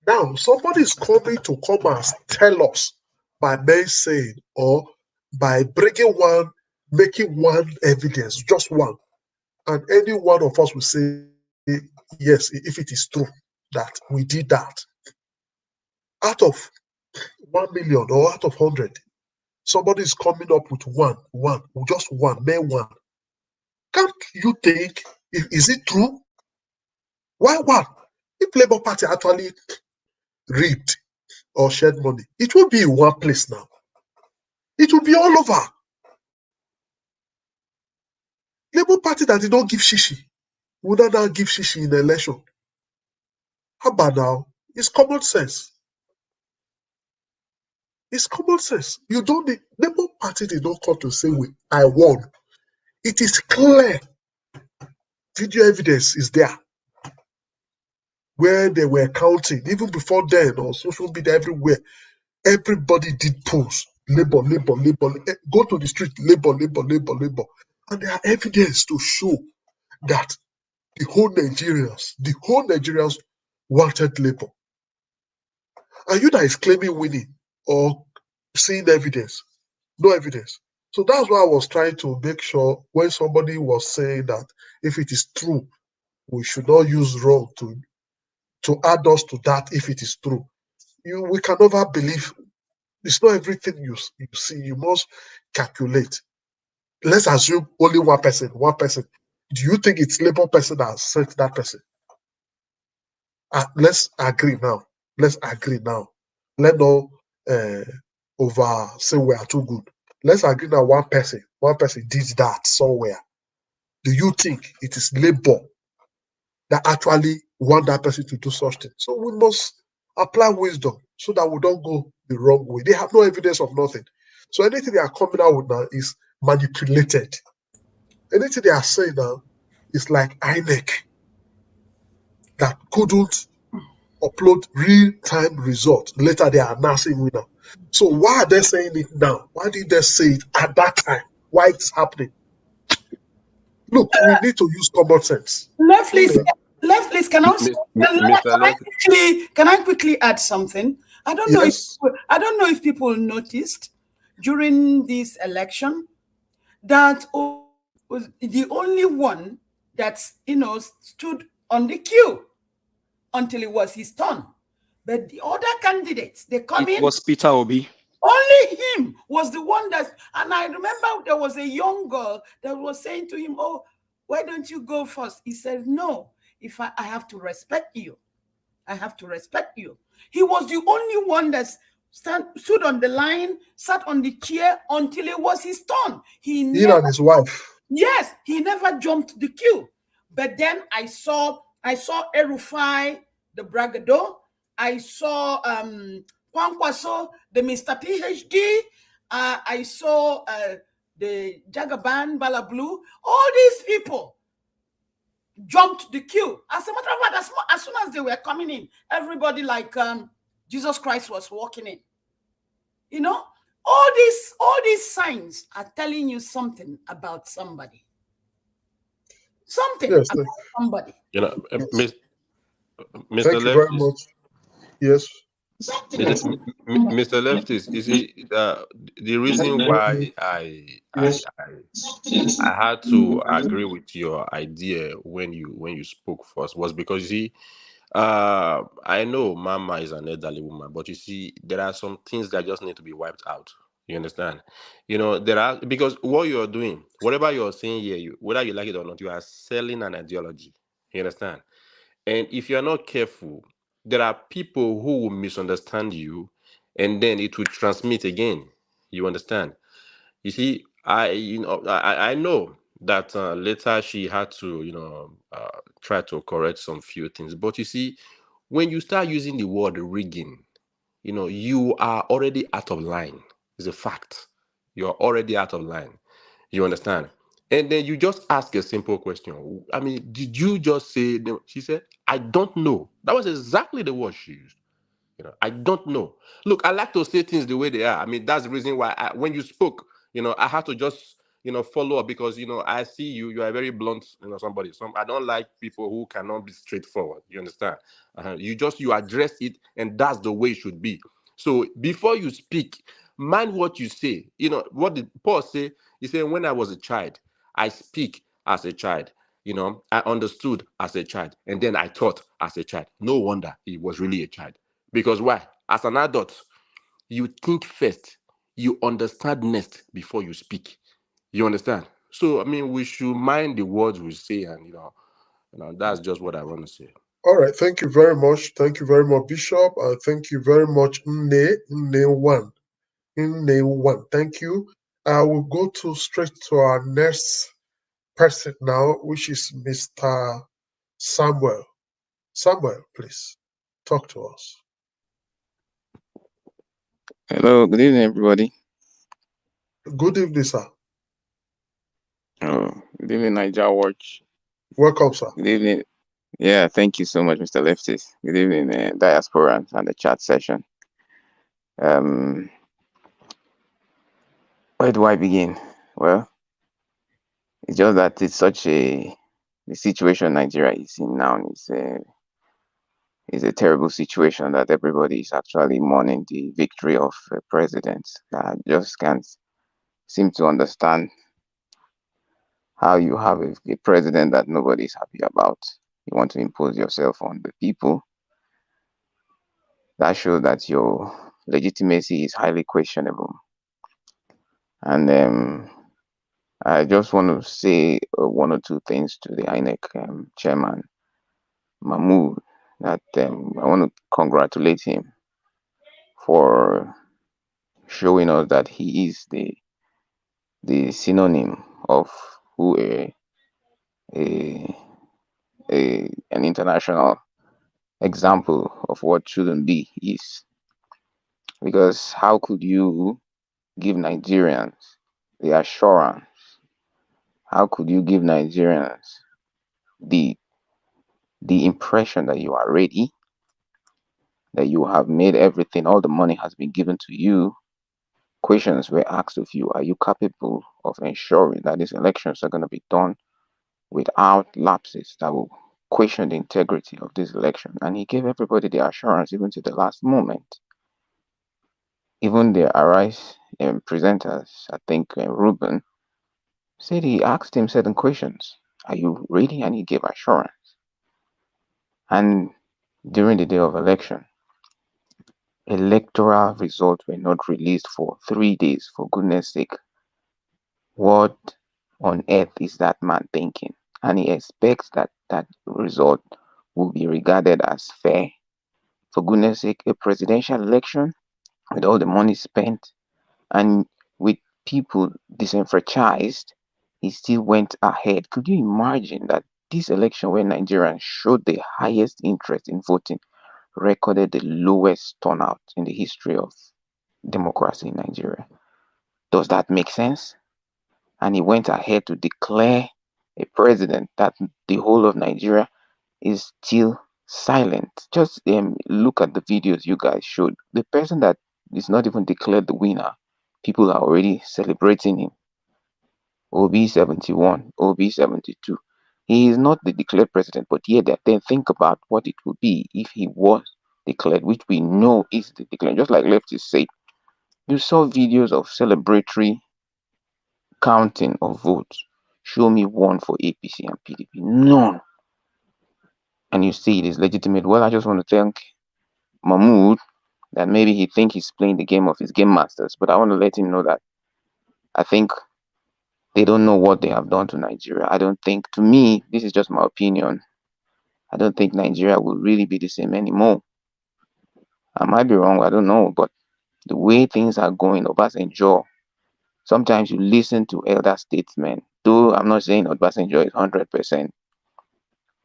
Now, somebody is coming to come and tell us by men saying or by making one evidence, just one, and any one of us will say, yes, if it is true that we did that. Out of 1 million or out of 100, somebody is coming up with just one, mere one. Can't you think, is it true? Why one? If Labour Party actually rigged or shared money, it will be in one place now. It will be all over. Labour Party that did not give shishi would not now give shishi in the election. How about now? It's common sense. It's common sense. You don't need Labour Party did not come to say I won. It is clear. Video evidence is there. Where they were counting, even before then, on social media everywhere, everybody did polls. Labor. Go to the street, labor. And there are evidence to show that the whole Nigerians wanted labor. And you that is claiming winning or seeing evidence, no evidence. So that's why I was trying to make sure when somebody was saying that if it is true, we should not use wrong to add us to that if it is true. We can never believe. It's not everything you see. You must calculate. Let's assume only one person. Do you think it's Labour person that sent that person? Let's agree now. Let no over say we are too good. Let's agree that one person did that somewhere. Do you think it is Labour that actually want that person to do such thing? So we must apply wisdom so that we don't go the wrong way. They have no evidence of nothing. So anything they are coming out with now is manipulated. Anything they are saying now is like INEC that couldn't upload real-time results. Later they are announcing winner. So why are they saying it now? Why did they say it at that time? Why it's happening? Look, we need to use common sense. Lefties, can I quickly add something? I don't know if people noticed during this election that was the only one that stood on the queue until it was his turn. But the other candidates, they come in. It was Peter Obi. Only him was the one and I remember there was a young girl that was saying to him, "Oh, why don't you go first?" He said, "No, if I have to respect you. I have to respect you." He was the only one that stood on the line, sat on the chair until it was his turn. He and his wife. Yes, he never jumped the queue. But then I saw El-Rufai, the bragado. I saw Kwankwaso, the Mr. PhD. I saw the Jagaban, Balablu. All these people jumped the queue. As a matter of fact, as soon as they were coming in, everybody like Jesus Christ was walking in. You know, all these signs are telling you something about somebody. Something about somebody. You know, yes. Mr. Thank you very much. Yes. Mr. Leftist, you see, the reason why I had to agree with your idea when you spoke first was because, you see, I know Mama is an elderly woman, but you see, there are some things that just need to be wiped out. You understand? You know, because what you're doing, whatever you're saying here, whether you like it or not, you are selling an ideology. You understand? And if you're not careful, there are people who will misunderstand you, and then it will transmit again. You understand? You see, I know that later she had to try to correct some few things. But you see, when you start using the word rigging, you are already out of line. It's a fact. You're already out of line. You understand? And then you just ask a simple question. I mean, did you just say? She said, "I don't know." That was exactly the word she used. I don't know. Look, I like to say things the way they are. I mean, that's the reason why when you spoke, I had to just, follow up, because I see you are very blunt, somebody. I don't like people who cannot be straightforward. You understand? You address it, and that's the way it should be. So before you speak, mind what you say. What did Paul say? He said, when I was a child, I speak as a child. I understood as a child, and then I thought as a child. No wonder he was really a child. Because why? As an adult, you think first, you understand next before you speak. You understand? So, we should mind the words we say, and that's just what I want to say. All right, thank you very much. Thank you very much, Bishop. Thank you very much, Nne1. Thank you. I will go straight to our next person now, which is Mr. Samuel. Samuel, please talk to us. Hello, good evening, everybody. Good evening, sir. Oh, good evening, Niger Watch. Welcome, sir. Good evening. Yeah, thank you so much, Mr. Leftis. Good evening, diaspora and the chat session. Where do I begin? Well, it's just that it's such the situation Nigeria is in now is a terrible situation that everybody is actually mourning the victory of the president. I just can't seem to understand how you have a president that nobody is happy about. You want to impose yourself on the people. That shows that your legitimacy is highly questionable. And I just want to say one or two things to the INEC chairman, Mahmoud, that I want to congratulate him for showing us that he is the synonym of who an international example of what shouldn't be is. Because how could you give Nigerians the assurance? How could you give Nigerians the impression that you are ready, that you have made everything, all the money has been given to you? Questions were asked of you. Are you capable of ensuring that these elections are going to be done without lapses that will question the integrity of this election? And he gave everybody the assurance, even to the last moment. Even the Arise presenters, I think Ruben, said he asked him certain questions. Are you ready? And he gave assurance. And during the day of election, electoral results were not released for 3 days. For goodness sake, what on earth is that man thinking? And he expects that that result will be regarded as fair. For goodness sake, a presidential election with all the money spent and with people disenfranchised, he still went ahead. Could you imagine that this election, where Nigerians showed the highest interest in voting, recorded the lowest turnout in the history of democracy in Nigeria? Does that make sense? And he went ahead to declare a president that the whole of Nigeria is still silent. Just look at the videos you guys showed. The person that is not even declared the winner, people are already celebrating him. OB71, OB72. He is not the declared president, but yet then think about what it would be if he was declared, which we know is the declared. Just like leftists say, you saw videos of celebratory counting of votes. Show me one for APC and PDP. None. And you say it is legitimate. Well, I just want to thank Mahmoud that maybe he think he's playing the game of his game masters, but I want to let him know that I think they don't know what they have done to Nigeria. I don't think, to me, this is just my opinion, I don't think Nigeria will really be the same anymore. I might be wrong, I don't know, but the way things are going, Obasanjo, sometimes you listen to elder statesmen, though I'm not saying Obasanjo is 100%,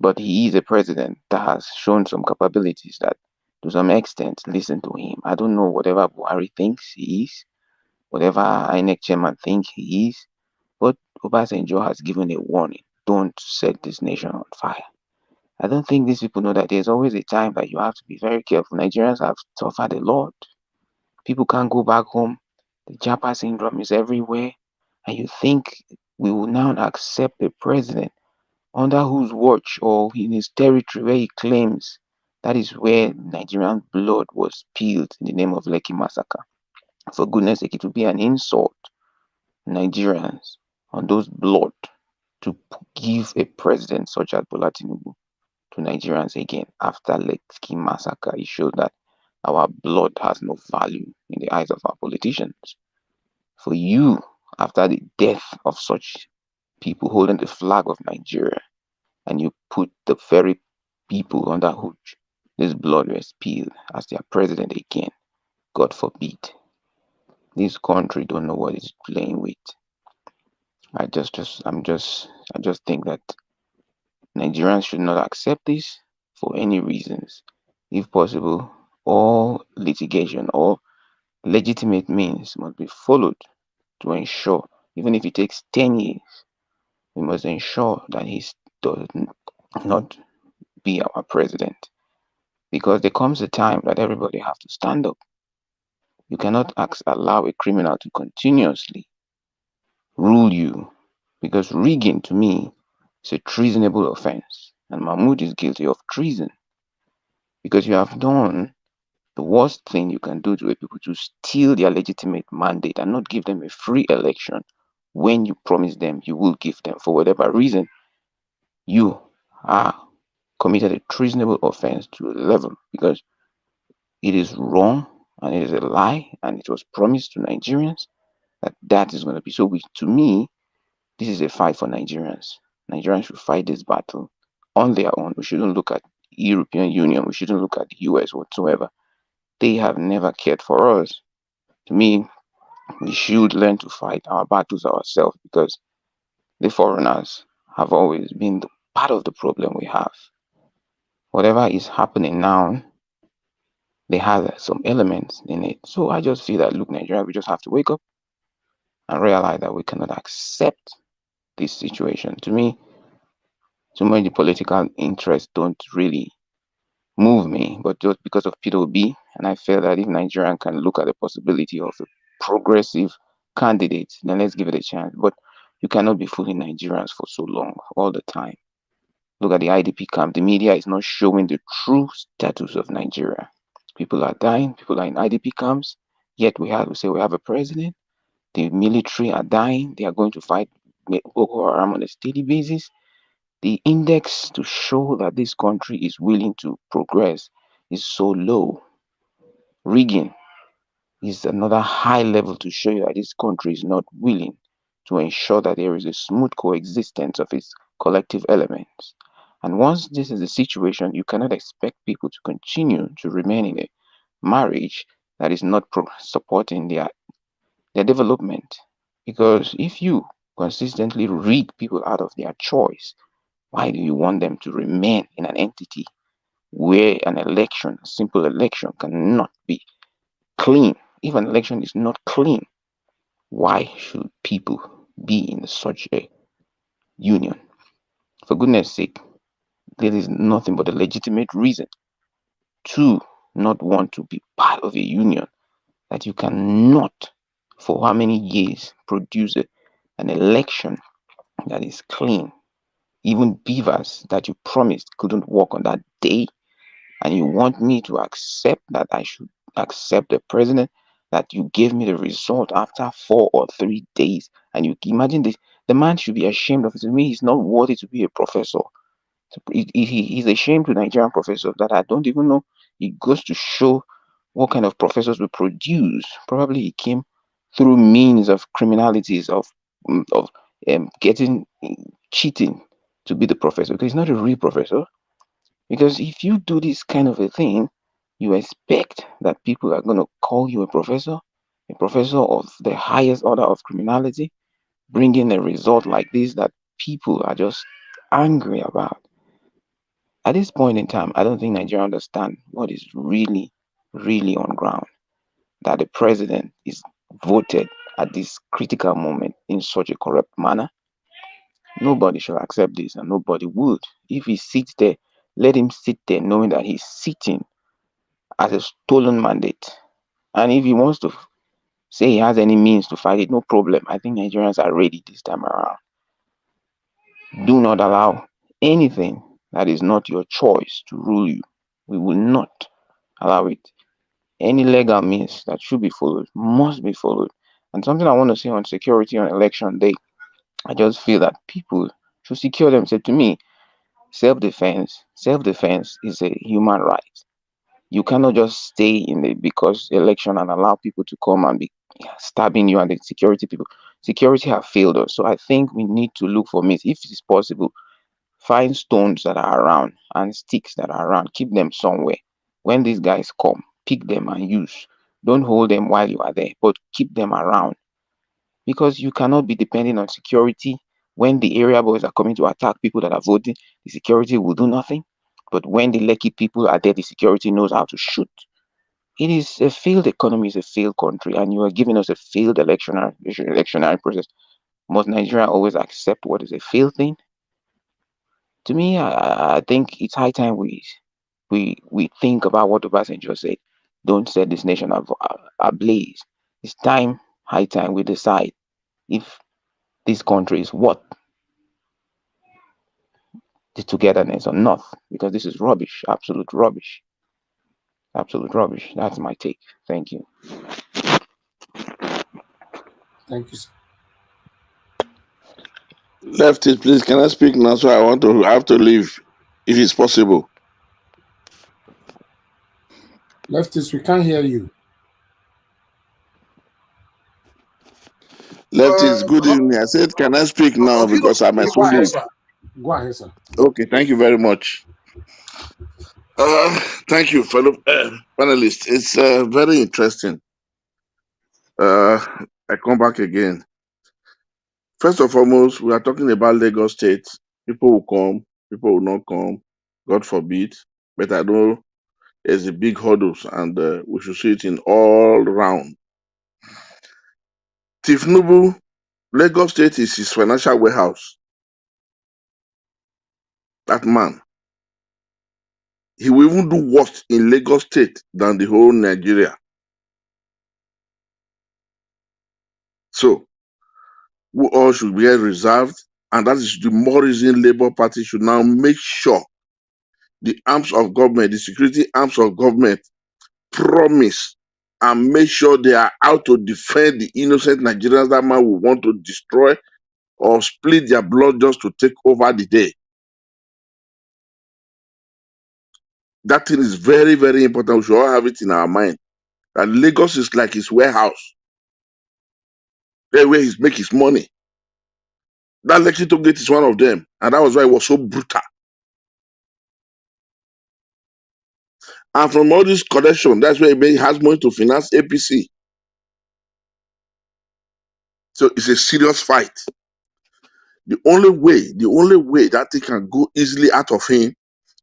but he is a president that has shown some capabilities that, to some extent, listen to him. I don't know whatever Buhari thinks he is, whatever INEC chairman thinks he is, but Obasanjo has given a warning. Don't set this nation on fire. I don't think these people know that there's always a time that you have to be very careful. Nigerians have suffered a lot. People can't go back home. The Japa syndrome is everywhere. And you think we will now accept a president under whose watch or in his territory where he claims that is where Nigerian blood was spilled in the name of Lekki massacre? For goodness sake, it would be an insult to Nigerians on those blood to give a president such as Bola Tinubu to Nigerians again after Lekki massacre. It showed that our blood has no value in the eyes of our politicians. For you, after the death of such people holding the flag of Nigeria, and you put the very people under which this blood was spilled as their president again, God forbid. This country don't know what it's playing with. I just think that Nigerians should not accept this for any reasons. If possible, all litigation or legitimate means must be followed to ensure, even if it takes 10 years, we must ensure that he does not be our president. Because there comes a time that everybody has to stand up. You cannot allow a criminal to continuously rule you, because rigging to me is a treasonable offense, and Mahmoud is guilty of treason, because you have done the worst thing you can do to a people, to steal their legitimate mandate and not give them a free election when you promise them you will give them. For whatever reason, you are committed a treasonable offense to a level, because it is wrong and it is a lie, and it was promised to Nigerians that is going to be so. To me, this is a fight for Nigerians. Nigerians should fight this battle on their own. We shouldn't look at European Union. We shouldn't look at the US whatsoever. They have never cared for us. To me, we should learn to fight our battles ourselves, because the foreigners have always been part of the problem we have. Whatever is happening now, they have some elements in it. So I just feel that, look, Nigeria, we just have to wake up and realize that we cannot accept this situation. To me, too many political interests don't really move me, but just because of P2B, and I feel that if Nigerian can look at the possibility of a progressive candidate, then let's give it a chance. But you cannot be fooling Nigerians for so long, all the time. Look at the IDP camp. The media is not showing the true status of Nigeria. People are dying. People are in IDP camps. Yet we say we have a president. The military are dying. They are going to fight Boko Haram on a steady basis. The index to show that this country is willing to progress is so low. Rigging is another high level to show you that this country is not willing to ensure that there is a smooth coexistence of its collective elements. And once this is the situation, you cannot expect people to continue to remain in a marriage that is not supporting their development. Because if you consistently rig people out of their choice, why do you want them to remain in an entity where an election, a simple election, cannot be clean? If an election is not clean, why should people be in such a union? For goodness sake, there is nothing but a legitimate reason to not want to be part of a union that you cannot, for how many years, produce an election that is clean. Even beavers that you promised couldn't work on that day, and you want me to accept that I should accept the president that you gave me the result after 4 or 3 days. And you imagine this, the man should be ashamed of it. To me, he's not worthy to be a professor. He's ashamed to Nigerian professors that I don't even know. It goes to show what kind of professors we produce. Probably he came through means of criminalities, of getting cheating to be the professor, because he's not a real professor. Because if you do this kind of a thing, you expect that people are going to call you a professor of the highest order of criminality, bringing a result like this that people are just angry about. At this point in time, I don't think Nigeria understand what is really, really on ground. That the president is voted at this critical moment in such a corrupt manner. Nobody shall accept this, and nobody would. If he sits there, let him sit there knowing that he's sitting as a stolen mandate. And if he wants to say he has any means to fight it, no problem. I think Nigerians are ready this time around. Do not allow anything that is not your choice to rule you. We will not allow it. Any legal means that should be followed must be followed. And something I want to say on security on election day, I just feel that people should secure themselves. To me, self-defense is a human right. You cannot just stay in the because election and allow people to come and be stabbing you and the security have failed us. So I think we need to look for means, if it is possible, find stones that are around and sticks that are around, keep them somewhere. When these guys come, pick them and use. Don't hold them while you are there, but keep them around, because you cannot be depending on security. When the area boys are coming to attack people that are voting, the security will do nothing. But when the lucky people are there, the security knows how to shoot. It is a failed economy, it's a failed country, and you are giving us a failed electionary process. Must Nigeria always accept what is a failed thing? To me, I think it's high time we think about what Obasanjo said. Don't set this nation ablaze. It's time, high time we decide if this country is worth the togetherness or not, because this is rubbish, absolute rubbish. Absolute rubbish. That's my take. Thank you. Thank you, sir. Leftist, please, can I speak now? So I have to leave, if it's possible. Leftist, we can't hear you. Leftist, good evening. I said, can I speak now because I might soon leave? Go ahead, sir. Okay, thank you very much. Thank you, fellow panelists. It's very interesting. I come back again. First and foremost, we are talking about Lagos State. People will come, people will not come, God forbid. But I know there's a big hurdles, and we should see it in all round. Tifnubu, Lagos State is his financial warehouse. That man, he will even do worse in Lagos State than the whole Nigeria. So, we all should be reserved, and that is the more reason Labour Party should now make sure the arms of government, the security arms of government, promise and make sure they are out to defend the innocent Nigerians that man will want to destroy or split their blood just to take over the day. That thing is very, very important. We should all have it in our mind. That Lagos is like his warehouse. There where he makes his money. That Lekki Toll Gate is one of them. And that was why it was so brutal. And from all this connection, that's where he has money to finance APC. So it's a serious fight. The only way that he can go easily out of him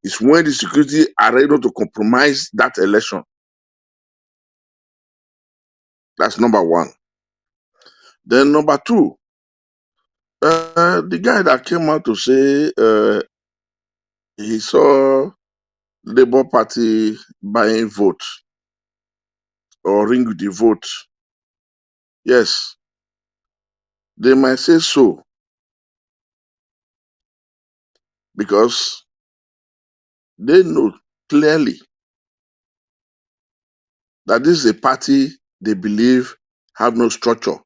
is when the security are ready to compromise that election. That's number one. Then number two, the guy that came out to say he saw Labour Party buying votes or ring the vote. Yes, they might say so because they know clearly that this is a party they believe have no structure.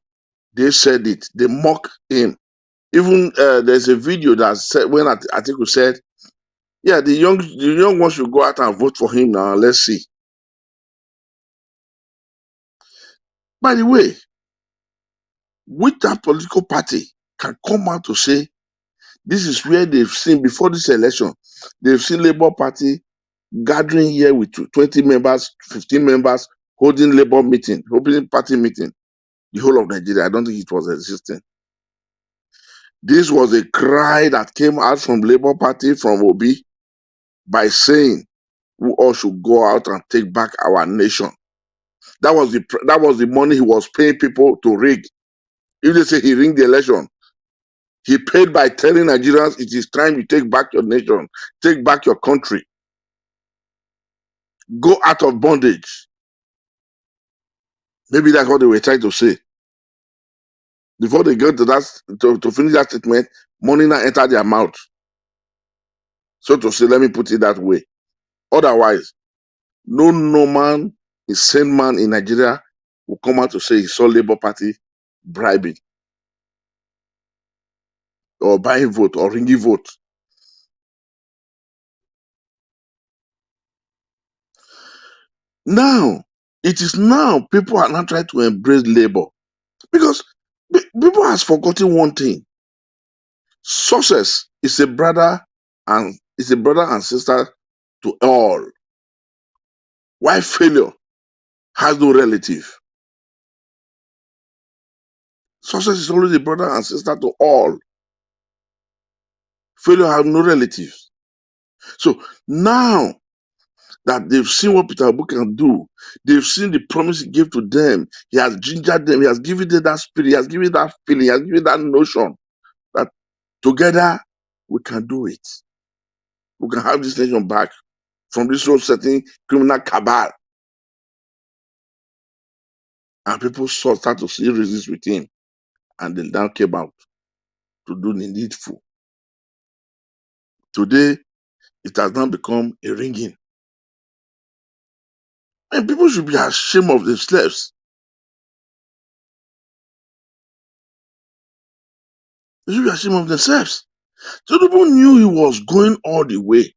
They said it. They mock him. Even there's a video that said when Atiku said, "Yeah, the young ones should go out and vote for him now. Let's see." By the way, which that political party can come out to say this is where they've seen before this election, they've seen Labour Party gathering here with 20 members, 15 members, holding Labour meeting, holding party meeting, the whole of Nigeria. I don't think it was existing. This was a cry that came out from Labour Party, from Obi, by saying we all should go out and take back our nation. That was the money he was paying people to rig. If they say he rigged the election, he paid by telling Nigerians it is time you take back your nation, take back your country, go out of bondage. Maybe that's what they were trying to say. Before they get to that, to finish that statement, money now enter their mouth. So to say, let me put it that way. Otherwise, no normal, insane man in Nigeria will come out to say he saw Labour Party bribing or buying vote or ringing vote. Now, it is now people are not trying to embrace Labour because people has forgotten one thing. Success is a brother and sister to all. Why failure has no relative? Success is always a brother and sister to all. Failure has no relatives. So now that they've seen what Peter Obi can do, they've seen the promise he gave to them, he has gingered them, he has given them that spirit, he has given that feeling, he has given that notion that together we can do it. We can have this nation back from this old setting criminal cabal. And people start to see resist with him. And they now came out to do the needful. Today, it has now become a ringing. And people should be ashamed of themselves. They should be ashamed of themselves. So people knew he was going all the way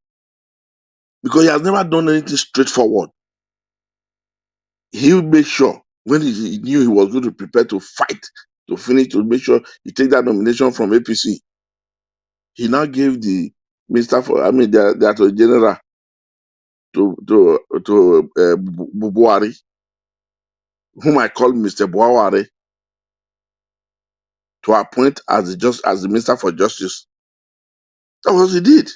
because he has never done anything straightforward. He would make sure when he knew he was going to prepare to fight to finish, to make sure he take that nomination from APC. He now gave the minister for, the Attorney General to Buhari, whom I call Mr. Buhari, to appoint as the Minister for Justice. That was what he did.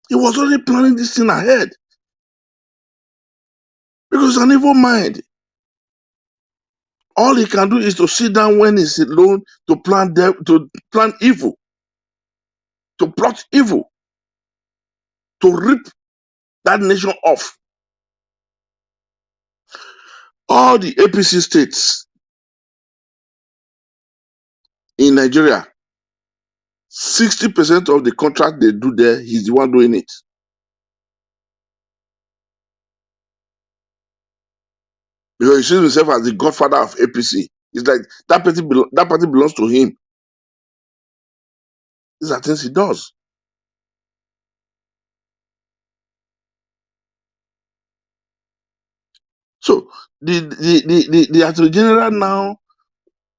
He was already planning this thing ahead. Because an evil mind, all he can do is to sit down when he's alone to plan evil, to plot evil, to rip that nation off. All the APC states in Nigeria, 60% of the contract they do there, he's the one doing it. Because he sees himself as the godfather of APC. It's like that party belongs to him. These are things he does. So the Attorney General now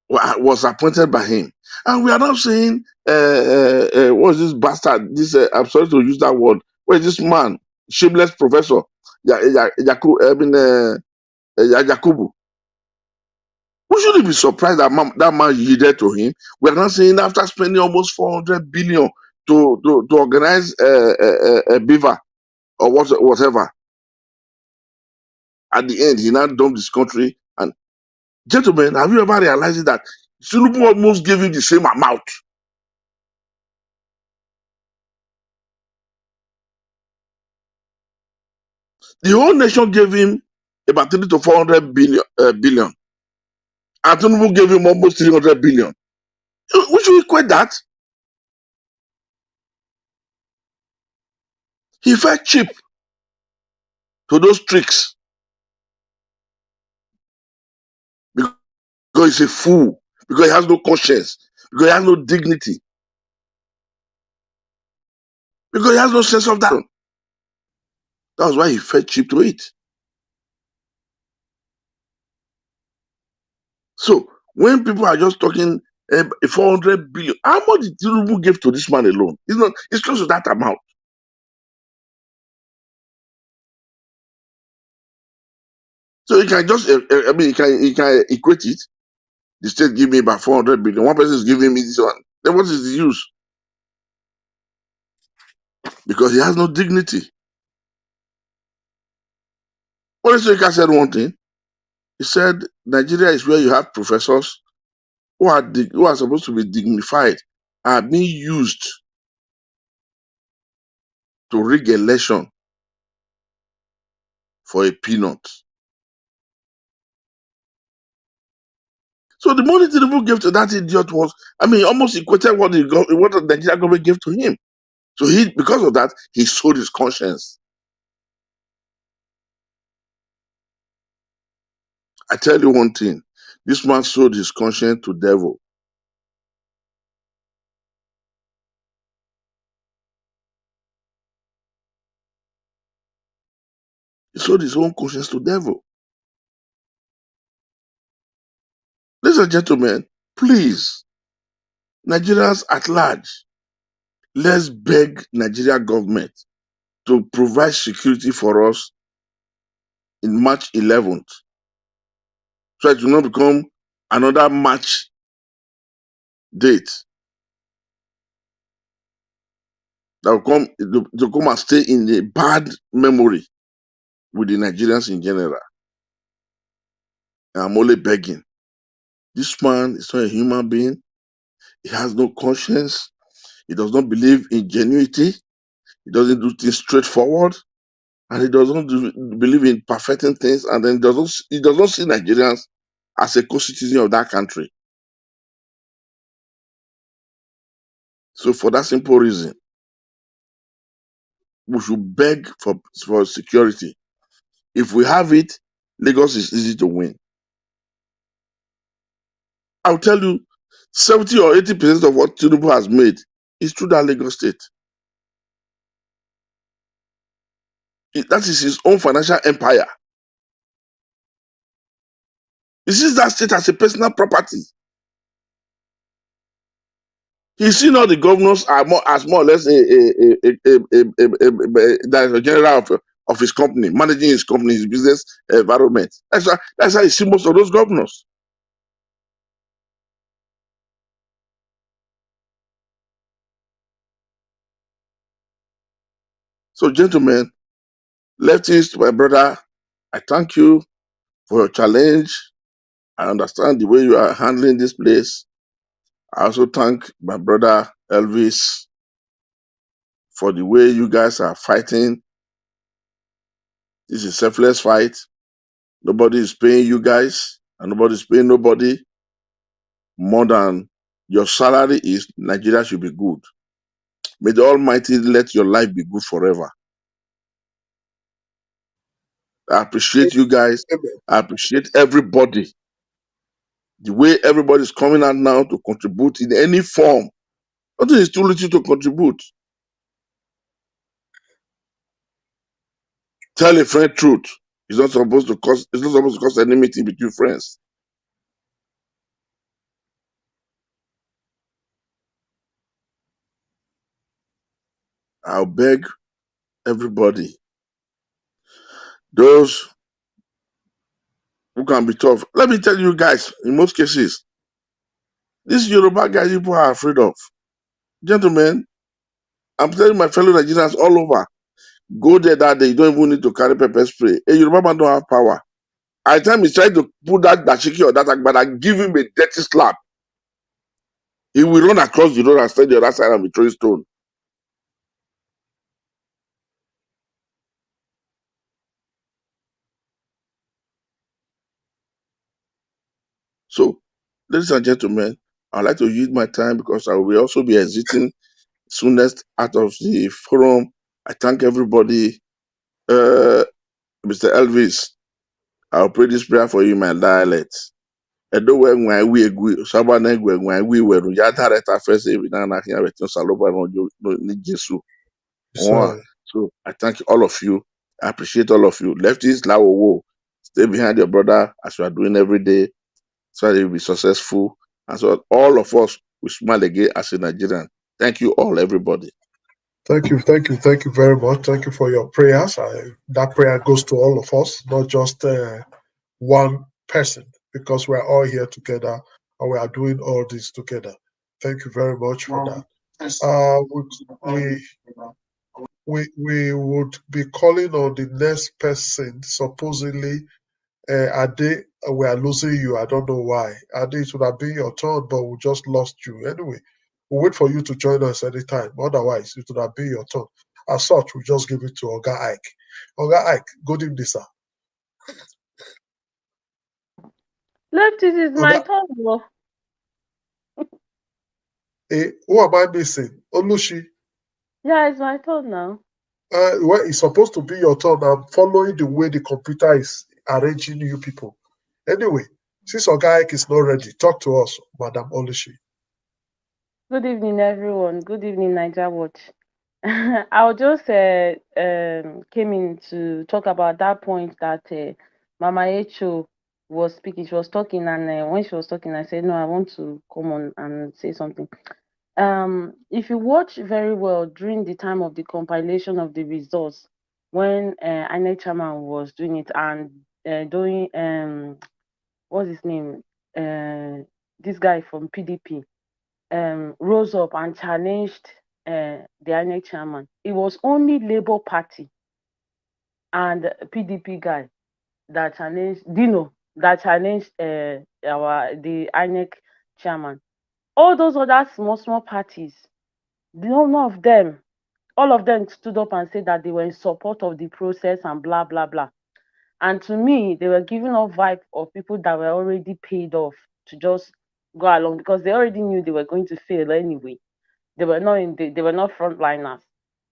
was appointed by him, and we are now saying, what's this bastard? This I'm sorry to use that word. Where is this man, shameless professor, Yakubu? We shouldn't be surprised that that man yielded to him. We are now saying after spending almost 400 billion to organize a beaver or whatever. At the end, he now dumped this country. And gentlemen, have you ever realized that Tinubu almost gave him the same amount? The whole nation gave him about 300 to 400 billion. And Tinubu gave him almost 300 billion. We should equate that. He felt cheap to those tricks because he's a fool, because he has no conscience, because he has no dignity, because he has no sense of that. That's why he felt cheap to it. So when people are just talking 400 billion, how much did Tinubu give to this man alone? It's close to that amount. So you can just, you can equate it. The state give me about 400 billion. One person is giving me this one. Then what is the use? Because he has no dignity. Oniseka said one thing. He said, Nigeria is where you have professors who are supposed to be dignified are being used to rig election for a peanut. So the money Tinubu gave to that idiot was, I mean, almost equated what the Nigeria government gave to him. So because of that, he sold his conscience. I tell you one thing, this man sold his conscience to devil. He sold his own conscience to devil. Ladies and gentlemen, please, Nigerians at large, let's beg Nigeria government to provide security for us in March 11th. So it will not become another March date that will come and stay in a bad memory with the Nigerians in general. And I'm only begging. This man is not a human being. He has no conscience. He does not believe in genuity. He doesn't do things straightforward. And he doesn't believe in perfecting things. And then he does not see Nigerians as a co-citizen of that country. So for that simple reason, we should beg for security. If we have it, Lagos is easy to win. I'll tell you, 70 or 80% of what Tinubu has made is through that Lagos state. That is his own financial empire. He sees that state as a personal property. He's seen all the governors are more or less a director general of his company, managing his company, his business environment. That's how he sees most of those governors. So, gentlemen, leftists, my brother, I thank you for your challenge. I understand the way you are handling this place. I also thank my brother Elvis for the way you guys are fighting. This is a selfless fight. Nobody is paying you guys, and nobody is paying nobody more than your salary is. Nigeria should be good. May the Almighty let your life be good forever. I appreciate you guys. I appreciate everybody. The way everybody is coming out now to contribute in any form. Nothing is too little to contribute. Tell a friend truth. It's not supposed to cause enmity between friends. I'll beg everybody, those who can be tough. Let me tell you guys, in most cases, these Yoruba guys people are afraid of. Gentlemen, I'm telling my fellow Nigerians all over, go there that day, you don't even need to carry pepper spray. A Yoruba man don't have power. At the time he's trying to put that dashiki or that agbada, give him a dirty slap. He will run across the road and stand the other side and be throwing stone. So, ladies and gentlemen, I'd like to use my time because I will also be exiting soonest out of the forum. I thank everybody. Mr. Elvis, I'll pray this prayer for you in my dialect. Edo when we agree, Sabana when we were Yada first Nana here with Saloba no Jesu. So I thank all of you. I appreciate all of you. Lefties, Lawo, stay behind your brother as you are doing every day, so that he will be successful. And so all of us will smile again as a Nigerian. Thank you all, everybody. Thank you very much. Thank you for your prayers. That prayer goes to all of us, not just one person, because we are all here together and we are doing all this together. Thank you very much for that. We would be calling on the next person. Supposedly, Ade, we are losing you. I don't know why. Ade, it would have been your turn, but we just lost you. Anyway, we'll wait for you to join us anytime. Otherwise, it would have been your turn. As such, we just give it to Oga Ike. Oga Ike, good evening, sir. Let Left, it is my turn. Who am I missing? Olushi. Yeah, it's my turn now. Well, it's supposed to be your turn. I'm following the way the computer is arranging you people. Anyway, since Ogaik is not ready, talk to us, Madam Olushi. Good evening, everyone. Good evening, Niger Watch. I just came in to talk about that point that Mama Echo was speaking. She was talking, and when she was talking, I said, no, I want to come on and say something. If you watch very well during the time of the compilation of the results, when INEC chairman was doing it and doing, what's his name? This guy from PDP rose up and challenged the INEC chairman. It was only Labour Party and PDP guy that challenged Dino, that challenged the INEC chairman. All those other small parties, none of them, all of them stood up and said that they were in support of the process and blah blah blah. And to me, they were giving off vibe of people that were already paid off to just go along because they already knew they were going to fail anyway. They were not they were not frontliners.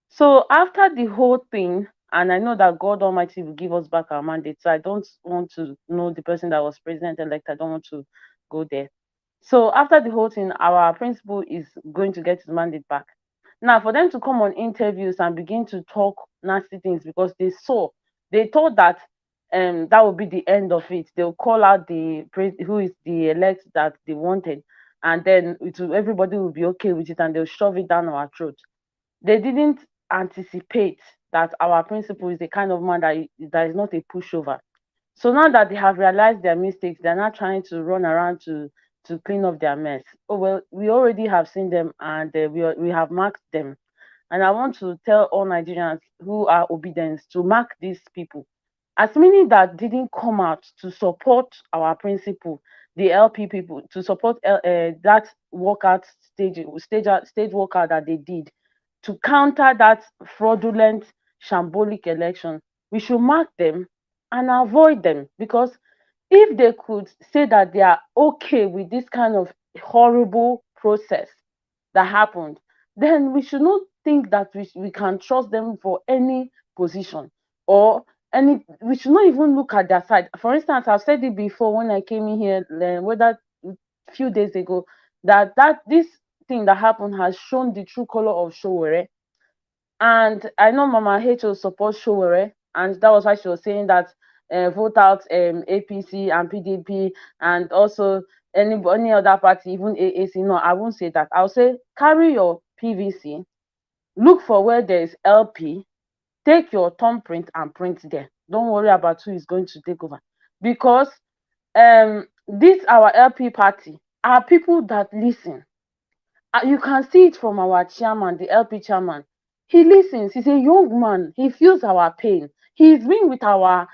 So after the whole thing, and I know that God Almighty will give us back our mandate. So I don't want to know the person that was president-elect. I don't want to go there. So after the whole thing, our principal is going to get his mandate back. Now, for them to come on interviews and begin to talk nasty things because they thought that that would be the end of it. They'll call out who is the elect that they wanted, and then everybody will be okay with it, and they'll shove it down our throat. They didn't anticipate that our principal is the kind of man that is not a pushover. So now that they have realized their mistakes, they're not trying to run around to clean up their mess. Oh well, we already have seen them, and we have marked them. And I want to tell all Nigerians who are obedient to mark these people. As many that didn't come out to support our principal, the LP people, to support that workout stage workout that they did, to counter that fraudulent, shambolic election, we should mark them and avoid them, because if they could say that they are okay with this kind of horrible process that happened, then we should not think that we can trust them for any position or any. We should not even look at their side. For instance, I've said it before when I came in here, whether a few days ago, that this thing that happened has shown the true color of Showore. And I know Mama H.O. supports Showore, and that was why she was saying that vote out APC and PDP and also any other party, even AAC. No, I won't say that. I'll say carry your PVC, look for where there is LP, take your thumbprint and print there. Don't worry about who is going to take over, because this our LP party are people that listen. You can see it from our chairman, the LP chairman. He listens. He's a young man. He feels our pain. He's been with our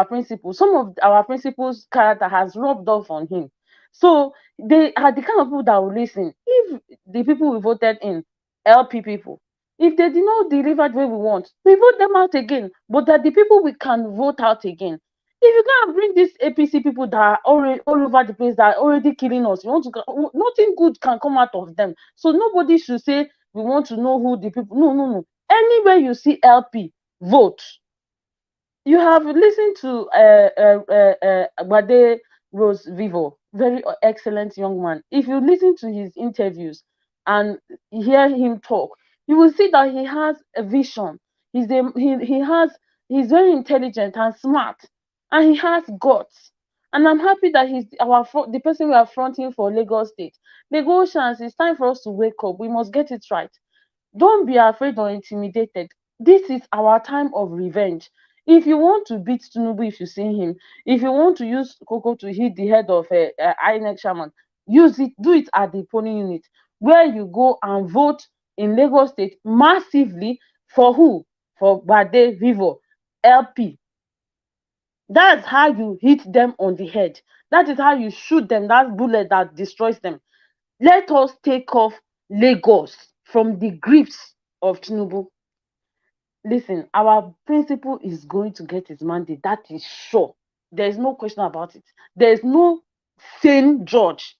principals. Some of our principals' character has rubbed off on him. So they are the kind of people that will listen. If the people we voted in, LP people, if they did not deliver the way we want, we vote them out again. But that the people we can vote out again. If you can't bring these APC people that are already all over the place, that are already killing us, you want to, nothing good can come out of them. So nobody should say we want to know who the people. No. Anywhere you see LP, vote. You have listened to Bade Rose Vivo, very excellent young man. If you listen to his interviews and hear him talk, you will see that he has a vision. He's he's very intelligent and smart, and he has guts. And I'm happy that he's the person we are fronting for Lagos State. Lagosians, it's time for us to wake up. We must get it right. Don't be afraid or intimidated. This is our time of revenge. If you want to beat Tinubu, if you see him, if you want to use Coco to hit the head of INEC chairman, use it, do it at the polling unit, where you go and vote in Lagos State massively for who? For Bade Vivo, LP. That's how you hit them on the head. That is how you shoot them, that bullet that destroys them. Let us take off Lagos from the grips of Tinubu. Listen, our principal is going to get his mandate. That is sure. There's no question about it. There's no sane judge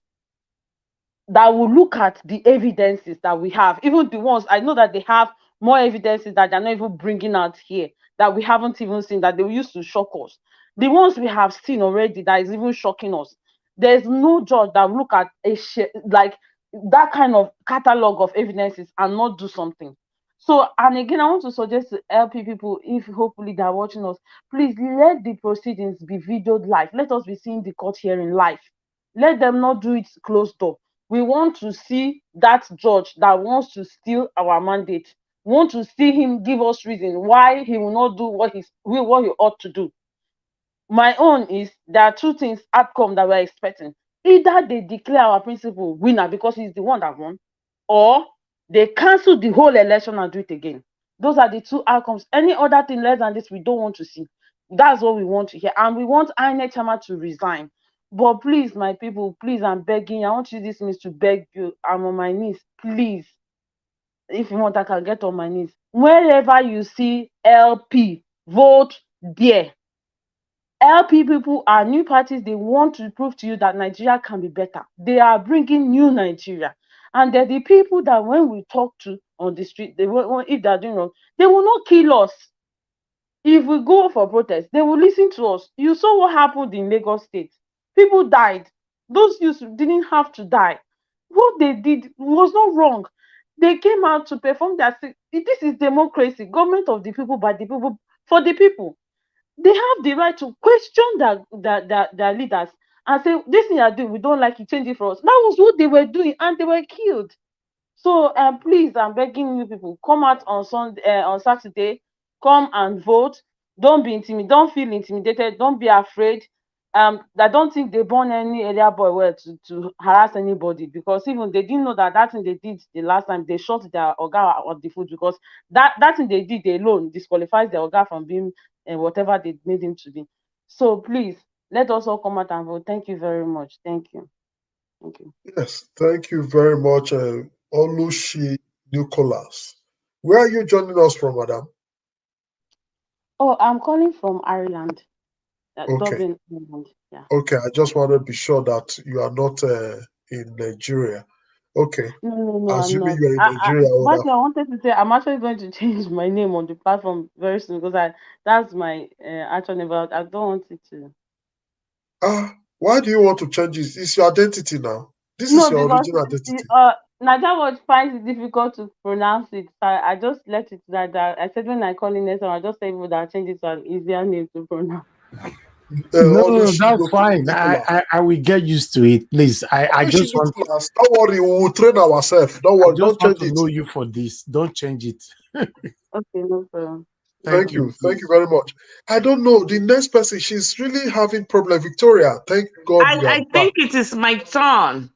that will look at the evidences that we have, even the ones I know that they have more evidences that they're not even bringing out here, that we haven't even seen, that they used to shock us. The ones we have seen already that is even shocking us. There's no judge that will look at like that kind of catalog of evidences and not do something. So, and again, I want to suggest to LP people, if hopefully they're watching us, please let the proceedings be videoed live. Let us be seeing the court hearing live. Let them not do it closed door. We want to see that judge that wants to steal our mandate. We want to see him give us reason why he will not do what he ought to do. My own is there are two things outcome that we're expecting. Either they declare our principal winner because he's the one that won, or they cancel the whole election and do it again. Those are the two outcomes. Any other thing less than this, we don't want to see. That's what we want to hear. And we want INEC Chama to resign. But please, my people, please, I'm begging. I want you this means to beg you. I'm on my knees. Please. If you want, I can get on my knees. Wherever you see LP, vote there. LP people are new parties. They want to prove to you that Nigeria can be better. They are bringing new Nigeria. And they're the people that when we talk to on the street, if they're doing wrong, they will not kill us. If we go for protest, they will listen to us. You saw what happened in Lagos State. People died. Those youths didn't have to die. What they did was not wrong. They came out to perform their... This is democracy, government of the people, by the people, for the people. They have the right to question their leaders and say, this thing you're doing, we don't like it, change it for us. That was what they were doing, and they were killed. So please, I'm begging you people, come out on Saturday, come and vote. Don't be intimidated, don't feel intimidated, don't be afraid. I don't think they born any area boy well to harass anybody, because even they didn't know that thing they did the last time, they shot their oga of the food, because that thing they did alone disqualifies their oga from being whatever they made him to be. So please, let us all come out and vote. Thank you very much. Thank you. Thank you. Yes, thank you very much, Olushi Nicholas. Where are you joining us from, madam? Oh, I'm calling from Ireland. Okay. Dublin, Ireland. Yeah. Okay, I just want to be sure that you are not in Nigeria. Okay. No, I'm Assuming not. you're in Nigeria, But I wanted to say I'm actually going to change my name on the platform very soon, because that's my actual name, but I don't want it to. Why do you want to change it? It's your identity now. This is your because original identity. Naija Watch finds it difficult to pronounce it. So I just let it that I said when I call in next time, I just say people that change it to an easier name to pronounce. No, that's fine. I will get used to it. Please, I just want. Don't worry, we will train ourselves. Don't worry, don't change it. Know you for this. Don't change it. Okay, no problem. Thank you very much. I don't know the next person. She's really having problem. Victoria, thank God I think it is my turn.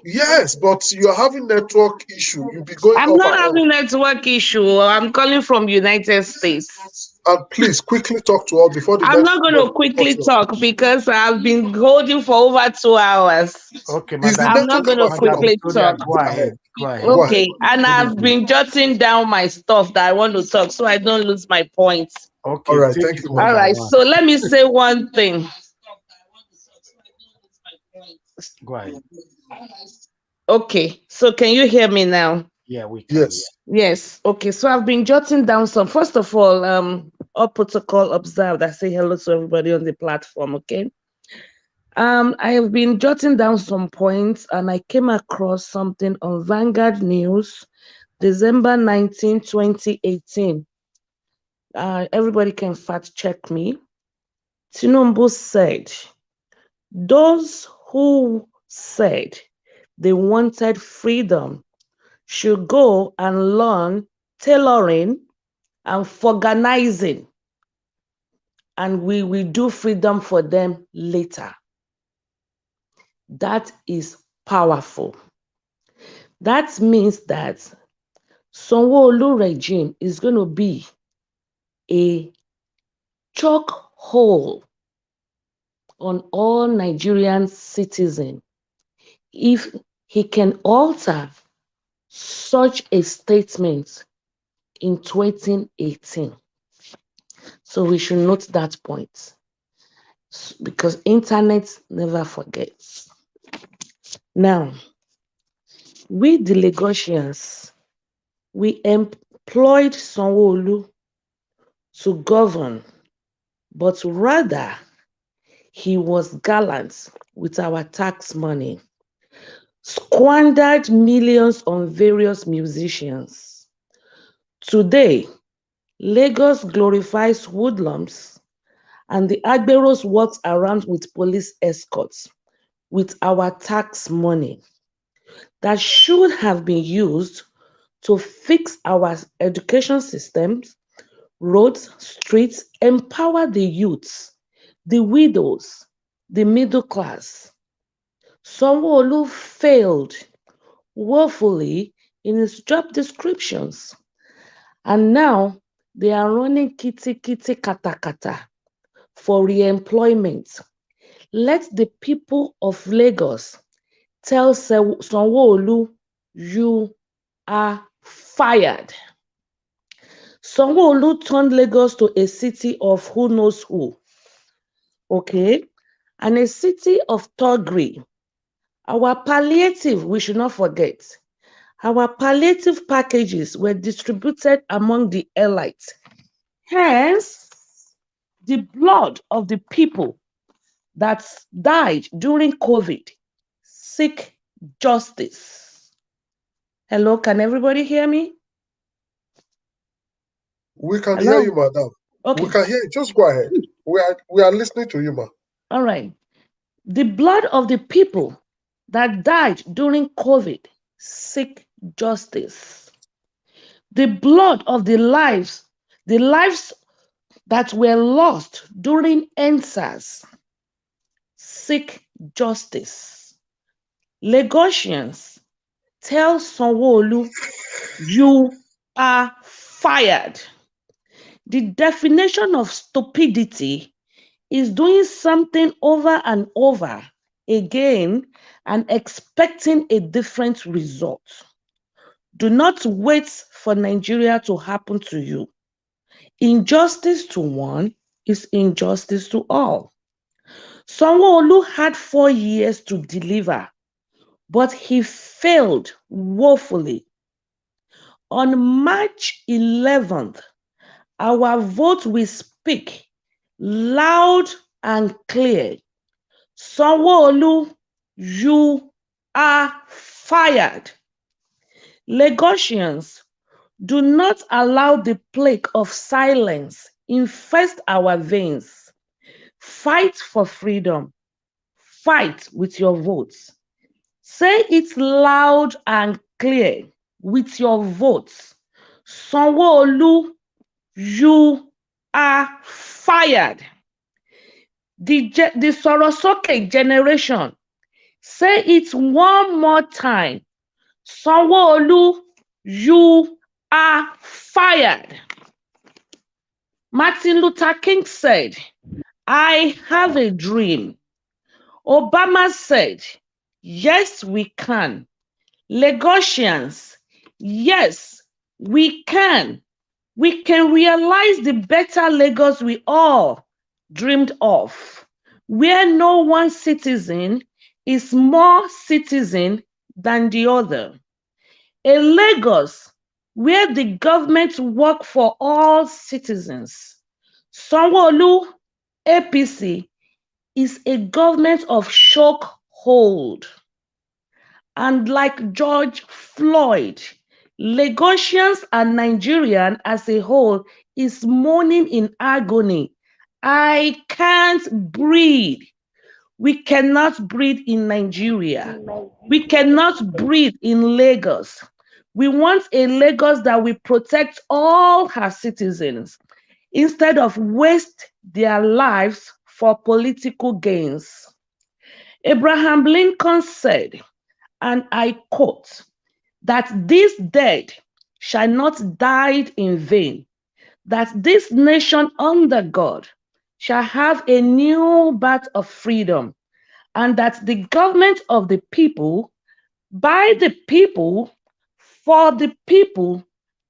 Yes, but you're having network issue. You'll be going. I'm not having network issue. I'm calling from United States. And please quickly talk to us before the I'm not going to quickly talk because I've been holding for over 2 hours. Okay, I'm not going to quickly talk. Go ahead. Okay, and I've been jotting down my stuff that I want to talk so I don't lose my points. Okay, all right, thank you. All right, so let me say one thing. Go ahead. Okay, so can you hear me now? Yeah, we can. Yes. Okay, so I've been jotting down some. First of all, all protocol observed. I say hello to everybody on the platform. Okay. I have been jotting down some points, and I came across something on Vanguard News, December 19, 2018. Everybody can fact check me. Tinubu said, those who said they wanted freedom should go and learn tailoring and organizing, and we will do freedom for them later. That is powerful. That means that Sanwo-Olu regime is going to be a chokehold on all Nigerian citizens if he can alter such a statement in 2018. So we should note that point. because internet never forgets. Now, we the Lagosians, we employed Sanwo-Olu to govern, but rather he was gallant with our tax money, squandered millions on various musicians. Today, Lagos glorifies hoodlums, and the Agberos walks around with police escorts with our tax money that should have been used to fix our education systems, roads, streets, empower the youths, the widows, the middle class. Sanwo-Olu failed woefully in his job descriptions, and now they are running kitty kata kata for re-employment. Let the people of Lagos tell Sanwo-Olu, you are fired. Sanwo-Olu turned Lagos to a city of who knows who, okay? And a city of thuggery. Our palliative, we should not forget, our palliative packages were distributed among the elites. Hence, the blood of the people that died during COVID seek justice. Hello, can everybody hear me? We can Hello? hear you, madam. Okay. We can hear you. Just go ahead. We are listening to you, ma. All right. The blood of the people that died during COVID seek justice. The blood of the lives that were lost during EndSARS seek justice. Lagosians, tell Sanwo-Olu, you are fired. The definition of stupidity is doing something over and over again and expecting a different result. Do not wait for Nigeria to happen to you. Injustice to one is injustice to all. Sanwo-Olu had 4 years to deliver, but he failed woefully. On March 11th, our vote will speak loud and clear. Sanwo-Olu, you are fired. Lagosians, do not allow the plague of silence infest our veins. Fight for freedom. Fight with your votes. Say it loud and clear with your votes. Sanwo-Olu, you are fired. The Sorosoke generation, say it one more time. Sanwo-Olu, you are fired. Martin Luther King said, I have a dream. Obama said, yes, we can. Lagosians, yes, we can. We can realize the better Lagos we all dreamed of, where no one citizen is more citizen than the other. A Lagos where the government work for all citizens. Sanwo-Olu, APC, is a government of shock hold. And like George Floyd, Lagosians and Nigerian as a whole is mourning in agony. I can't breathe. We cannot breathe in Nigeria. We cannot breathe in Lagos. We want a Lagos that will protect all her citizens instead of waste their lives for political gains. Abraham Lincoln said, and I quote, that this dead shall not die in vain, that this nation under God shall have a new birth of freedom, and that the government of the people, by the people, for the people,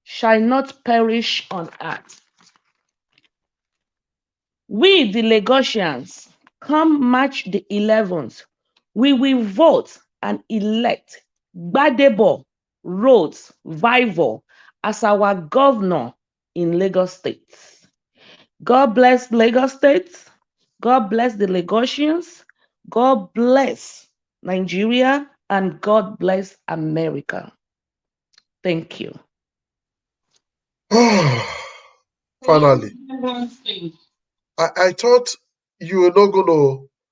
shall not perish on earth. We, the Lagosians, come March the 11th, we will vote and elect Gbadebo Rhodes Vival as our governor in Lagos State. God bless Lagos State. God bless the Lagosians. God bless Nigeria. And God bless America. Thank you. Finally, I thought you were not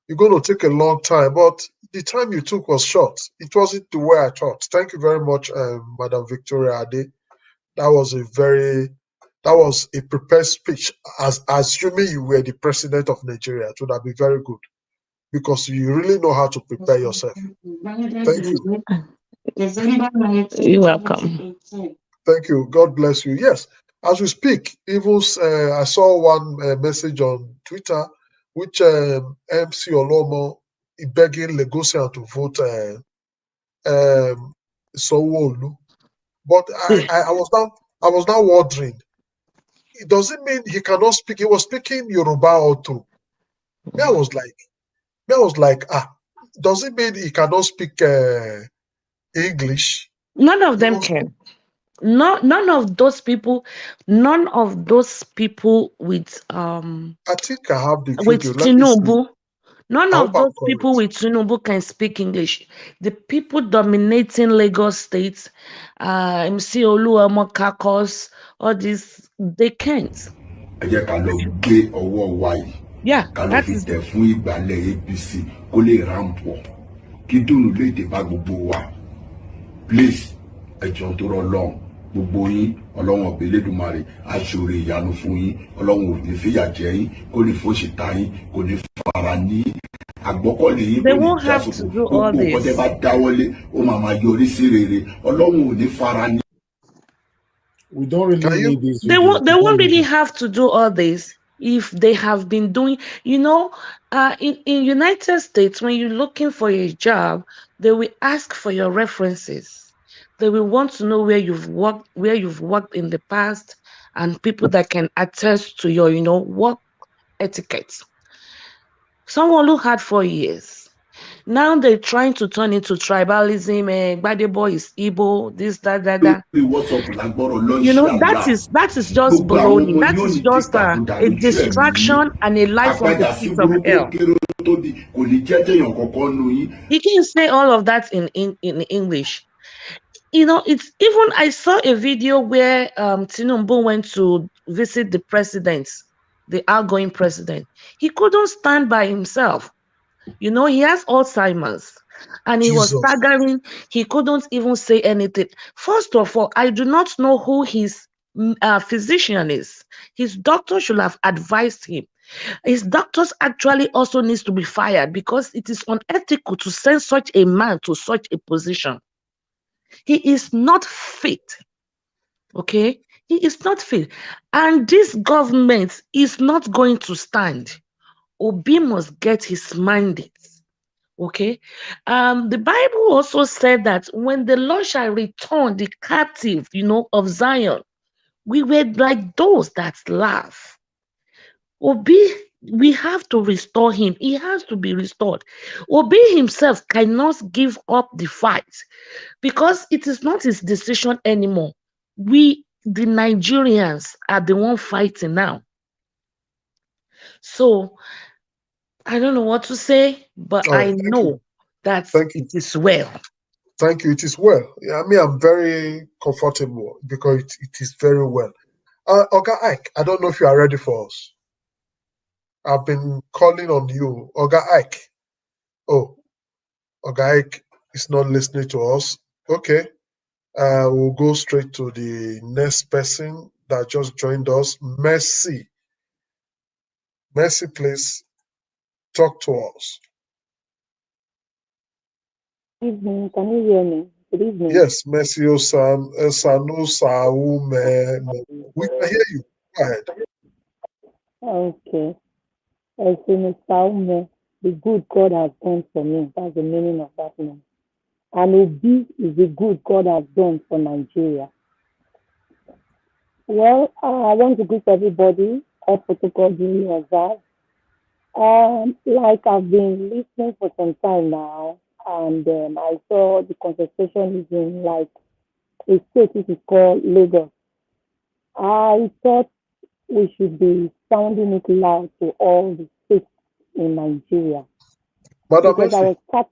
you're going to take a long time, but the time you took was short. It wasn't the way I thought. Thank you very much, Madam Victoria Ade. That was a prepared speech. As assuming you were the president of Nigeria, it would have been very good because you really know how to prepare yourself. Thank you. You're welcome. Thank you. God bless you. Yes, as we speak, even I saw one message on Twitter, which MC Olomo begging Lagosian to vote Sanwo-Olu. But I was now wondering, does it mean he cannot speak? He was speaking Yoruba all through. Me, I was like, does it mean he cannot speak English? None of them can. None of those people with I think I have the with video. Let me see. Tinubu. None I of hope I'm those people with Tinubu can speak English. The people dominating Lagos State, MC Oluomo Kakos, all these, they can't. ẹ jẹ́ ká lọ gbé ọwọ́ wa yìí Yeah, ká lọ that fi is. tẹ̀ fún ìgbàlẹ̀ APC kó lè rámpọ̀ kí dùnú lè dé bá gbogbo wa please ẹ jọ̀ọ́ tó rọ lọ́hùn gbogbo yín ọlọ́run ọ̀bẹ Elédùmarè aṣọre ìyanu fún yín ọlọ́run ò ní fìyà jẹ yín kò ní fòṣìta yín kò ní fara ní àgbọ́kọ̀lé yín kò ní jásòkò gbogbo nǹkan tẹ́ bá dáwọ́lé ó máa yọrí sí rere ọlọ́run ò ní fara ní. We don't really need this. They won't really have to do all this if they have been doing, in United States, when you're looking for a job, they will ask for your references. They will want to know where you've worked in the past, and people that can attest to your, work etiquette. Someone who had 4 years. Now they're trying to turn it to tribalism. Gbadebo is Igbo, this, that. That is just baloney. That is just a distraction and a lie from the pit of hell. He can say all of that in English. It's even, I saw a video where Tinubu went to visit the president, the outgoing president. He couldn't stand by himself. He has Alzheimer's and he was staggering. He couldn't even say anything. First of all, I do not know who his physician is. His doctor should have advised him. His doctors actually also needs to be fired because it is unethical to send such a man to such a position. He is not fit. Okay? He is not fit. And this government is not going to stand. Obi must get his mandate. Okay? The Bible also said that when the Lord shall return the captive, of Zion, we were like those that laugh. Obi, we have to restore him. He has to be restored. Obi himself cannot give up the fight because it is not his decision anymore. We, the Nigerians, are the one fighting now. So, I don't know what to say, but I know that it is well. Thank you. It is well. I mean, I'm very comfortable because it is very well. Oga Ike, I don't know if you are ready for us. I've been calling on you, Oga Ike. Oh, Oga Ike is not listening to us. Okay. We'll go straight to the next person that just joined us. Mercy. Mercy, please talk to us. Good evening. Can you hear me? Good evening. Yes, Mercy Osan, Esanu Saume. We can hear you. Go ahead. Okay. Esanu Saume, the good God has done for me. That's the meaning of that name. And Obi is the good God has done for Nigeria. Well, I want to greet everybody, all protocol duly observed. Like I've been listening for some time now, and I saw the concentration is in like a state which is called Lagos. I thought we should be sounding it loud to all the states in Nigeria Madam because I Mercy, was starting.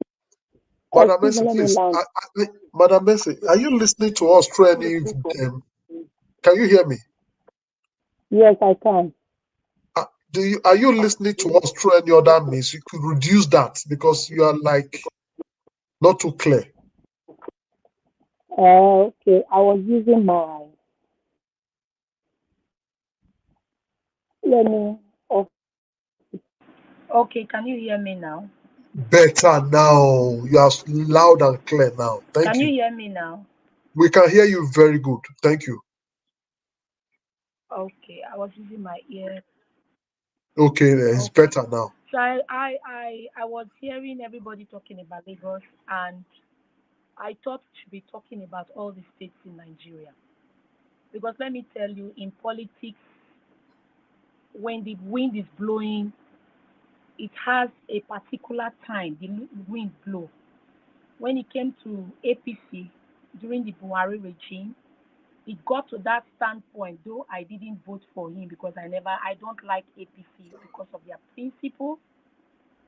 Madam Excuse me, Mercy, let me please. land. Madam Mercy, are you listening to us through any? Can you hear me? Yes, I can. Are you listening to us through any other means? You could reduce that because you are like not too clear. Okay, I was using my. Let me. Oh, Okay, can you hear me now? Better now. You are loud and clear now. Can Thank you you. hear me now? We can hear you very good. Thank you. Okay, I was using my ear. Okay, it's Okay. better now. So I was hearing everybody talking about Lagos, and I thought we should be talking about all the states in Nigeria. Because let me tell you, in politics, when the wind is blowing, it has a particular time the wind blow. When it came to APC during the Buhari regime, it got to that standpoint, though I didn't vote for him because I don't like APC because of their principle.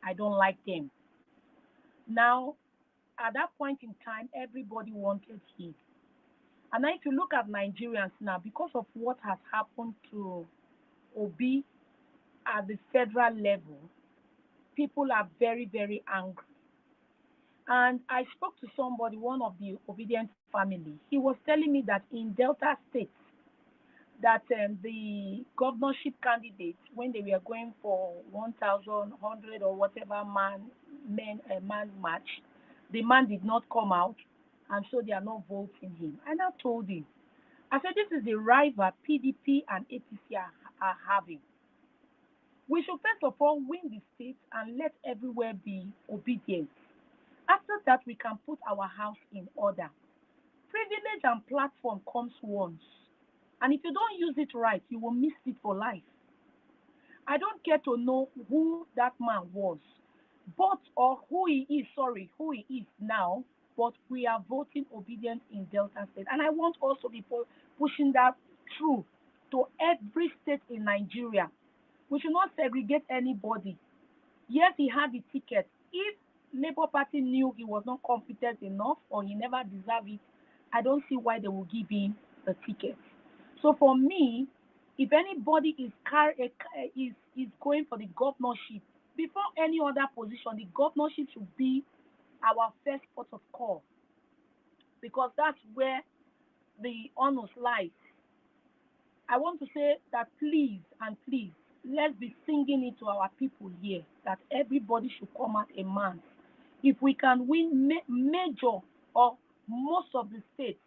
I don't like them. Now, at that point in time, everybody wanted him. And now if you look at Nigerians now, because of what has happened to Obi at the federal level, people are very, very angry. And I spoke to somebody, one of the Obedient family. He was telling me that in Delta State, that the governorship candidates, when they were going for 1,100 or whatever man match, the man did not come out, and so they are not voting him. And I told him, I said, this is the rival PDP and APC are having. We should first of all win the state and let everywhere be obedient. After that, we can put our house in order. Privilege and platform comes once. And if you don't use it right, you will miss it for life. I don't care to know who that man was, who he is now, but we are voting obedience in Delta State. And I want also be pushing that through to every state in Nigeria. We should not segregate anybody. Yes, he had the ticket. If Labour Party knew he was not competent enough or he never deserved it, I don't see why they will give him the ticket. So for me, if anybody is going for the governorship, before any other position, the governorship should be our first port of call because that's where the honors lies. I want to say that please and please, let's be singing it to our people here that everybody should come out a man. If we can win major or most of the states,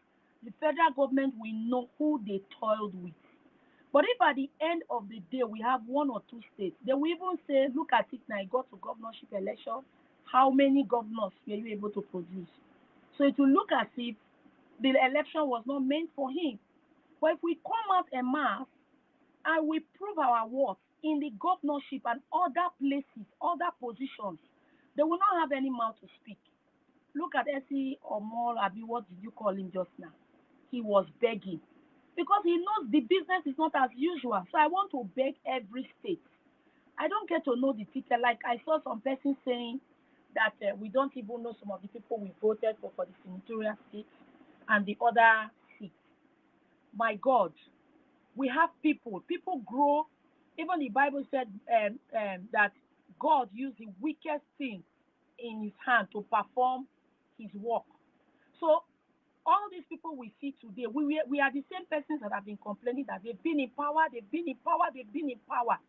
the federal government will know who they toiled with. But if at the end of the day we have one or two states, they will even say, look at it now, you got to governorship election, how many governors were you able to produce? So it will look as if the election was not meant for him. But if we come out en masse and we prove our worth in the governorship and other places, other positions, they will not have any mouth to speak. Look at Essie Omol Abi, what did you call him just now? He was begging because he knows the business is not as usual. So I want to beg every state. I don't get to know the ticket. Like I saw some person saying that we don't even know some of the people we voted for the senatorial seats and the other seats. My God, we have people. People grow. Even the Bible said that God used the weakest thing in his hand to perform his work. So all these people we see today, we are the same persons that have been complaining that they've been in power, they've been in power, they've been in power.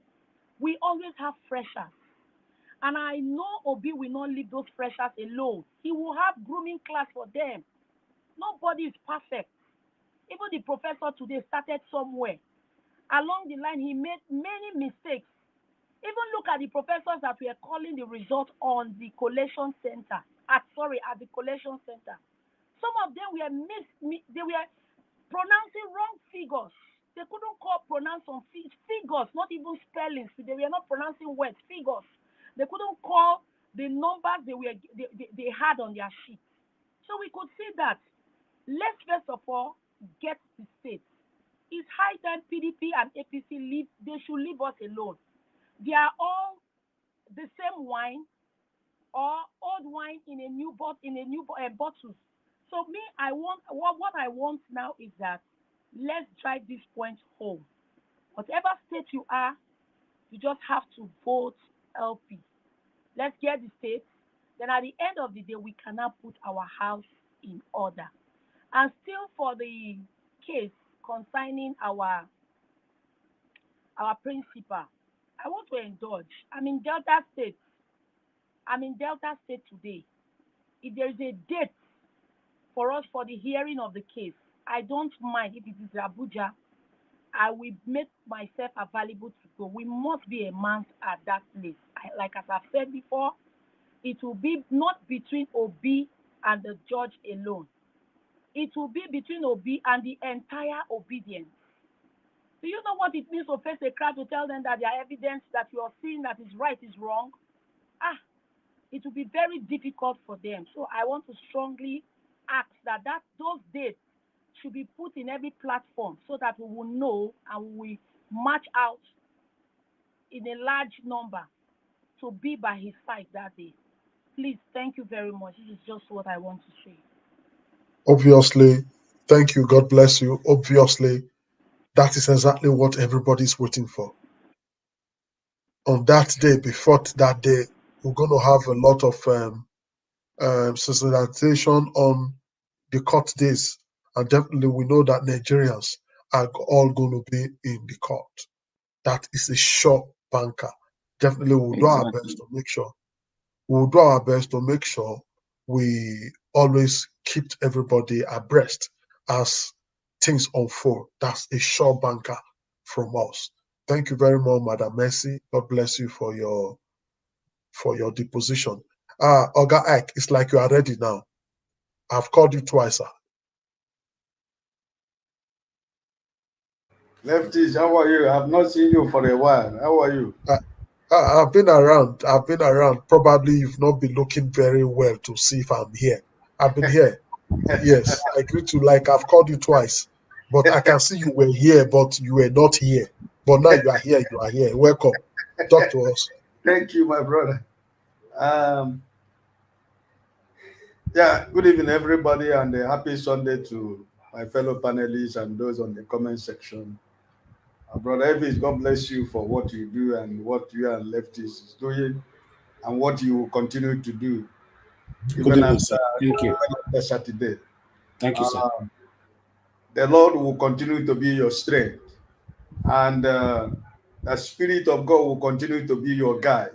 We always have freshers. And I know Obi will not leave those freshers alone. He will have grooming class for them. Nobody is perfect. Even the professor today started somewhere. Along the line, he made many mistakes. Even look at the professors that were calling the result on the collation center. At the collation center. Some of them were they were pronouncing wrong figures. They couldn't pronounce some figures, not even spellings. They were not pronouncing words, figures. They couldn't call the numbers they had on their sheet. So we could see that. Let's first of all get the states. It's high time PDP and APC leave. They should leave us alone. They are all the same wine or old wine in a new bottle. So me, I want what I want now is that let's drive this point home. Whatever state you are, you just have to vote LP. Let's get the states. Then at the end of the day, we cannot put our house in order. And still for the case concerning our principal, I want to indulge. I'm in Delta State. Today. If there is a date for us for the hearing of the case, I don't mind if it is Abuja. I will make myself available to go. We must be a month at that place. Like as I've said before, it will be not between Obi and the judge alone. It will be between Obi and the entire obedience. Do you know what it means to face a crowd to tell them that their evidence that you are seeing that is right is wrong? It will be very difficult for them. So I want to strongly ask that those dates should be put in every platform so that we will know and we march out in a large number to be by his side that day. Please, thank you very much. This is just what I want to say. Obviously, thank you. God bless you. Obviously, that is exactly what everybody's waiting for. On that day, before that day, we're going to have a lot of sensitization on the court days. And definitely we know that Nigerians are all going to be in the court. That is a sure banker. Definitely we'll do our best to make sure. We'll do our best to make sure we always keep everybody abreast as things unfold. That's a sure banker from us. Thank you very much, Madam Mercy. God bless you for your deposition. Oga Ike, it's like you are ready now. I've called you twice, sir. Lefties, how are you? I've not seen you for a while. How are you? I've been around. Probably you've not been looking very well to see if I'm here. I've been here. Yes, I greet you like I've called you twice. But I can see you were here, but you were not here. But now you are here. You are here. Welcome. Talk to us. Thank you, my brother. Yeah, good evening, everybody, and a happy Sunday to my fellow panelists and those on the comment section. Brother Evis, God bless you for what you do and what you and Lefties is doing and what you will continue to do even after Saturday. Thank you, sir. The Lord will continue to be your strength, and the Spirit of God will continue to be your guide.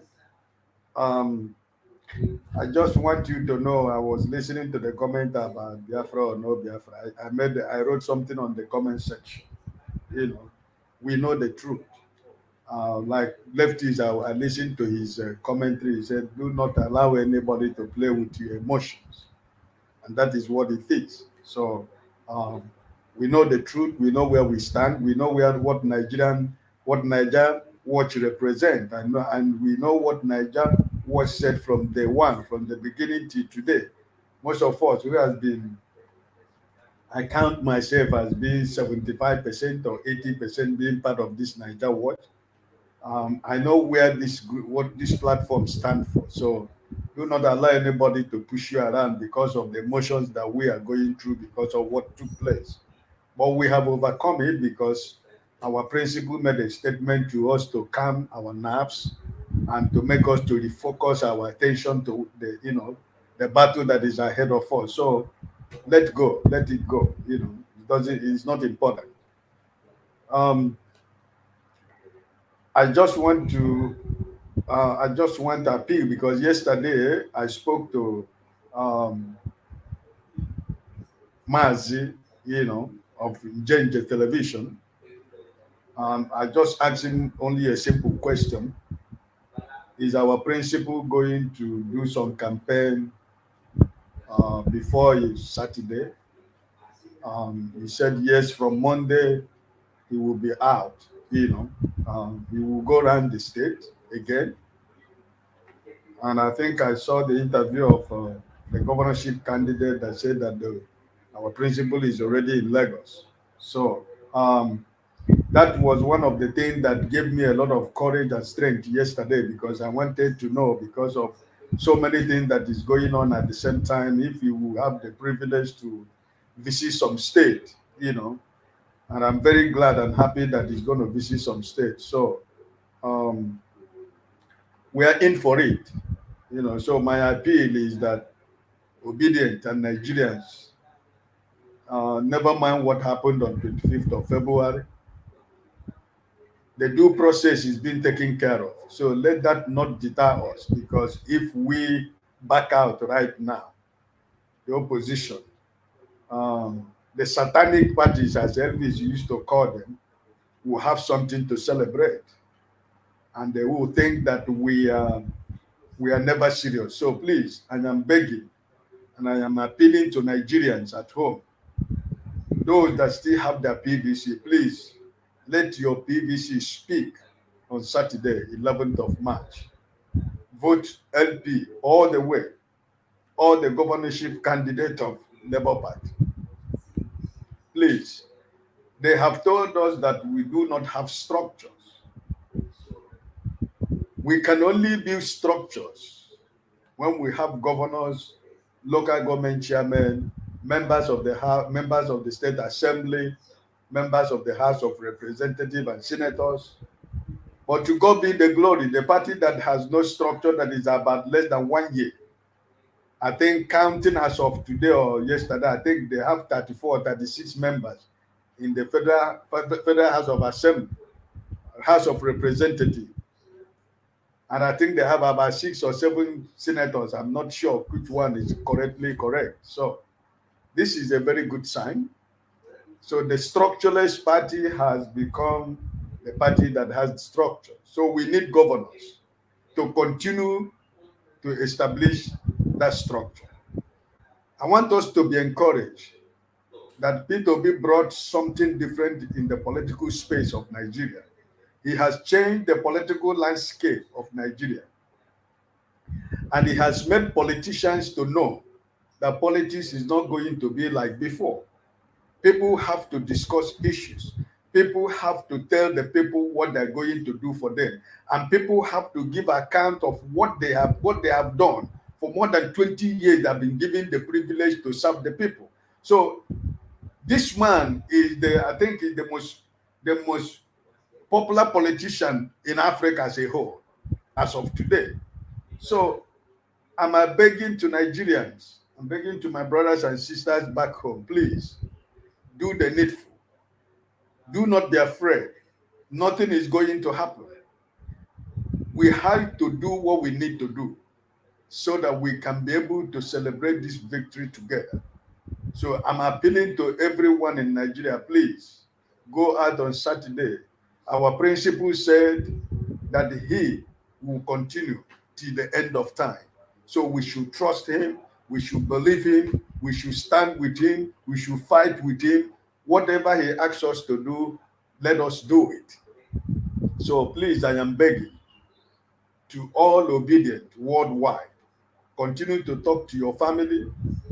I just want you to know, I was listening to the comment about Biafra or no Biafra. I wrote something on the comment section. You know, we know the truth. Like Lefties, I listened to his commentary. He said, do not allow anybody to play with your emotions. And that is what it is. So we know the truth. We know where we stand. We know what Niger Watch represent. And we know what Niger Watch said from day one, from the beginning to today. Most of us who has been, I count myself as being 75% or 80% being part of this Niger Watch. I know where this group, what this platform stands for. So do not allow anybody to push you around because of the emotions that we are going through because of what took place. But we have overcome it because our principal made a statement to us to calm our nerves and to make us to refocus our attention to the battle that is ahead of us. So let it go. It's not important. I just want to appeal because yesterday I spoke to Mazi, of Genje Television. I just asked him only a simple question. Is our principal going to do some campaign before Saturday? He said yes, from Monday he will be out, he will go around the state again. And I think I saw the interview of the governorship candidate that said that our principal is already in Lagos. So that was one of the things that gave me a lot of courage and strength yesterday, because I wanted to know, because of so many things that is going on at the same time, if you will have the privilege to visit some state, and I'm very glad and happy that he's going to visit some states. So we are in for it. So my appeal is that obedient and Nigerians, never mind what happened on 25th of February, the due process is being taken care of. So let that not deter us, because if we back out right now, the opposition, the satanic parties, as Elvis used to call them, will have something to celebrate. And they will think that we are never serious. So please, I am begging and I am appealing to Nigerians at home, those that still have their PVC, please let your PVC speak on Saturday, 11th of March. Vote LP all the way, all the governorship candidate of Labour Party. Please, they have told us that we do not have structures. We can only build structures when we have governors, local government chairmen, members of the House, members of the State Assembly, members of the House of Representatives and Senators. But to God be the glory, the party that has no structure, that is about less than 1 year. I think counting as of today or yesterday, I think they have 34 or 36 members in the Federal House of Assembly, House of Representatives. And I think they have about 6 or 7 senators. I'm not sure which one is correct. So this is a very good sign. So the structureless party has become the party that has structure. So we need governors to continue to establish that structure. I want us to be encouraged that P2B brought something different in the political space of Nigeria. He has changed the political landscape of Nigeria. And he has made politicians to know that politics is not going to be like before. People have to discuss issues. People have to tell the people what they're going to do for them. And people have to give account of what they have done. For more than 20 years, they've been given the privilege to serve the people. So this man is I think is the most popular politician in Africa as a whole, as of today. So I'm begging to Nigerians, I'm begging to my brothers and sisters back home, please, do the needful. Do not be afraid. Nothing is going to happen. We have to do what we need to do so that we can be able to celebrate this victory together. So I'm appealing to everyone in Nigeria, please, go out on Saturday. Our principal said that he will continue till the end of time. So we should trust him, we should believe him, we should stand with him, we should fight with him. Whatever he asks us to do, let us do it. So please, I am begging to all obedient worldwide, continue to talk to your family,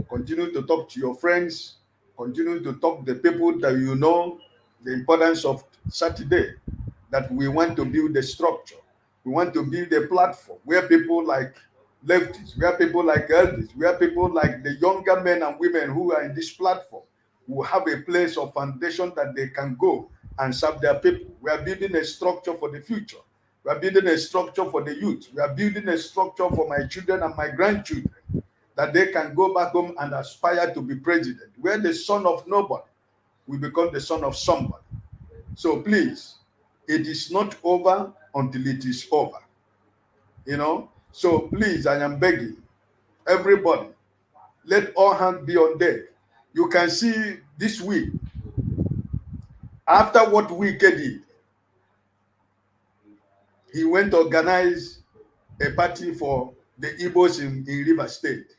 continue to talk to your friends, continue to talk to the people that you know, the importance of Saturday, that we want to build a structure. We want to build a platform where people like leftists, where people like Elvis, where people like the younger men and women who are in this platform will have a place of foundation that they can go and serve their people. We are building a structure for the future. We are building a structure for the youth. We are building a structure for my children and my grandchildren, that they can go back home and aspire to be president, where the son of nobody will become the son of somebody. So please, it is not over until it is over. So please, I am begging everybody, let all hands be on deck. You can see this week, after what Wike did, he went to organize a party for the Igbos in River State.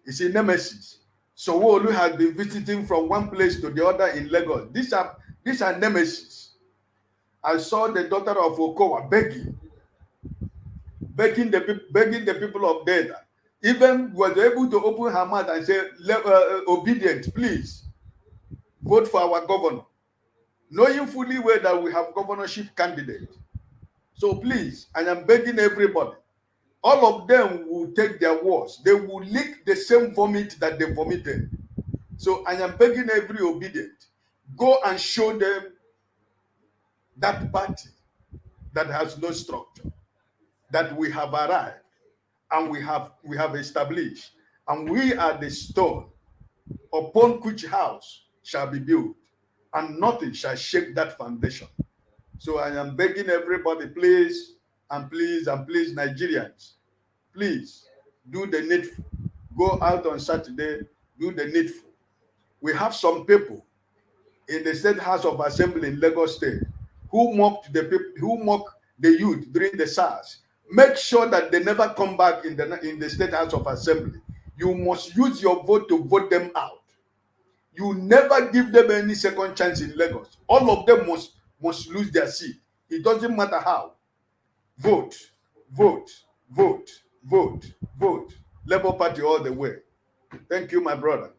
It's a nemesis. So Wolu has been visiting from one place to the other in Lagos. These are nemesis. I saw the daughter of Okowa begging the people of Delta. Even was able to open her mouth and say, obedient, please vote for our governor, knowing fully well that we have governorship candidate. So please, I am begging everybody, all of them will take their words. They will lick the same vomit that they vomited. So I am begging every obedient, go and show them that party that has no structure, that we have arrived and we have established, and we are the stone upon which house shall be built, and nothing shall shake that foundation. So I am begging everybody, please, and please, and please, Nigerians, please do the needful. Go out on Saturday, do the needful. We have some people in the State House of Assembly in Lagos State who mocked the people, who mocked the youth during the SARS. Make sure that they never come back in the State House of Assembly. You must use your vote to vote them out. You never give them any second chance in Lagos. All of them must lose their seat. It doesn't matter how. Vote, vote, vote, vote, vote. Labour Party all the way. Thank you, my brother.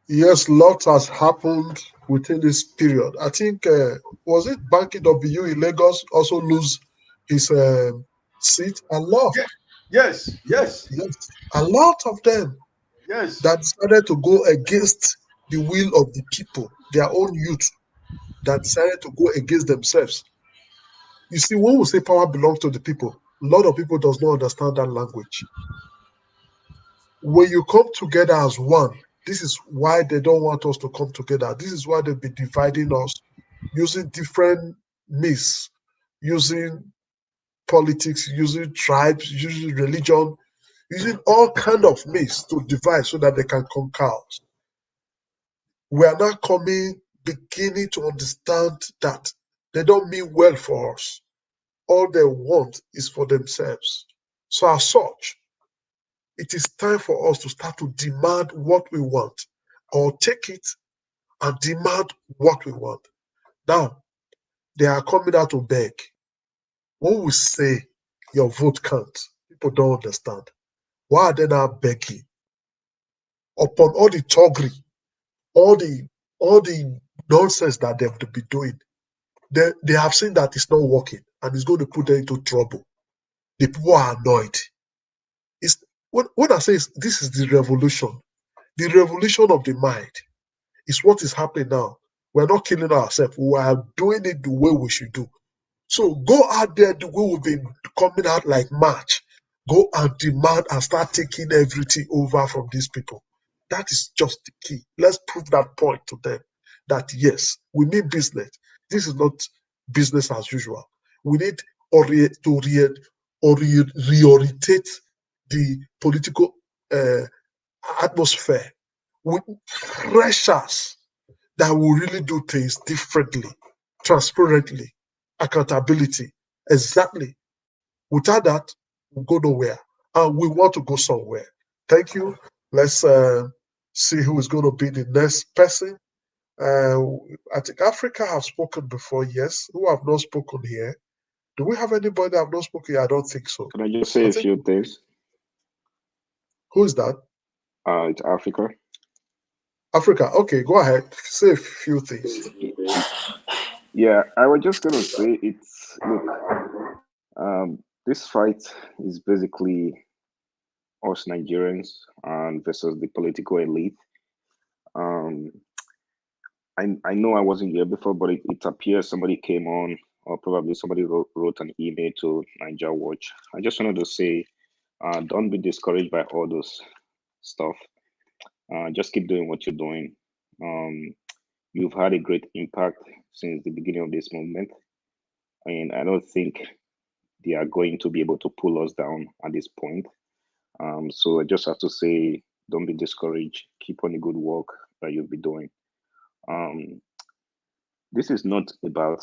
Yes, lot has happened within this period. I think, was it Banky W in Lagos also lose his seat? A lot. Yes, yes. Yes, a lot of them Yes. that decided to go against the will of the people, their own youth, that decided to go against themselves. You see, when we say power belongs to the people, a lot of people does not understand that language. When you come together as one, this is why they don't want us to come together. This is why they've been dividing us, using different means, using politics, using tribes, using religion, using all kind of means to divide so that they can conquer us. We are now beginning to understand that they don't mean well for us. All they want is for themselves. So as such, it is time for us to start to demand what we want, or take it and demand what we want. Now, they are coming out to beg. When we say your vote counts, people don't understand. Why are they now begging? Upon all the toggery, all the nonsense that they've been doing, they have seen that it's not working and it's going to put them into trouble. The people are annoyed. When I say this is the revolution of the mind is what is happening now. We're not killing ourselves. We are doing it the way we should do. So go out there the way we've been coming out like March. Go and demand and start taking everything over from these people. That is just the key. Let's prove that point to them that yes, we need business. This is not business as usual. We need to reorientate the political atmosphere with pressures that will really do things differently, transparently, accountability. Exactly. Without that, we'll go nowhere. And we want to go somewhere. Thank you. Let's see who is going to be the next person. I think Africa have spoken before, yes. Who have not spoken here? Do we have anybody that have not spoken here? I don't think so. Can I just say a few things? Who is that? It's Africa. Africa. Okay, go ahead. Say a few things. Yeah, I was just gonna say look, this fight is basically us Nigerians versus the political elite. I know I wasn't here before, but it appears somebody came on, or probably somebody wrote an email to Niger Watch. I just wanted to say, don't be discouraged by all those stuff. Just keep doing what you're doing. You've had a great impact since the beginning of this movement, and I don't think they are going to be able to pull us down at this point. So I just have to say, don't be discouraged. Keep on the good work that you'll be doing. This is not about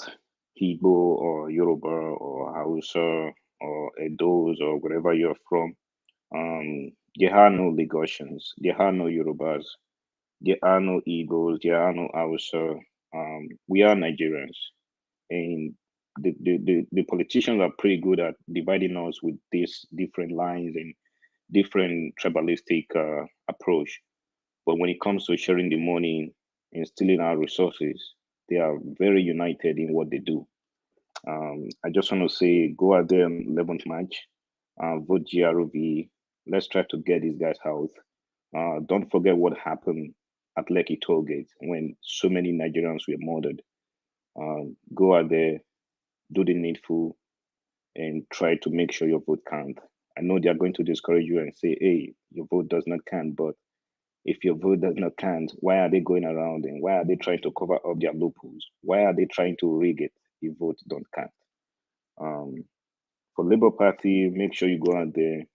Igbo or Yoruba or Hausa or Edos or wherever you're from. There are no Lagosians. There are no Yorubas. There are no Igbos, there are no Hausa. We are Nigerians, and the politicians are pretty good at dividing us with these different lines and different tribalistic approach. But when it comes to sharing the money and stealing our resources, they are very united in what they do. I just want to say, go out there on 11th March, vote GROV. Let's try to get these guys out. Don't forget what happened at Lekki Tollgate when so many Nigerians were murdered. Go out there, do the needful, and try to make sure your vote counts. I know they are going to discourage you and say, hey, your vote does not count, but if your vote does not count, why are they going around and why are they trying to cover up their loopholes? Why are they trying to rig it if votes don't count? For Labour Party, make sure you go out there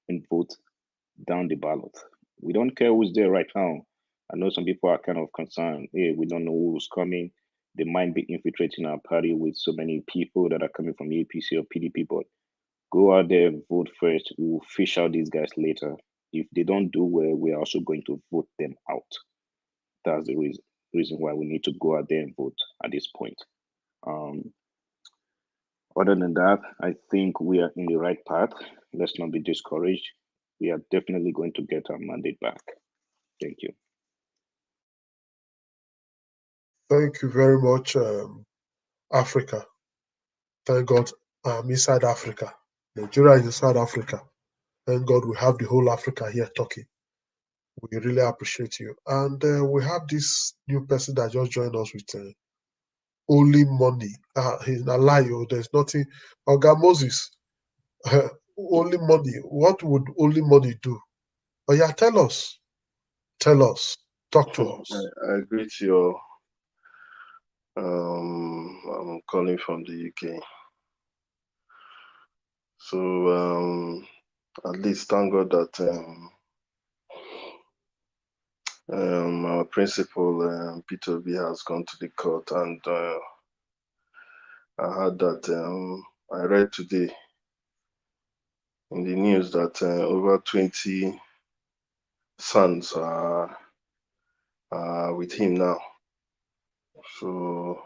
and vote down the ballot. We don't care who's there right now. I know some people are kind of concerned. Hey, we don't know who's coming. They might be infiltrating our party with so many people that are coming from APC or PDP, but go out there, vote first. We'll fish out these guys later. If they don't do well, we're also going to vote them out. That's the reason why we need to go out there and vote at this point. Other than that, I think we are in the right path. Let's not be discouraged. We are definitely going to get our mandate back. Thank you. Thank you very much, Africa. Thank God I'm inside Africa. Nigeria is inside Africa. Thank God we have the whole Africa here talking. We really appreciate you. And we have this new person that just joined us with only money. He's a liar. There's nothing. Oga Moses, only money. What would only money do? Oh yeah, tell us. Tell us. Talk to us. I greet you. I'm calling from the UK. So at least thank God that our principal P2B has gone to the court, and I heard that I read today in the news that over 20 sons are with him now. So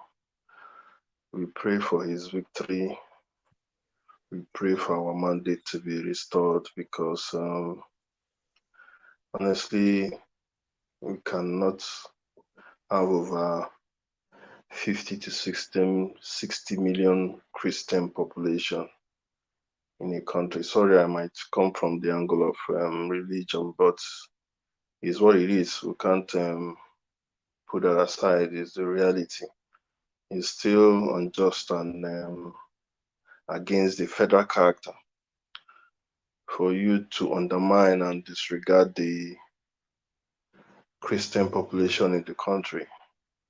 we pray for his victory. We pray for our mandate to be restored, because honestly, we cannot have over 50 to 60 million Christian population in a country. Sorry, I might come from the angle of religion, but it's what it is. We can't put that aside. It's the reality. It's still unjust and against the federal character for you to undermine and disregard the Christian population in the country.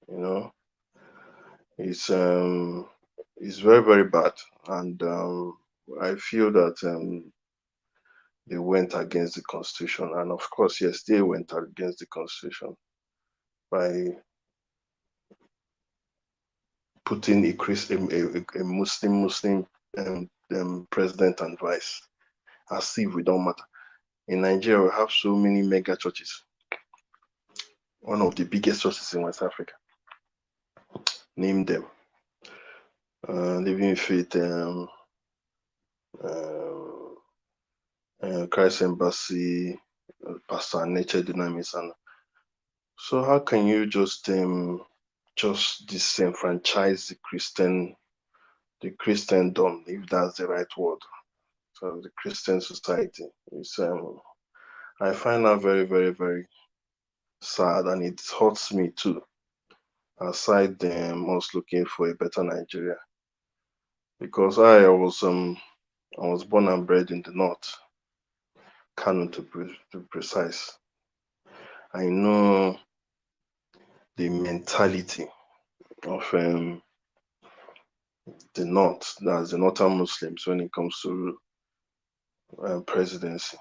You know, it's very, very bad, and I feel that they went against the constitution, and of course, yes, they went against the constitution by putting a Muslim president and vice, as if we don't matter. In Nigeria, we have so many mega churches, one of the biggest churches in West Africa. Name them. Living Faith, Christ Embassy, Pastor Nature Dynamics, and so how can you just disenfranchise the Christendom, if that's the right word? So the Christian society is I find that very, very, very sad, and it hurts me too. Aside us looking for a better Nigeria, because I was born and bred in the north, Kano to be precise. I know the mentality of the north, that's the northern Muslims, when it comes to presidency.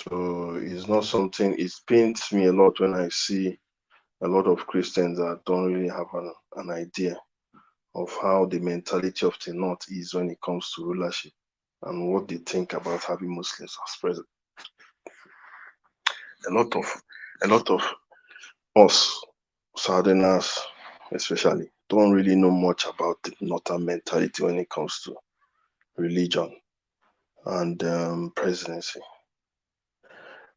So it's not something, it pains me a lot when I see a lot of Christians that don't really have an idea of how the mentality of the north is when it comes to rulership and what they think about having Muslims as president. a lot of us Southerners, especially, don't really know much about the Northern mentality when it comes to religion and presidency.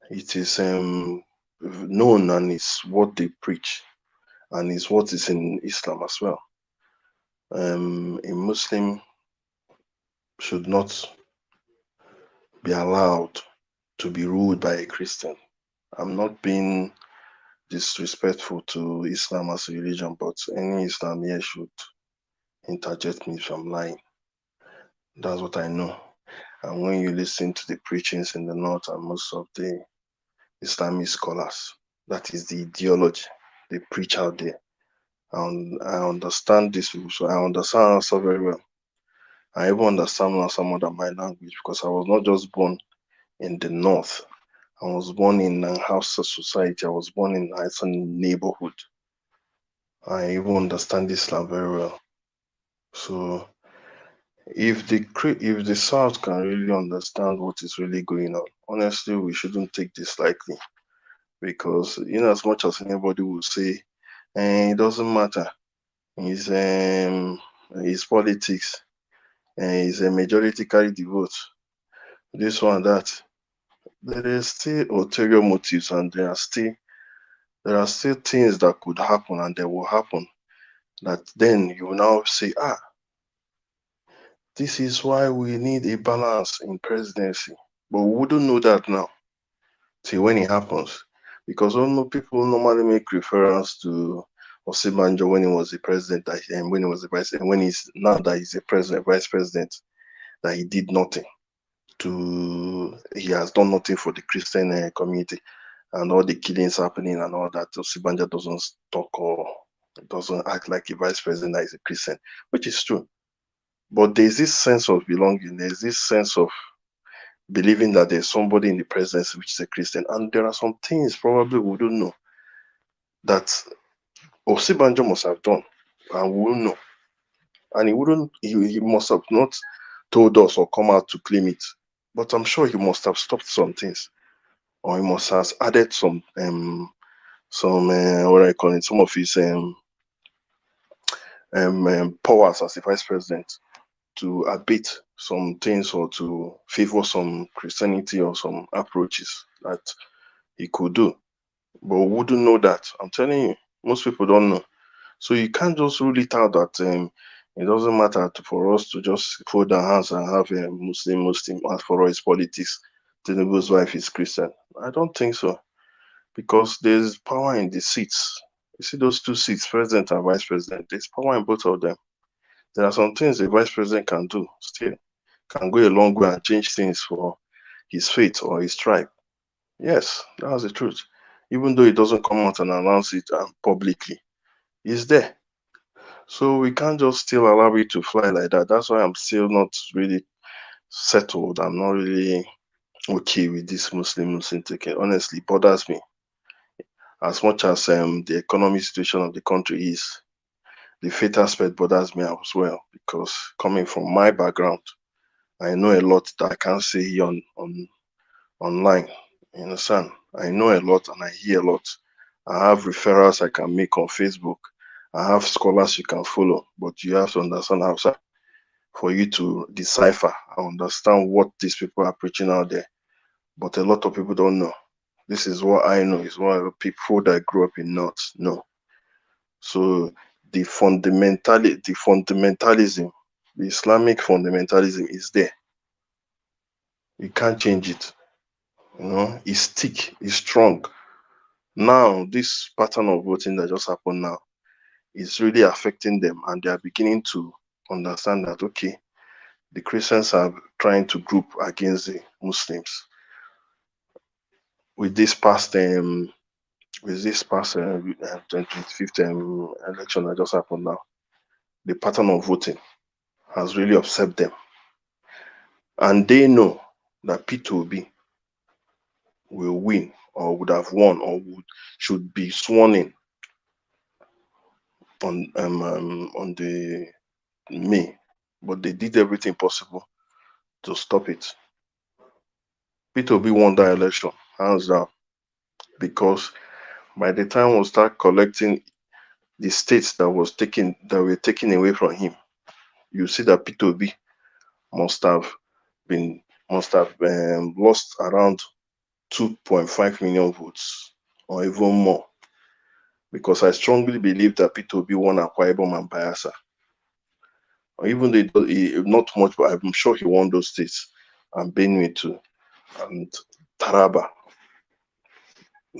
It is known, and it's what they preach, and it's what is in Islam as well. A Muslim should not be allowed to be ruled by a Christian. I'm not being disrespectful to Islam as a religion, but any Islam here should interject me if I'm lying. That's what I know. And when you listen to the preachings in the north and most of the Islamic scholars, that is the ideology they preach out there. And I understand this, so I understand also very well. I even understand some of my language because I was not just born in the north. I was born in a Hausa society. I was born in a neighborhood. I even understand Islam very well. So if the South can really understand what is really going on, honestly, we shouldn't take this lightly, because in as much as anybody will say, it doesn't matter, it's politics, it's a majority carry the vote, this one, that, there is still ulterior motives, and there are still things that could happen and they will happen, that then you will now say, this is why we need a balance in presidency. But we wouldn't know that now till when it happens, because people normally make reference to Osibanjo when he was the president, and when he was the vice, and when he's now that he's the president, vice president, that he did nothing he has done nothing for the Christian community, and all the killings happening and all that. Osibanjo doesn't talk or doesn't act like a vice president that is a Christian, which is true. But there's this sense of belonging, there's this sense of believing that there's somebody in the presidency which is a Christian, and there are some things probably we don't know that Osibanjo must have done, and we will know. And he must have not told us or come out to claim it, but I'm sure he must have stopped some things, or he must have added some what I call it, some of his powers as a vice president, to abate some things or to favor some Christianity or some approaches that he could do. But we wouldn't know that. I'm telling you, most people don't know. So you can't just rule it out that it doesn't matter for us to just fold our hands and have a Muslim, as for us politics. Tinubu's wife is Christian. I don't think so, because there's power in the seats. You see those two seats, president and vice president, there's power in both of them. There are some things the vice president can do, still can go a long way and change things for his faith or his tribe. Yes, that's the truth. Even though he doesn't come out and announce it publicly, he's there. So we can't just still allow it to fly like that. That's why I'm still not really settled. I'm not really okay with this Muslim ticket. Honestly, it bothers me. As much as the economic situation of the country is, the faith aspect bothers me as well, because coming from my background, I know a lot that I can't say here online. You understand? I know a lot and I hear a lot. I have referrals I can make on Facebook. I have scholars you can follow, but you have to understand Hausa for you to decipher and understand what these people are preaching out there. But a lot of people don't know. This is what I know, is what people that grew up in North know. So the fundamentalism, the Islamic fundamentalism is there. You can't change it. It's thick, it's strong. Now, this pattern of voting that just happened now is really affecting them, and they are beginning to understand that, okay, the Christians are trying to group against the Muslims. With this past 25th election that just happened now, the pattern of voting has really upset them, and they know that P2B will win, or would have won, or should be sworn in on the May, but they did everything possible to stop it. P2B won that election, hands down. because by the time we start collecting the states that were taken away from him, you see that P2B must have lost around 2.5 million votes or even more, because I strongly believe that P2B won Akwa Ibom and Bayelsa, or even though not much, but I'm sure he won those states, and Benue too, and Taraba.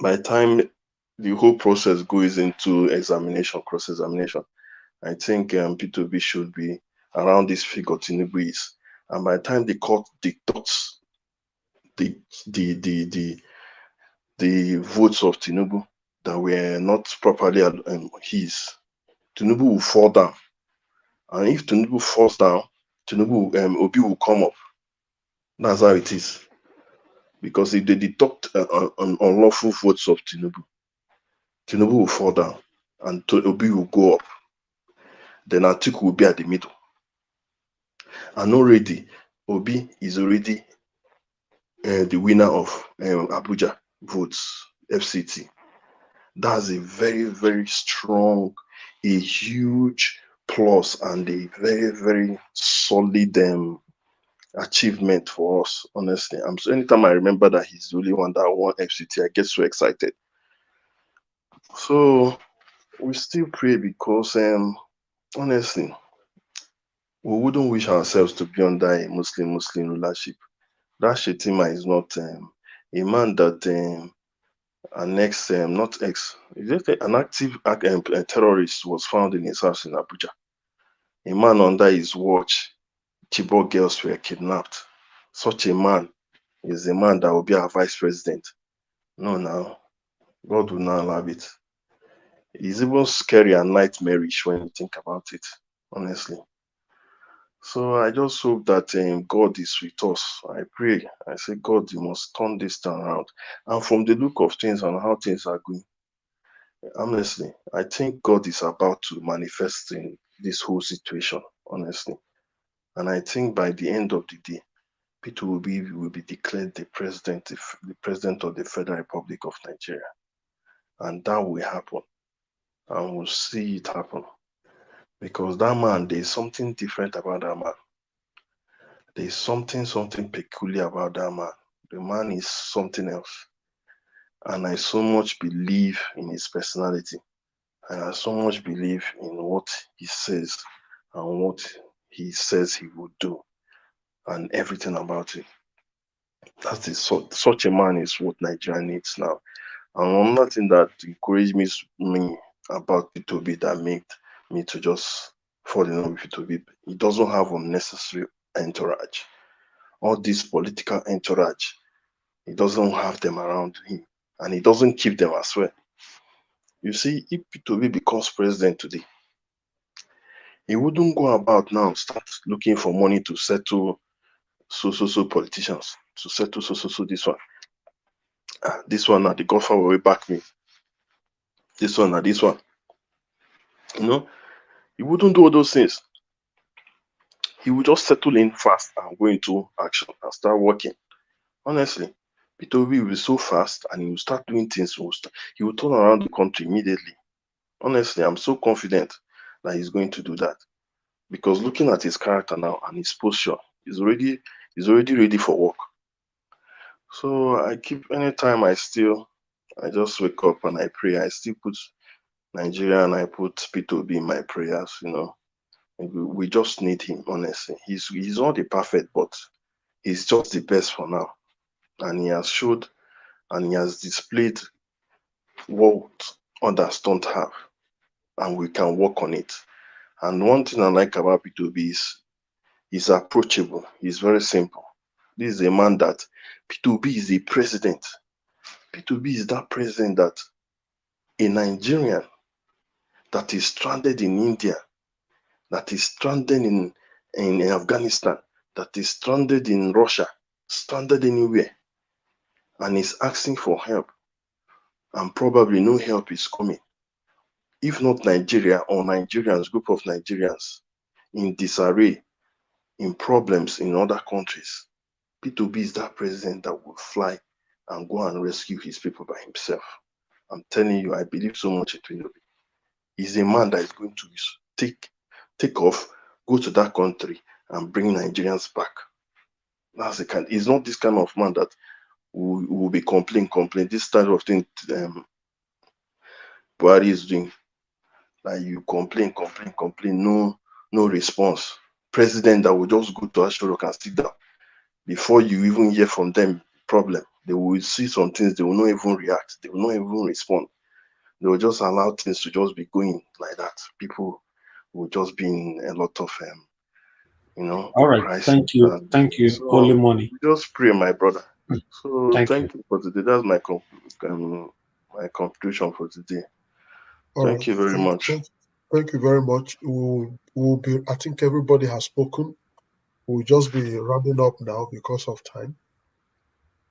By the time the whole process goes into examination, cross-examination, I think P2B should be around this figure Tinubu is. And by the time the court dictates the votes of Tinubu that were not properly his, Tinubu will fall down. And if Tinubu falls down, Obi will come up. That's how it is. Because if they deduct unlawful votes of Tinubu will fall down and Obi will go up. Then Atiku will be at the middle. And already, Obi is already the winner of Abuja votes, FCT. That's a very, very strong, a huge plus and a very, very solid achievement for us, honestly. So anytime I remember that he's the only one that won FCT, I get so excited. So we still pray because honestly, we wouldn't wish ourselves to be under a Muslim rulership. That Shetima is not a man that an active terrorist was found in his house in Abuja. A man under his watch, Chibok girls were kidnapped. Such a man is a man that will be our vice president. No, now, God will not allow it. It's even scary and nightmarish when you think about it, honestly. So I just hope that God is with us. I pray. I say, God, you must turn this turn around. And from the look of things and how things are going, honestly, I think God is about to manifest in this whole situation, honestly. And I think by the end of the day, Peter will be declared the president of the Federal Republic of Nigeria. And that will happen. And we'll see it happen. Because that man, there's something different about that man. There's something peculiar about that man. The man is something else. And I so much believe in his personality. And I so much believe in what he says and what he says he would do and everything about it. Such a man is what Nigeria needs now. And another thing that encouraged me about P2B that made me to just fall in love with P2B, he doesn't have unnecessary entourage. All this political entourage, he doesn't have them around him. And he doesn't keep them as well. You see, if P2B becomes president today, he wouldn't go about now start looking for money to settle so politicians, to settle so this one. This one now, the godfather will back me. This one now, this one. You know, he wouldn't do all those things. He would just settle in fast and go into action and start working. Honestly, P2B will be so fast and he will start doing things. He will turn around the country immediately. Honestly, I'm so confident that he's going to do that. Because looking at his character now and his posture, he's already ready for work. So anytime I just wake up and I pray, I still put Nigeria and I put P2B in my prayers, you know. We just need him, honestly. He's not the perfect, but he's just the best for now. And he has showed and he has displayed what others don't have. And we can work on it. And one thing I like about P2B is he's approachable. He's very simple. This is a man that P2B is the president. P2B is that president that a Nigerian that is stranded in India, that is stranded in Afghanistan, that is stranded in Russia, stranded anywhere, and is asking for help, and probably no help is coming. If not Nigeria or Nigerians, group of Nigerians in disarray, in problems in other countries, P2B is that president that will fly and go and rescue his people by himself. I'm telling you, I believe so much in Tinubu. He's a man that is going to take off, go to that country, and bring Nigerians back. That's the kind. He's not this kind of man that will be complain. This type of thing Buhari is doing. Like you complain, no response. President that will just go to Ashurok and sit down. Before you even hear from them, problem. They will see some things, they will not even react, they will not even respond. They will just allow things to just be going like that. People will just be in a lot of All right, crisis. thank you, So Holy Money. just pray, my brother. So Thank thank you for today. That's my conclusion for today. All Thank right. you very much. Thank you very much. We'll be. I think everybody has spoken. We'll just be rounding up now because of time.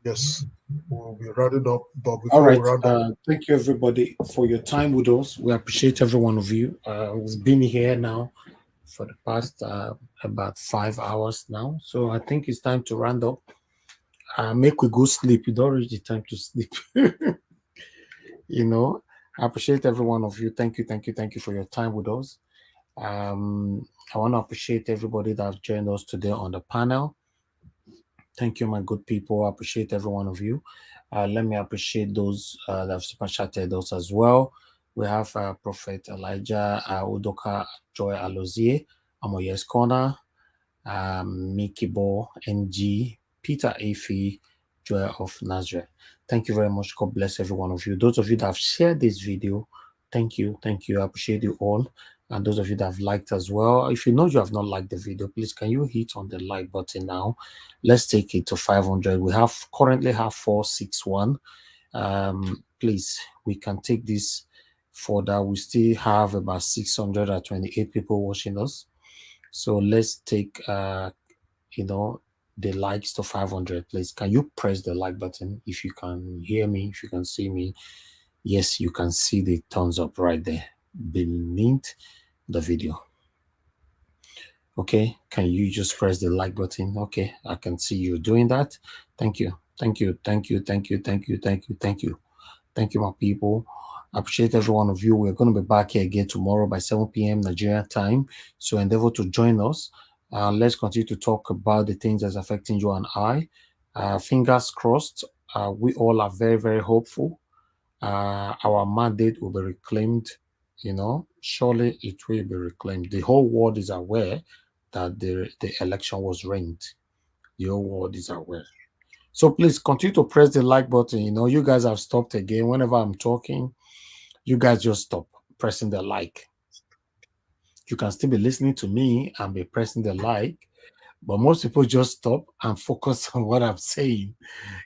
Yes, we'll be rounding up. But All before right, we round up, thank you everybody for your time with us. We appreciate every one of you. We've been here now for the past about 5 hours now, so I think it's time to round up. Make we go sleep. It's already time to sleep. I appreciate every one of you. Thank you for your time with us. I want to appreciate everybody that have joined us today on the panel. Thank you, my good people. I appreciate every one of you. Let me appreciate those that have super chatted us as well. We have Prophet Elijah Udoka Joy Alozie, Amoyes Corner, Mickey Bo, NG, Peter Afi, Joy of Nazareth. Thank you very much. God bless every one of you. Those of you that have shared this video, thank you. I appreciate you all. And those of you that have liked as well, if you know you have not liked the video, please can you hit on the like button now? Let's take it to 500. We currently have 461. Please, we can take this further. We still have about 628 people watching us. So let's take the likes to 500. Please, can you press the like button if you can hear me, if you can see me? Yes, you can see the thumbs up right there beneath the video. Okay, can you just press the like button? Okay, I can see you doing that. Thank you, my people. I appreciate every one of you. We're going to be back here again tomorrow by 7 p.m. Nigeria time, so endeavor to join us. Let's continue to talk about the things that's affecting you and I. Fingers crossed. We all are very, very hopeful. Our mandate will be reclaimed. Surely it will be reclaimed. The whole world is aware that the election was rigged. The whole world is aware. So please continue to press the like button. You guys have stopped again. Whenever I'm talking, you guys just stop pressing the like. You can still be listening to me and be pressing the like, but most people just stop and focus on what I'm saying.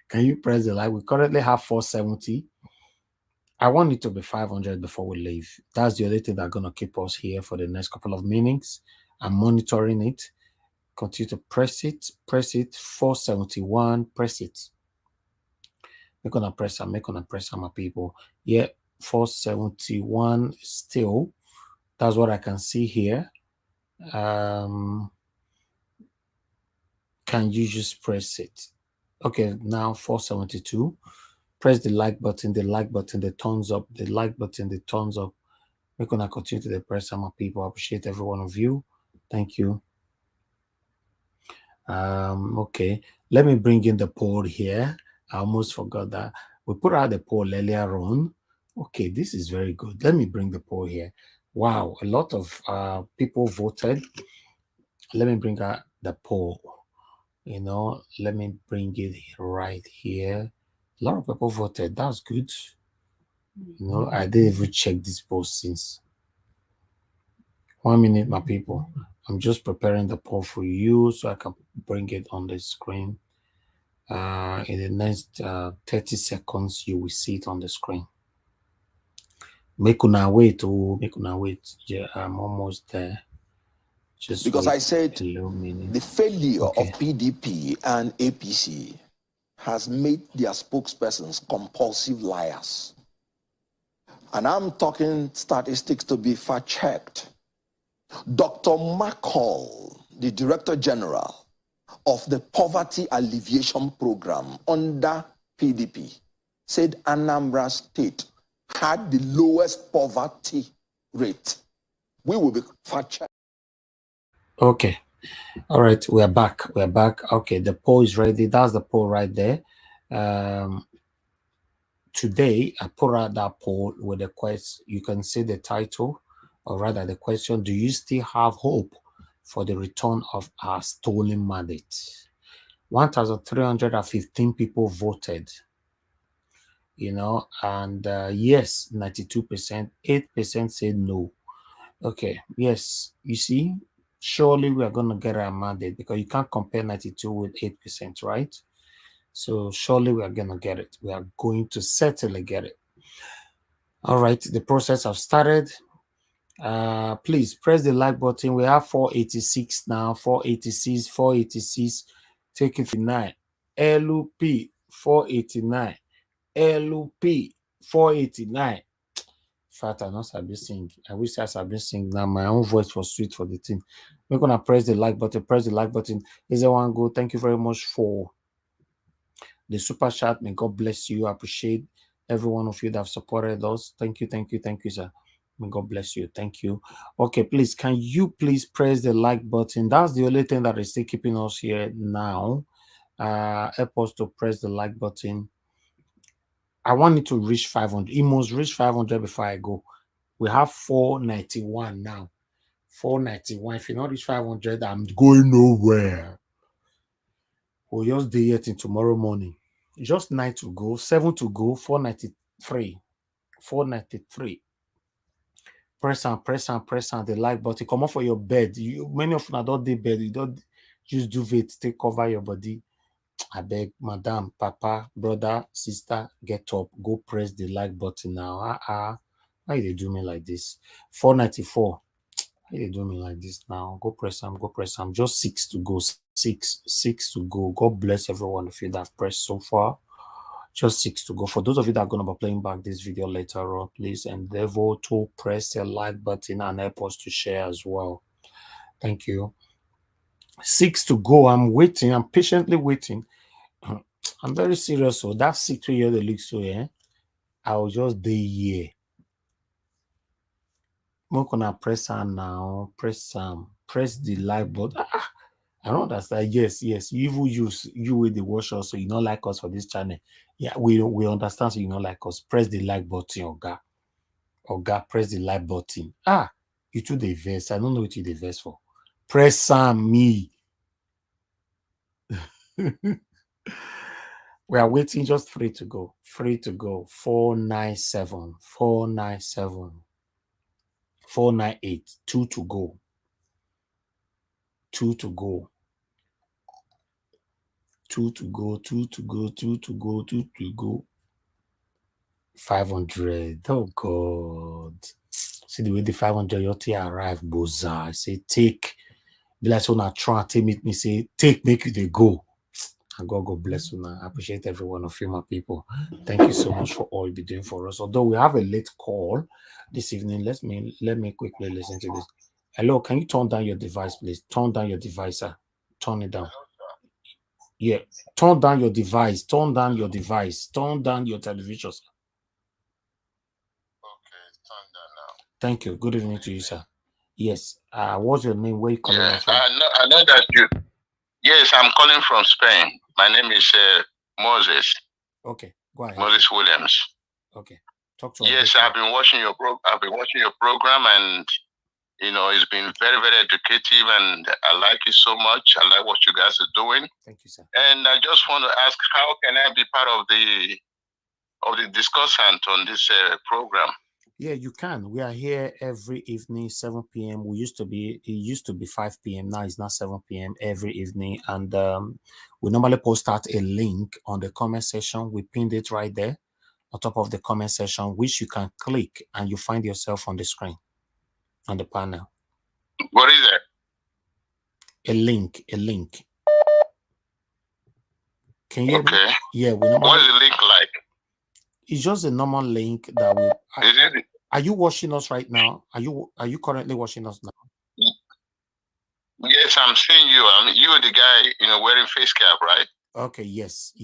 Can you press the like? We currently have 470. I want it to be 500 before we leave. That's the only thing that's going to keep us here for the next couple of minutes. I'm monitoring it. Continue to press it, 471, press it. Make on a press, my people. Yeah, 471 still. That's what I can see here. Can you just press it? Okay, now 472. Press the like button, the thumbs up, the like button, the thumbs up. We're gonna continue to press my people. I appreciate every one of you. Thank you. Okay, let me bring in the poll here. I almost forgot that. We put out the poll earlier on. Okay, this is very good. Let me bring the poll here. Wow, a lot of people voted. Let me bring out the poll. Let me bring it right here. A lot of people voted. That's good. I didn't even check this poll since. 1 minute, my people. I'm just preparing the poll for you so I can bring it on the screen. In the next 30 seconds, you will see it on the screen. Make una wait. Yeah, I'm almost there. Just because wait I said the failure of PDP and APC has made their spokespersons compulsive liars. And I'm talking statistics to be fact-checked. Dr. McCall, the Director General of the Poverty Alleviation Program under PDP said Anambra State had the lowest poverty rate. We will be fact-checked. Okay. All right. We're back. We're back. Okay. The poll is ready. That's the poll right there. Today, I put out that poll with the question. You can see the title, or rather the question, do you still have hope for the return of our stolen mandate? 1,315 people voted, and yes, 92%, 8% said no. Okay, yes, you see, surely we are going to get our mandate because you can't compare 92 with 8%, right? So surely we are going to get it. We are going to certainly get it. All right, the process has started. Please press the like button. We have 486 now, 486, 486. Take it to 9. LUP 489. LUP 489. In fact, I'm not sabi sing. I wish I sabi sing now. My own voice was sweet for the team. We're gonna press the like button. Press the like button. Is everyone go? Thank you very much for the super chat. May God bless you. I appreciate every one of you that have supported us. Thank you, thank you, thank you, sir. May God bless you. Thank you. Okay, please, can you please press the like button? That's the only thing that is still keeping us here now. Help us to press the like button. I want it to reach 500. It must reach 500 before I go. We have 491 now. 491. If you not reach 500, I'm going nowhere. We'll just do it in tomorrow morning. Just 9 to go, 7 to go, 493. 493. Press on the like button. Come off for your bed. Many of you don't do bed. You don't just do it. Take cover your body. I beg, madam, papa, brother, sister, get up. Go press the like button now. Why they do me like this? 494. Why they do me like this now? Go press them. Go press them. Just 6 to go. Six to go. God bless everyone of you that have pressed so far. Just 6 to go. For those of you that are going to be playing back this video later on, please endeavor to press the like button and help us to share as well. Thank you. 6 to go. I'm waiting. I'm patiently waiting. I'm very serious. So that 6 year the look so I'll just day here. I'm gonna press on now. Press the like button. I don't understand. Yes. You even use you with the watch also. You don't like us for this channel. Yeah, we understand. So you don't like us. Press the like button, Oga. Press the like button. You two the verse. I don't know what you the verse for. Press on me. We are waiting. Just 3 to go. 3 to go. 497. 497. 498. 2 to go. 2 to go. 2 to go. 2 to go. 2 to go. 2 to go. 500. Oh God. See the way the 500 YOT arrive, boza. I say take. Be like so now try to make me say take, make you they go. And God bless you now. I appreciate every one of you, my people. Thank you so much for all you've been doing for us. Although we have a late call this evening, let me quickly listen to this. Hello, can you turn down your device, please? Turn down your device, sir. Turn it down. Yeah, turn down your device. Turn down your device. Turn down your television, sir. Thank you. Good evening to you, sir. Yes. What's your name? Where you calling us from? I know that you. Yes, I'm calling from Spain. My name is Moses. Okay, go ahead. Moses Williams. Okay, talk to us. Yes, I've been watching your program, and it's been very, very educative, and I like it so much. I like what you guys are doing. Thank you, sir. And I just want to ask, how can I be part of the discussant on this program? Yeah, you can. We are here every evening, 7 p.m. It used to be 5 p.m. Now it's not 7 p.m. every evening. And we normally post out a link on the comment section. We pinned it right there on top of the comment section, which you can click and you find yourself on the screen, on the panel. What is it? A link. Can you? Okay. Yeah. What is the link like? It's just a normal link that we. Are you watching us right now? Are you currently watching us now? Yes, I'm seeing you. You are the guy, wearing face cap, right? Okay. Yes.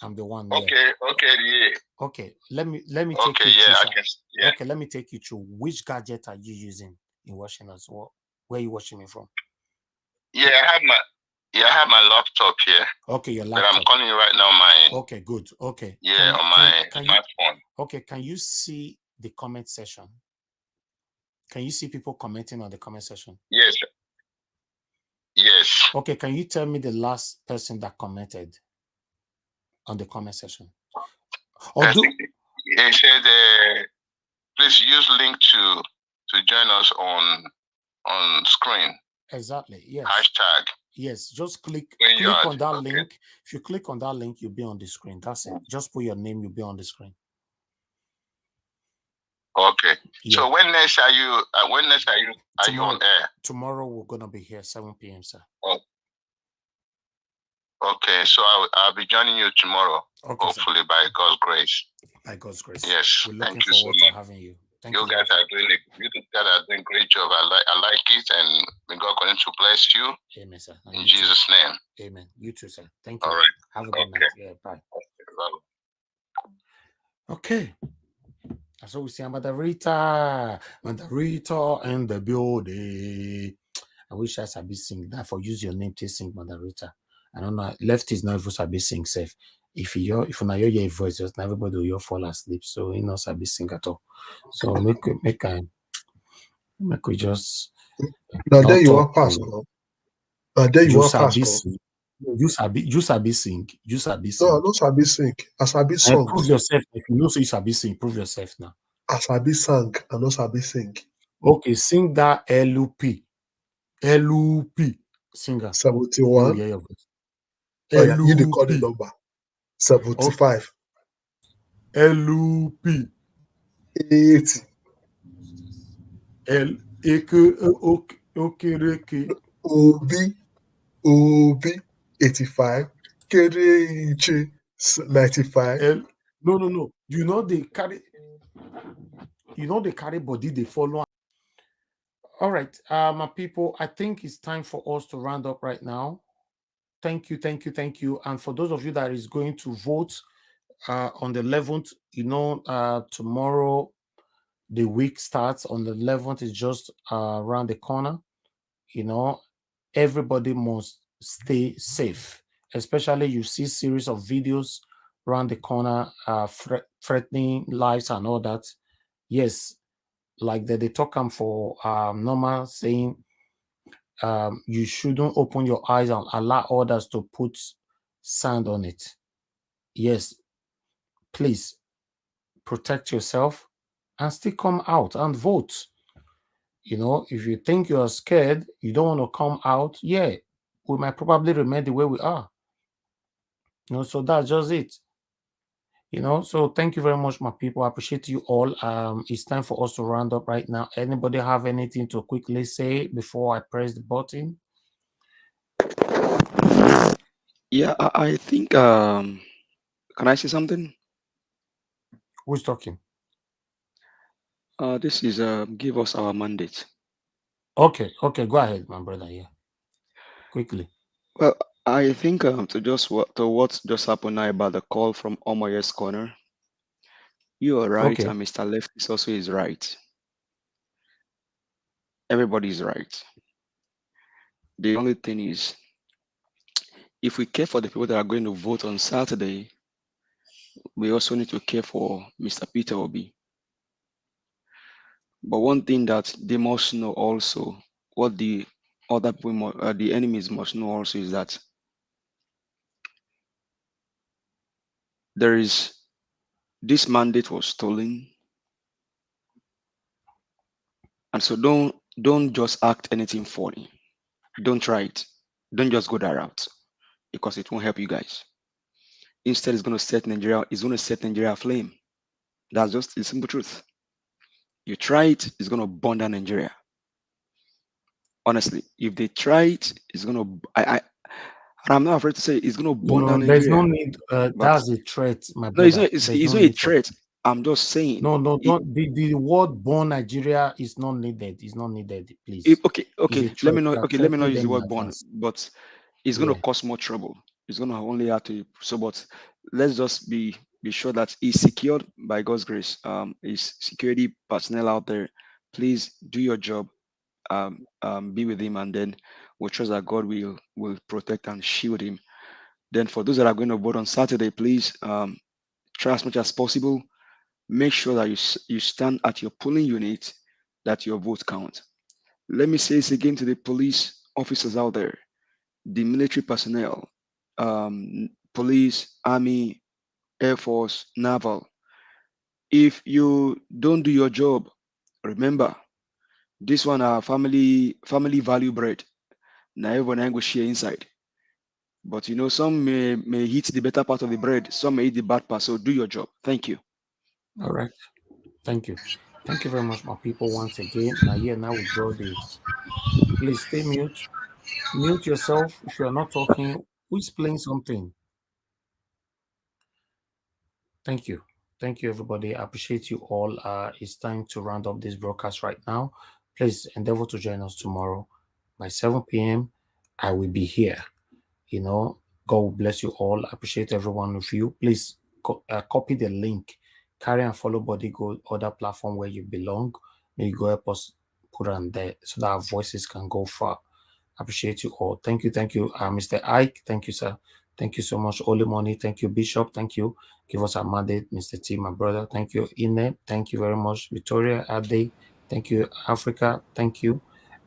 I'm the one. Okay, yeah. yeah. Okay, let me take Okay, you through. yeah, I sir. can. Yeah. Okay, let me take you through. Which gadget are you using in watching us? Where are you watching me from? Yeah, I have my laptop here. Okay, your But laptop. I'm calling you right now. My Okay, good. Okay. yeah, on my phone. Okay, can you see the comment section? Can you see people commenting on the comment section? Yes. Yes. Okay, can you tell me the last person that commented on the comment section? Or I think he said, please use link to join us on screen. Exactly. Yes. Hashtag. Yes. Just click Yard. on that link. If you click on that link, you'll be on the screen. That's it. Just put your name. You'll be on the screen. Okay. Yeah. So when next are you? Are you on air? Tomorrow we're gonna be here 7 p.m. sir. Oh. Okay. So I'll be joining you tomorrow. Okay, hopefully, sir. By God's grace. By God's grace. Yes. We're looking forward to having you. Thank you. You guys are doing a great job. I like it, and may God continue to bless you. Amen, sir. And in Jesus' name. Amen. You too, sir. Thank you. All right. Have a good night. Yeah. Bye. Okay. That's what we see. Mandarita and the building. I wish I sabi sing. Therefore, use your name to sing Mandarita. I don't know. Left is not even sabi sing safe. If you not hear your voice, just everybody will fall asleep. So you know sabi sing at all. So make we just. Now there you are, Pastor. Now there you are, Pastor. You sabi sing. You sabi sing. No, I don't sabi sing. I sabi song. Prove yourself. If you know so you sabi sing, prove yourself now. I sabi sang. I don't sabi sing. Okay, sing that LUP. Singer. 71. Yeah, your voice. Oh, yeah, you call the number. 75. LUP. 80. OB 85. KDH 95. No. You know they carry body, they follow. All right, my people, I think it's time for us to round up right now. Thank you. And for those of you that is going to vote on the 11th, tomorrow the week starts on the 11th. Is just around the corner. Everybody must stay safe, especially you see series of videos around the corner threatening lives and all that. Yes, like that they talk for normal saying you shouldn't open your eyes and allow others to put sand on it. Yes, please protect yourself and still come out and vote. If you think you're scared, you don't want to come out, yeah, we might probably remain the way we are. So that's just it. So thank you very much, my people. I appreciate you all. It's time for us to round up right now. Anybody have anything to quickly say before I press the button? Yeah, I think can I say something? Who's talking? This is give us our mandate. Okay, go ahead, my brother. Yeah, quickly. Well, I think to what just happened now about the call from Omoye's corner. You are right, Okay. and Mr. Left is also is right. Everybody is right. The only thing is, if we care for the people that are going to vote on Saturday, we also need to care for Mr. Peter Obi. But one thing that they must know also, what the other people, the enemies must know also, is that this mandate was stolen, and so don't just act anything funny. Don't try it. Don't just go that route, because it won't help you guys. Instead, it's going to set Nigeria aflame. That's just the simple truth. You try it, it's going to burn down Nigeria. Honestly, if they try it, it's going to. I'm not afraid to say it's going to burn down Nigeria. There's no need. That's a threat, my brother. No, it's not a threat. I'm just saying. No, don't. The word "born Nigeria" is not needed. It's not needed, please. Okay. Let me know. Okay, let me not use the word "born," but it's going to cause more trouble. It's going to only have to. So, but let's just be sure that he's secured by God's grace. His security personnel out there, please do your job. Be with him, and then we trust that God will protect and shield him. Then for those that are going to vote on Saturday, please try as much as possible. Make sure that you stand at your polling unit, that your vote counts. Let me say this again to the police officers out there, the military personnel, police, army, Air Force, naval. If you don't do your job, remember, this one are family value bread. Now everyone go share inside. But you know, some may hit the better part of the bread, some may eat the bad part. So do your job. Thank you. All right. Thank you. Thank you very much, my people, once again. Now we draw the. Please stay mute. Mute yourself if you are not talking. Who's playing something? Thank you. Thank you, everybody. I appreciate you all. It's time to round up this broadcast right now. Please endeavor to join us tomorrow by 7 p.m. I will be here. You know, God will bless you all. I appreciate every one of you. Please copy the link. Carry and follow Body Go, other platform where you belong. May you go help us put on there so that our voices can go far. I appreciate you all. Thank you. Thank you, Mr. Ike. Thank you, sir. Thank you so much, Oli Money. Thank you, Bishop. Thank you. Give us a mandate, Mr. T, my brother. Thank you, Ine. Thank you very much, Victoria Ade. Thank you, Africa. Thank you,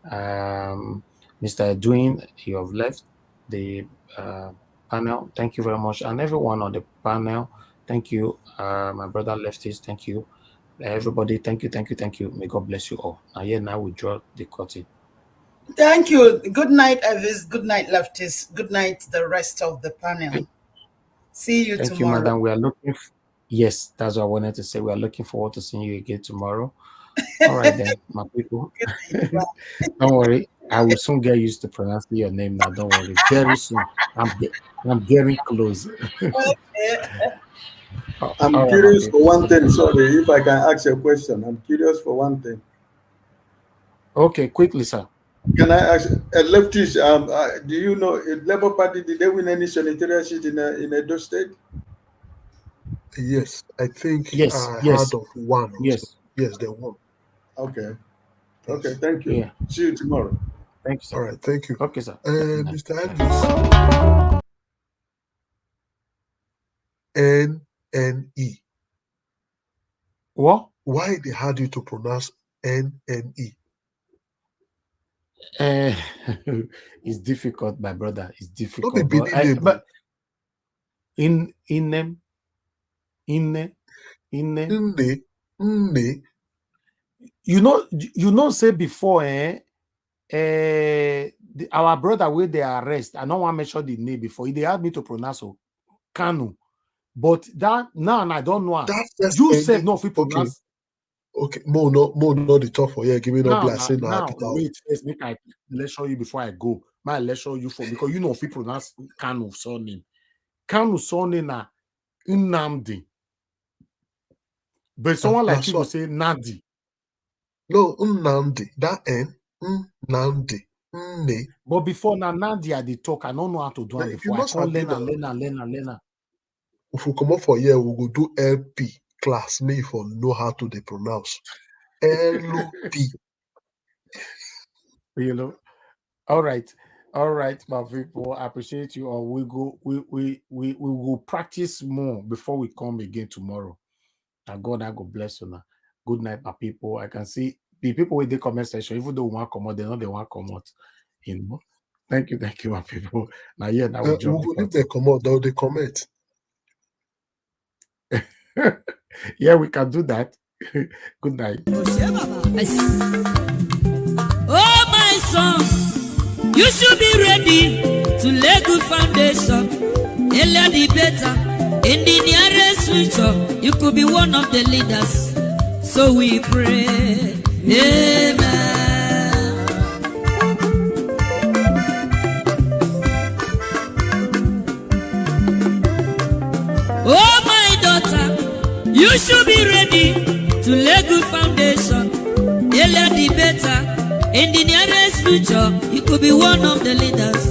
Mr. Edwin. You have left the panel. Thank you very much, and everyone on the panel. Thank you, my brother Lefties. Thank you, everybody. Thank you, thank you, thank you. May God bless you all. Now we draw the curtain. Thank you. Good night, Evis. Good night, Lefties. Good night, the rest of the panel. See you tomorrow. Thank you, madam. We are looking. Yes, that's what I wanted to say. We are looking forward to seeing you again tomorrow. All right, then, my people. Don't worry. I will soon get used to pronouncing your name now. Don't worry. Very soon. I'm getting close. I'm curious for one thing. Sorry, if I can ask a question. I'm curious for one thing. Okay, quickly, sir. Can I ask Lefties? Do you know Labour Party, did they win any senatorial seat in Edo State? Yes, I think yes, I yes. heard of one. Yes. Yes, they won. Okay. Okay, thank you. Yeah. See you tomorrow. Thank you, sir. All right, thank you. Okay, sir. Mr. Andrews. NNE. What? Why they had you to pronounce NNE? It's difficult, my brother. It's difficult. Not the but in you know say before our brother where they arrest, I don't want to mention the name before they had me to pronounce Kanu, but that now I don't know. You said no, if we pronounce. Okay, more not the top for here. Give me no blessing. Now wait first, make I lecture you before I go. My lecture you for because you know if we pronounce Kanu surname. Kanu surname na Nnamdi. But someone like you will say Nadi. No, Nnamdi. That N, Nnamdi. Nne. But before now, Nadi at the talk, I don't know how to do it before. I can't learn. If we come up for here, we will do LP class. Me for know how to they pronounce. LP. You know. All right, my people. I appreciate you all. We will practice more before we come again tomorrow. And God bless you now. Good night, my people. I can see the people with the comment section, even though we want to come out, they know they want to come out. You know. Thank you, my people. Now we drop if they come out, they comment. Yeah, we can do that. Good night. Oh, my son, you should be ready to lay good foundation. Earlier the better. In the nearest future, you could be one of the leaders. So we pray. Amen. Oh, my daughter, you should be ready to lay good foundation. Earlier the better. In the nearest future, you could be one of the leaders.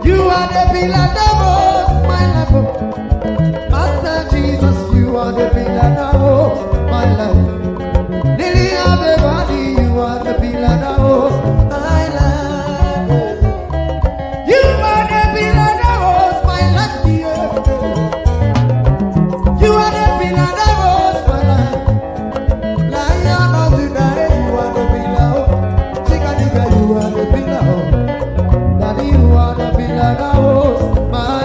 You are the pillar of my life. life. Master Jesus, you are the pillar that holds my life. Lily of the valley, you are the pillar that holds my life. You are the pillar that holds my life, dear. You are the pillar that holds my life. Lion of Judah, you are the pillar. Chica, you are the pillar. Daddy, you are the pillar that holds my